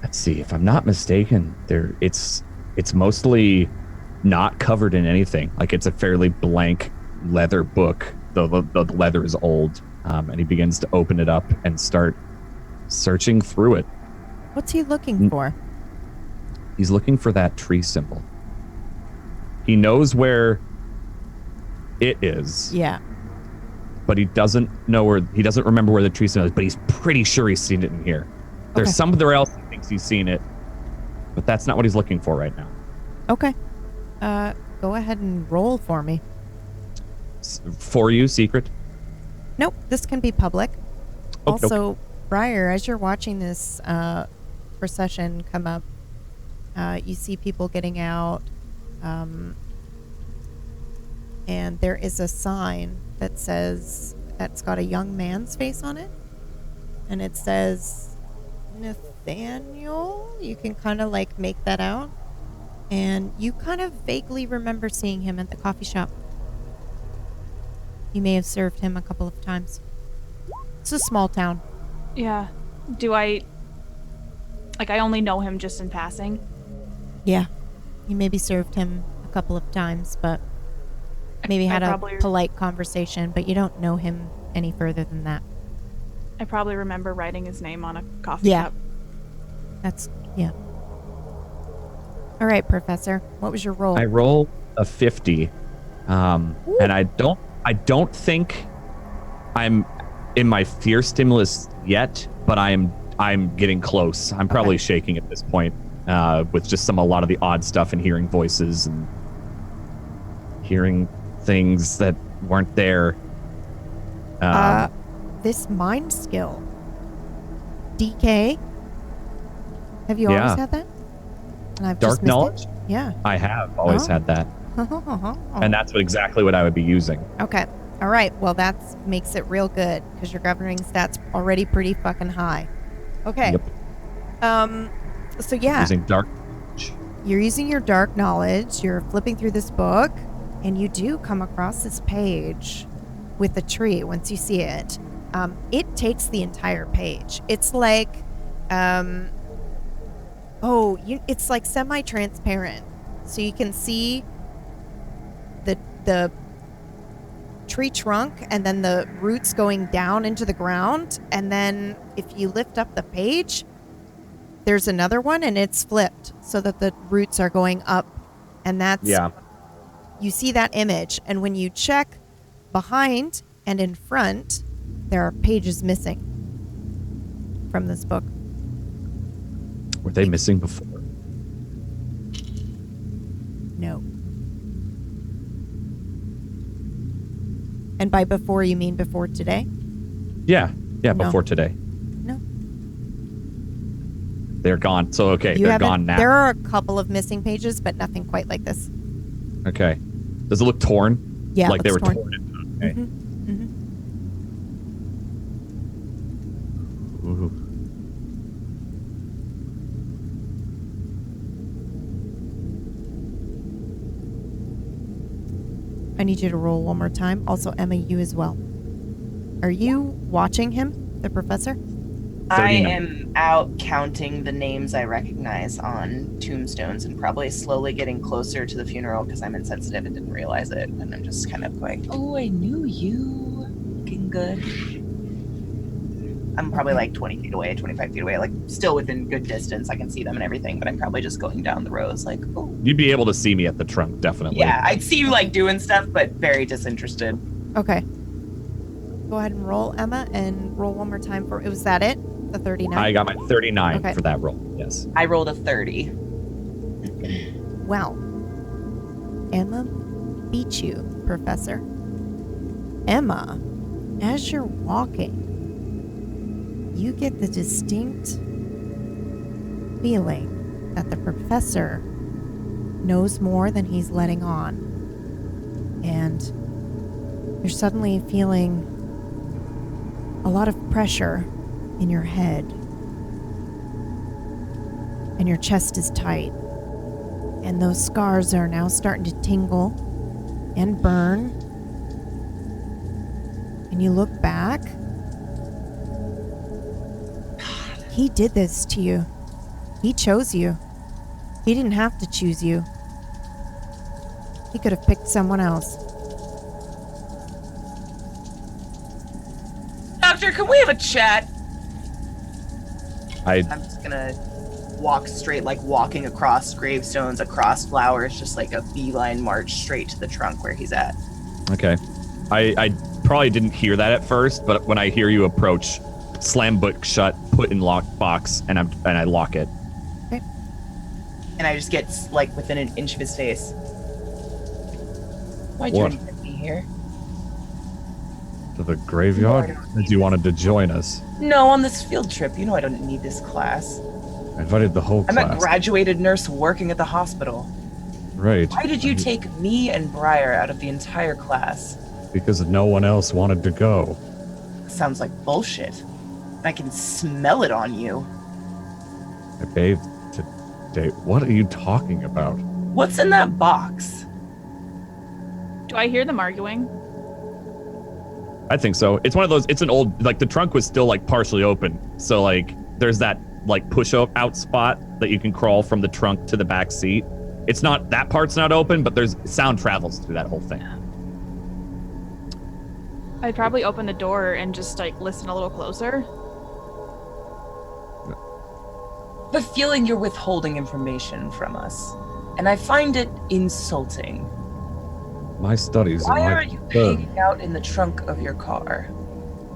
Let's see, if I'm not mistaken, it's mostly not covered in anything. Like it's a fairly blank leather book. The leather is old, and he begins to open it up and start searching through it. What's he looking for? He's looking for that tree symbol. He knows where it is. Yeah. But he doesn't remember where the tree symbol is, but he's pretty sure he's seen it in here. There's Okay. somewhere else he thinks he's seen it, but that's not what he's looking for right now. Okay. Go ahead and roll for me. For you, secret? Nope, this can be public. Okay, Also, Briar, as you're watching this procession come up, you see people getting out, and there is a sign that's got a young man's face on it, and it says Nathaniel. You can kind of like make that out, and you kind of vaguely remember seeing him at the coffee shop. You may have served him a couple of times. It's a small town. Yeah. Do I only know him just in passing? Yeah. You maybe served him a couple of times, but maybe had a probably- polite conversation, but you don't know him any further than that. I probably remember writing his name on a coffee Yeah. cup. Yeah. All right, Professor. What was your roll? I roll a 50, and I don't think I'm in my fear stimulus yet, but I'm getting close. I'm probably shaking at this point, with just a lot of the odd stuff and hearing voices and hearing things that weren't there. This mind skill. DK. Have you always Yeah. had that? And I've Dark just missed knowledge? it? Yeah. I have always had that, and that's exactly what I would be using. Okay. All right. Well, that makes it real good because your governing stats already pretty fucking high. Okay. Yep. So yeah, Using dark. you're using your dark knowledge. You're flipping through this book, and you do come across this page with a tree. Once you see it, it takes the entire page. It's like, it's like semi-transparent, so you can see the tree trunk and then the roots going down into the ground, and then if you lift up the page, there's another one and it's flipped so that the roots are going up, and that's you see that image, and when you check behind and in front, there are pages missing from this book. Were they missing before? No. And by before, you mean before today? Yeah, No. before today. No. They're gone. So they're haven't- gone now. There are a couple of missing pages, but nothing quite like this. Okay. Does it look torn? Yeah, it like they were looks torn. Okay. Mhm. Ooh. I need you to roll one more time. Also, Emma, you as well. Are you watching him, the professor? I 39. am out counting the names I recognize on tombstones and probably slowly getting closer to the funeral because I'm insensitive and didn't realize it. And I'm just kind of going, oh, I knew you. Looking good. I'm probably like 20 feet away, 25 feet away, like still within good distance. I can see them and everything, but I'm probably just going down the rows like, oh. You'd be able to see me at the trunk, definitely. Yeah, I'd see you like doing stuff, but very disinterested. Okay. Go ahead and roll, Emma, and roll one more time for. Was that it? The 39? I got my 39 Okay. for that roll. Yes. I rolled a 30. Well, Emma beat you, Professor. Emma, as you're walking, you get the distinct feeling that the professor knows more than he's letting on. And you're suddenly feeling a lot of pressure in your head. And your chest is tight. And those scars are now starting to tingle and burn. And you look back. He did this to you. He chose you. He didn't have to choose you. He could have picked someone else. Doctor, can we have a chat? I I'm just gonna walk straight, like walking across gravestones, across flowers, just like a beeline march straight to the trunk where he's at. Okay. I probably didn't hear that at first, but when I hear you approach, slam book shut, put in lock box, and I lock it. And I just get like within an inch of his face. Why'd you What? invite me here? To the graveyard? No, I don't As you wanted to join us. No, on this field trip. You know I don't need this class. I invited the whole I'm class. a graduated nurse working at the hospital. Right. Why did you take me and Briar out of the entire class? Because no one else wanted to go. Sounds like bullshit. I can smell it on you. I bathed today. What are you talking about? What's in that box? Do I hear them arguing? I think so. It's one of those, it's an old, like the trunk was still like partially open. So like there's that like push out spot that you can crawl from the trunk to the back seat. It's not, that part's not open, but there's sound travels through that whole thing. I'd probably open the door and just like listen a little closer. The feeling you're withholding information from us, and I find it insulting. My studies Why and my are you hanging out in the trunk of your car?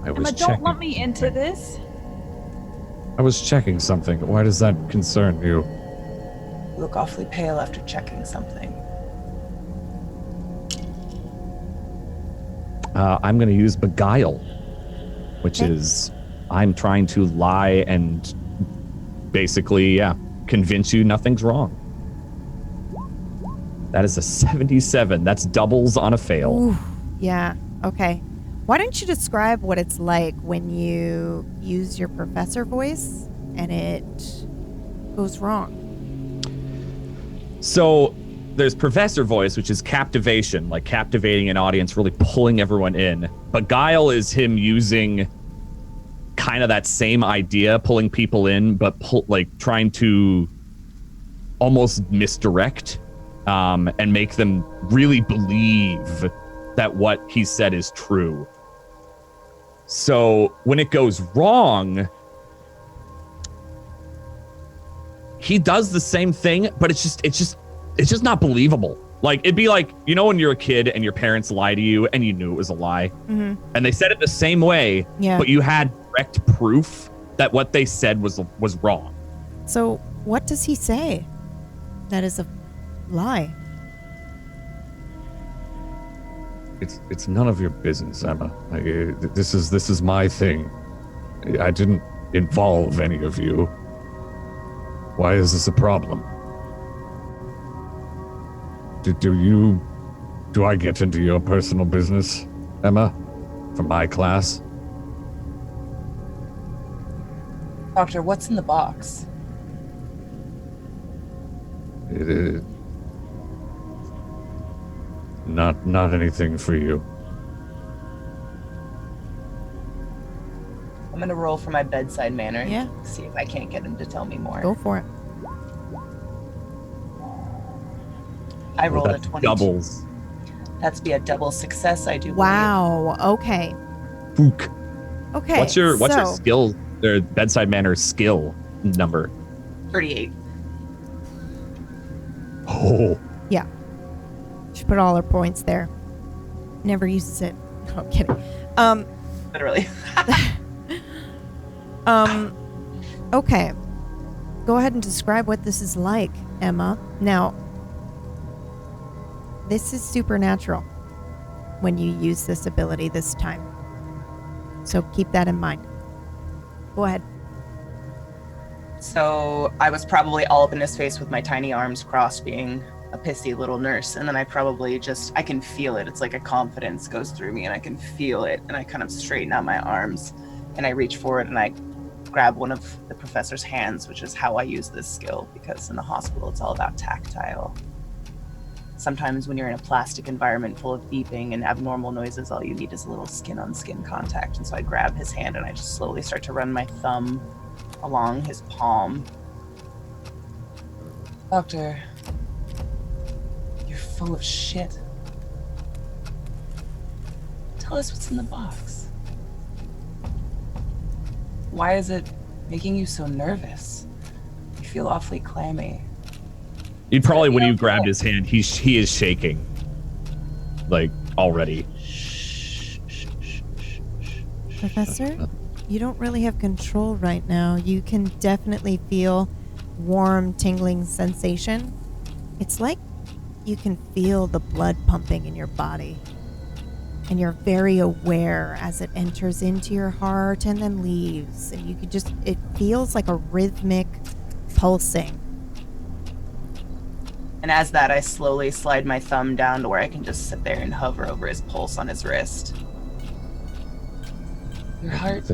I was Emma, don't checking. lump me into this. I was checking something. Why does that concern you? You look awfully pale after checking something. I'm going to use Beguile, which Okay. is I'm trying to lie and basically, convince you nothing's wrong. That is a 77. That's doubles on a fail. Ooh, yeah. Okay. Why don't you describe what it's like when you use your professor voice and it goes wrong? So there's professor voice, which is captivation, like captivating an audience, really pulling everyone in. Beguile is him using kind of that same idea, pulling people in, but trying to almost misdirect and make them really believe that what he said is true. So when it goes wrong, he does the same thing, but it's just not believable. Like, it'd be like, you know, when you're a kid and your parents lie to you and you knew it was a lie, Mm-hmm. and they said it the same way, Yeah. but you had direct proof that what they said was wrong. So what does he say that is a lie? It's none of your business, Emma. This is my thing. I didn't involve any of you. Why is this a problem? Do I get into your personal business, Emma, from my class? Doctor, what's in the box? It is not anything for you. I'm gonna roll for my bedside manner. and Yeah. See if I can't get him to tell me more. Go for it. I rolled a That's 22. doubles. That's be a double success, I do believe. Wow. Okay. Fook. Okay. What's your so, skill, their bedside manner skill number? 38. Oh, She put all her points there. Never uses it. No, I'm kidding. Literally. Okay. Go ahead and describe what this is like, Emma. Now, this is supernatural when you use this ability this time. So keep that in mind. Go ahead. So I was probably all up in his face with my tiny arms crossed, being a pissy little nurse. And then I probably I can feel it. It's like a confidence goes through me and I can feel it. And I kind of straighten out my arms and I reach forward and I grab one of the professor's hands, which is how I use this skill, because in the hospital, it's all about tactile. Sometimes when you're in a plastic environment full of beeping and abnormal noises, all you need is a little skin-on-skin contact. And so I grab his hand and I just slowly start to run my thumb along his palm. Doctor, you're full of shit. Tell us what's in the box. Why is it making you so nervous? You feel awfully clammy. You'd probably, when you grabbed his hand, he is shaking. Like, already. Professor, you don't really have control right now. You can definitely feel warm, tingling sensation. It's like you can feel the blood pumping in your body. And you're very aware as it enters into your heart and then leaves. And you could it feels like a rhythmic pulsing. And as that, I slowly slide my thumb down to where I can just sit there and hover over his pulse on his wrist. Your heart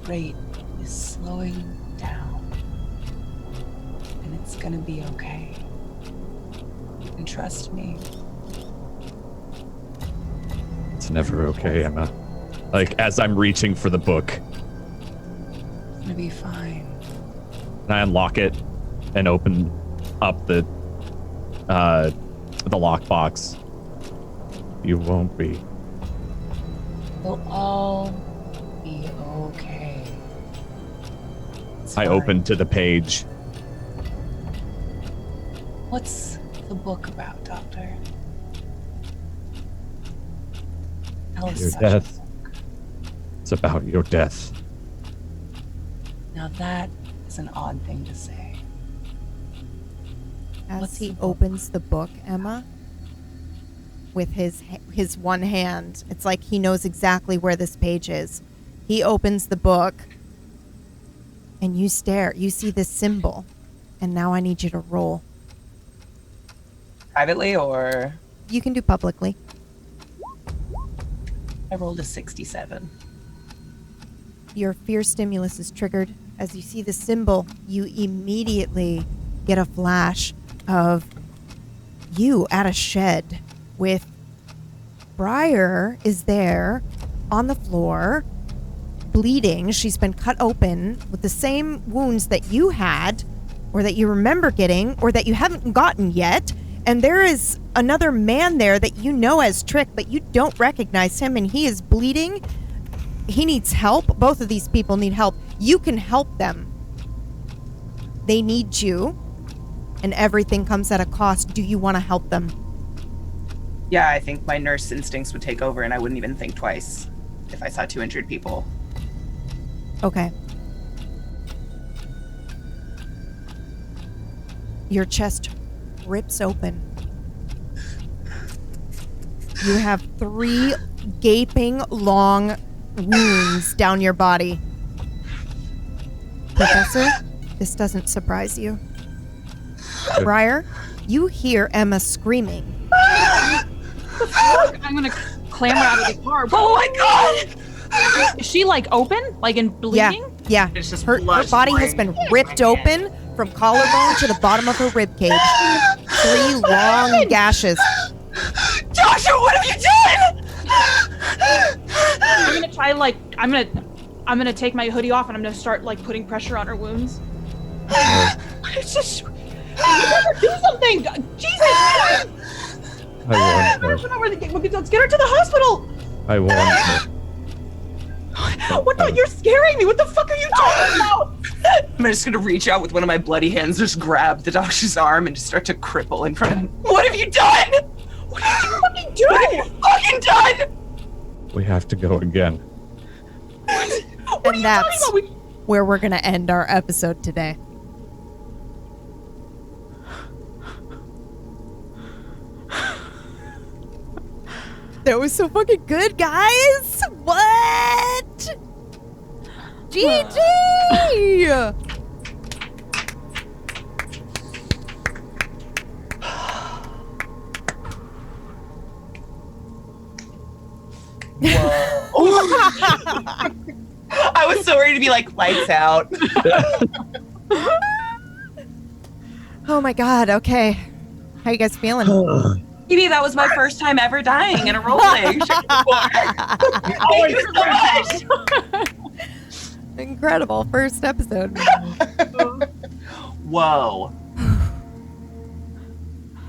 rate is slowing down. And it's gonna be okay. And trust me. It's never okay, Emma. Like, as I'm reaching for the book. It's gonna be fine. And I unlock it and open up the lockbox. You won't be. We'll all be okay. It's I fine. open to the page. What's the book about, Doctor? Tell us Your about death. your book. It's about your death. Now that is an odd thing to say. As What's he the book? opens the book, Emma, with his one hand, it's like he knows exactly where this page is. He opens the book, and you stare. You see this symbol, and now I need you to roll. Privately, or You can do publicly. I rolled a 67. Your fear stimulus is triggered. As you see the symbol, you immediately get a flash of you at a shed with Briar is there on the floor, bleeding. She's been cut open with the same wounds that you had, or that you remember getting, or that you haven't gotten yet. And there is another man there that you know as Trick, but you don't recognize him, and he is bleeding. He needs help. Both of these people need help. You can help them. They need you, and everything comes at a cost. Do you want to help them? Yeah, I think my nurse instincts would take over and I wouldn't even think twice if I saw 2 injured people. Okay. Your chest rips open. You have 3 gaping long wounds down your body. Professor, this doesn't surprise you. Briar, you hear Emma screaming. I'm gonna clamber out of the car. Oh my god! Is she like open? Like in bleeding? Yeah. It's just Her blood body has spraying. been ripped open from collarbone to the bottom of her rib cage. 3 long gashes. Doctor, what have you done? I'm gonna try I'm gonna take my hoodie off and I'm gonna start like putting pressure on her wounds. It's just do something! Jesus! I want her. Let's get her to the hospital! I want her. What the? You're scaring me! What the fuck are you talking about? I'm just gonna reach out with one of my bloody hands, just grab the doctor's arm and just start to cripple in front of him. What have you done? What are you fucking doing? What have you fucking done? We have to go again. What are And you that's talking about? where we're going to end our episode today. That was so fucking good, guys! What? GG! I was so ready to be like, lights out. Oh my god, okay. How you guys feeling? Maybe that was my first time ever dying in a role-playing show before. Thank you so much. Incredible first episode. Whoa.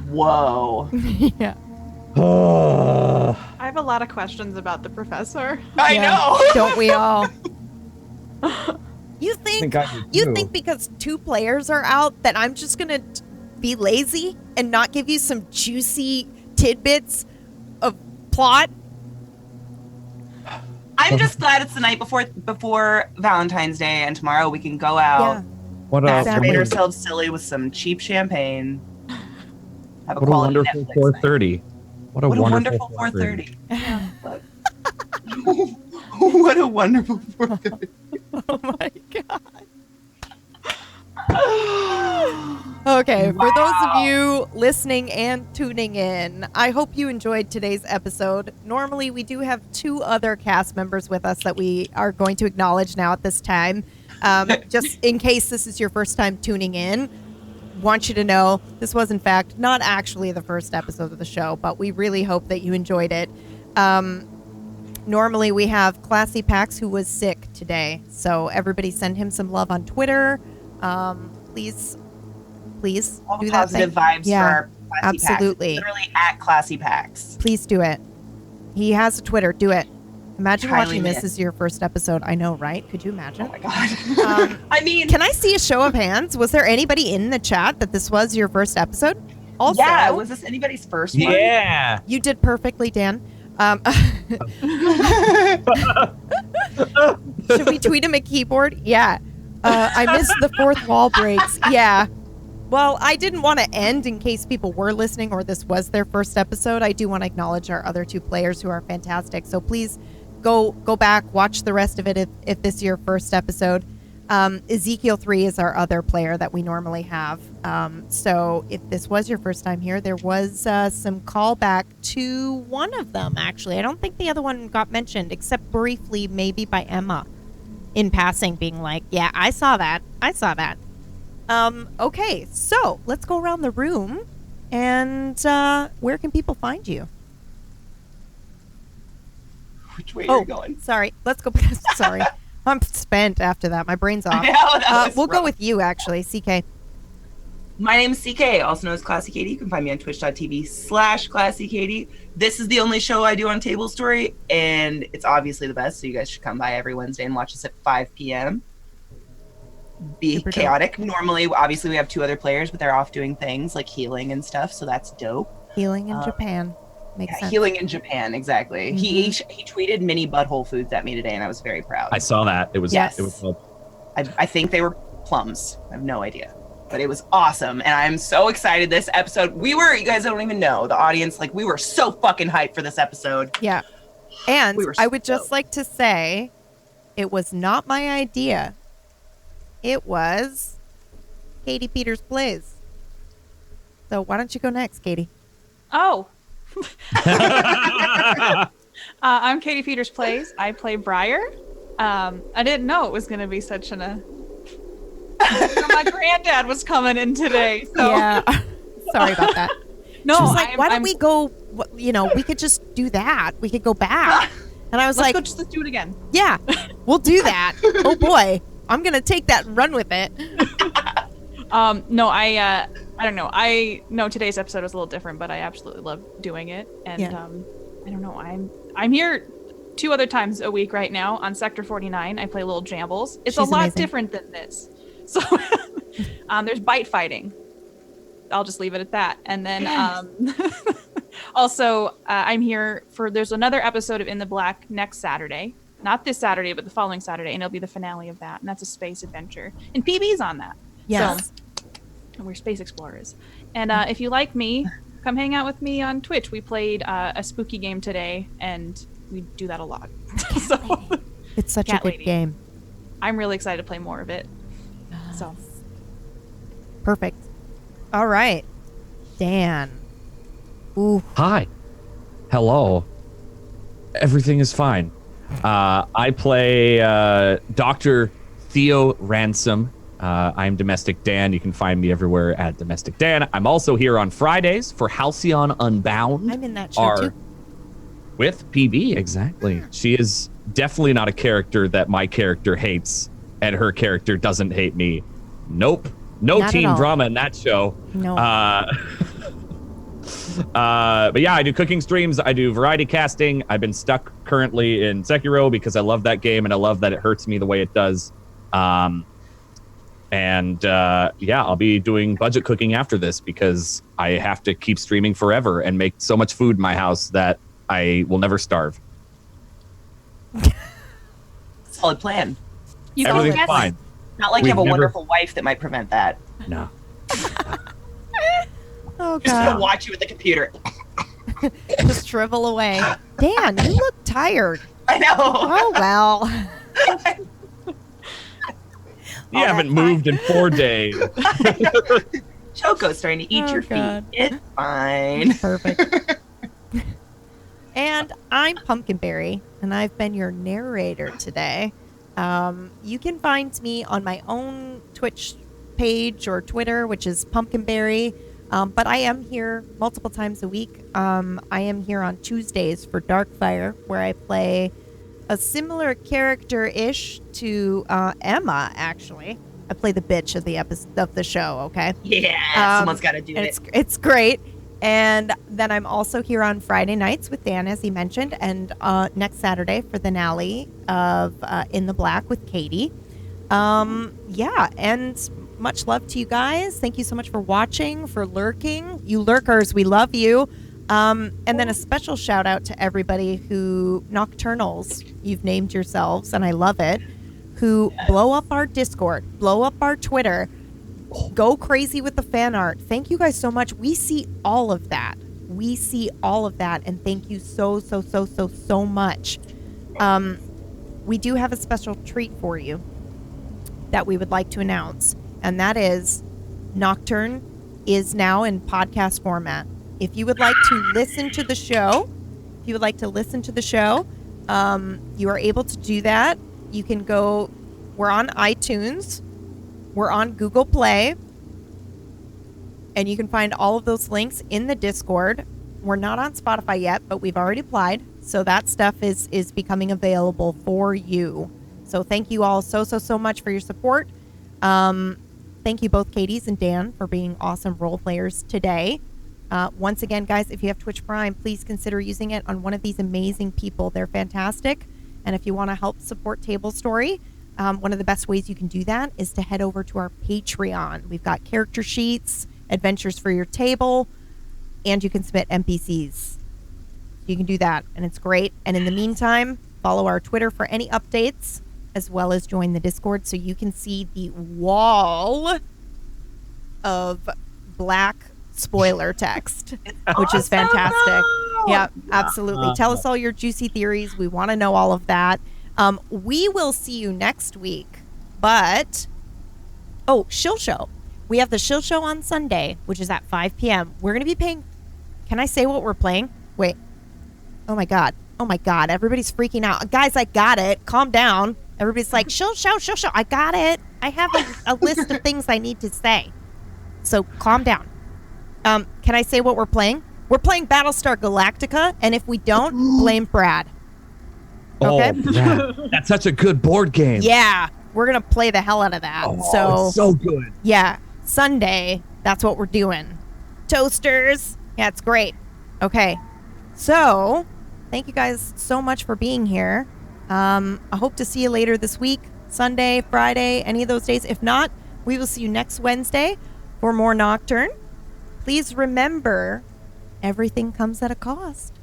Whoa. Yeah. I have a lot of questions about the professor. I Yeah. know. Don't we all? You think I do you too. think because 2 players are out that I'm just gonna be lazy and not give you some juicy tidbits of plot? I'm just glad it's the night before Valentine's Day, and tomorrow we can go out, What masturbate a ourselves silly with some cheap champagne. Have a what a quality wonderful Netflix 4:30. What a night. What a wonderful wonderful 4:30. 4:30. What a wonderful 4:30. Oh my god. Okay, for those of you listening and tuning in, I hope you enjoyed today's episode. Normally, we do have 2 other cast members with us that we are going to acknowledge now at this time. Just in case this is your first time tuning in, want you to know this was, in fact, not actually the first episode of the show, but we really hope that you enjoyed it. Normally, we have Classy Pax, who was sick today, so everybody send him some love on Twitter. Please All do the that positive thing. vibes Yeah, for our Classy absolutely. Packs. Literally at Classy Packs. Please do it. He has a Twitter. Do it. Imagine Highly watching this missed. as your first episode. I know, right? Could you imagine? Oh my god. I mean, Can I see a show of hands? Was there anybody in the chat that this was your first episode? Also, yeah, was this anybody's first one? Yeah. you did perfectly, Dan. Should we tweet him a keyboard? Yeah. I missed the 4th wall breaks. Yeah. Well, I didn't want to end in case people were listening or this was their first episode. I do want to acknowledge our other 2 players who are fantastic. So please go back, watch the rest of it if this is your first episode. Ezekiel 3 is our other player that we normally have. So if this was your first time here, there was some callback to one of them, actually. I don't think the other one got mentioned, except briefly, maybe by Emma in passing, being like, yeah, I saw that. Okay, so let's go around the room. And where can people find you? Which way are you going? Sorry. Let's go. Sorry. I'm spent after that. My brain's off. Yeah, that was We'll go rough. with you, actually, CK. My name is CK, also known as Classy Katie. You can find me on twitch.tv/Classy Katie. This is the only show I do on Tablestory, and it's obviously the best, so you guys should come by every Wednesday and watch us at 5 p.m. Be Super dope. chaotic. Normally, obviously, we have 2 other players, but they're off doing things like healing and stuff, so that's dope. Healing in Japan. Makes Yeah, sense. healing in Japan, exactly. He tweeted mini butthole foods at me today, and I was very proud. I saw that. It was Yes. it was I think they were plums. I have no idea. But it was awesome. And I'm so excited this episode. You guys don't even know, the audience, like, we were so fucking hyped for this episode. Yeah. And We were I would so- just like to say it was not my idea. It was Katie Peters Plays. So why don't you go next, Katie? Oh. I'm Katie Peters Plays. I play Briar. I didn't know it was going to be such my granddad was coming in today. So. Yeah. Sorry about that. No, She was like, why don't I'm- we go, we could just do that. We could go back. And I was Let's like, go just let's do it again. yeah, we'll do that. Oh boy. I'm going to take that and run with it. No, I don't know. I know today's episode was a little different, but I absolutely love doing it. And Yeah. I don't know. I'm here 2 other times a week right now on Sector 49. I play little jambles. It's a She's lot amazing. different than this. So there's bite fighting. I'll just leave it at that. And then also I'm here there's another episode of In the Black next Saturday. Not this Saturday, but the following Saturday, and it'll be the finale of that. And that's a space adventure. And PB's on that. Yes. So, and we're space explorers. And if you like me, come hang out with me on Twitch. We played a spooky game today, and we do that a lot. So It's such a Cat good lady. game. I'm really excited to play more of it. So Perfect. All right. Dan. Ooh. Hi. Hello. Everything is fine. I play Dr. Theo Ransom. I'm Domestic Dan. You can find me everywhere at Domestic Dan. I'm also here on Fridays for Halcyon Unbound. I'm in that show too. With PB, exactly. She is definitely not a character that my character hates, and her character doesn't hate me. Nope. No Not at teen all. drama in that show. No. But yeah, I do cooking streams. I do variety casting. I've been stuck currently in Sekiro because I love that game and I love that it hurts me the way it does. Yeah, I'll be doing budget cooking after this because I have to keep streaming forever and make so much food in my house that I will never starve. Solid plan. you Everything's guys- fine. Not like We've you have a never- wonderful wife that might prevent that. No. Oh Just gonna god. watch you with the computer. Just shrivel away. Dan, you look tired. I know. Oh well. You haven't moved in 4 days. Choco's trying to eat Oh, your God. feet. It's fine. Perfect. And I'm Pumpkinberry, and I've been your narrator today. You can find me on my own Twitch page or Twitter, which is Pumpkinberry. But I am here multiple times a week. I am here on Tuesdays for Darkfire, where I play a similar character-ish to Emma, actually. I play the bitch of the of the show, okay? Yeah, someone's got to do And it. it's great. And then I'm also here on Friday nights with Dan, as he mentioned, and next Saturday for the finale of In the Black with Katie. Yeah, and much love to you guys. Thank you so much for watching, for lurking. You lurkers, we love you. And then a special shout out to everybody who, Nocturnals, you've named yourselves, and I love it, who blow up our Discord, blow up our Twitter, go crazy with the fan art. Thank you guys so much. We see all of that. We see all of that, and thank you so much. We do have a special treat for you that we would like to announce, and that is Nocturne is now in podcast format. If you would like to listen to the show, you are able to do that. You can go, we're on iTunes, we're on Google Play, and you can find all of those links in the Discord. We're not on Spotify yet, but we've already applied, so that stuff is becoming available for you. So thank you all so much for your support. Thank you both, Katie's and Dan, for being awesome role players today. Once again, guys, if you have Twitch Prime, please consider using it on one of these amazing people. They're fantastic. And if you want to help support Tablestory, one of the best ways you can do that is to head over to our Patreon. We've got character sheets, adventures for your table, and you can submit NPCs. You can do that, and it's great. And in the meantime, follow our Twitter for any updates, as well as join the Discord so you can see the wall of black spoiler text, which is fantastic. Yeah, absolutely. Tell us all your juicy theories. We want to know all of that. We will see you next week, but Shill Show. We have the Shill Show on Sunday, which is at 5 p.m. We're going to be playing. Can I say what we're playing? Wait. Oh my god. Everybody's freaking out. Guys, I got it. Calm down. Everybody's like, Shill Show. I got it. I have a list of things I need to say. So calm down. Can I say what we're playing? We're playing Battlestar Galactica, and if we don't, blame Brad. Okay? Oh, Brad. That's such a good board game. Yeah, we're gonna play the hell out of that. It's so good. Yeah, Sunday, that's what we're doing. Toasters. Yeah, it's great. Okay, so thank you guys so much for being here. I hope to see you later this week, Sunday, Friday, any of those days. If not, we will see you next Wednesday for more Nocturne. Please remember, everything comes at a cost.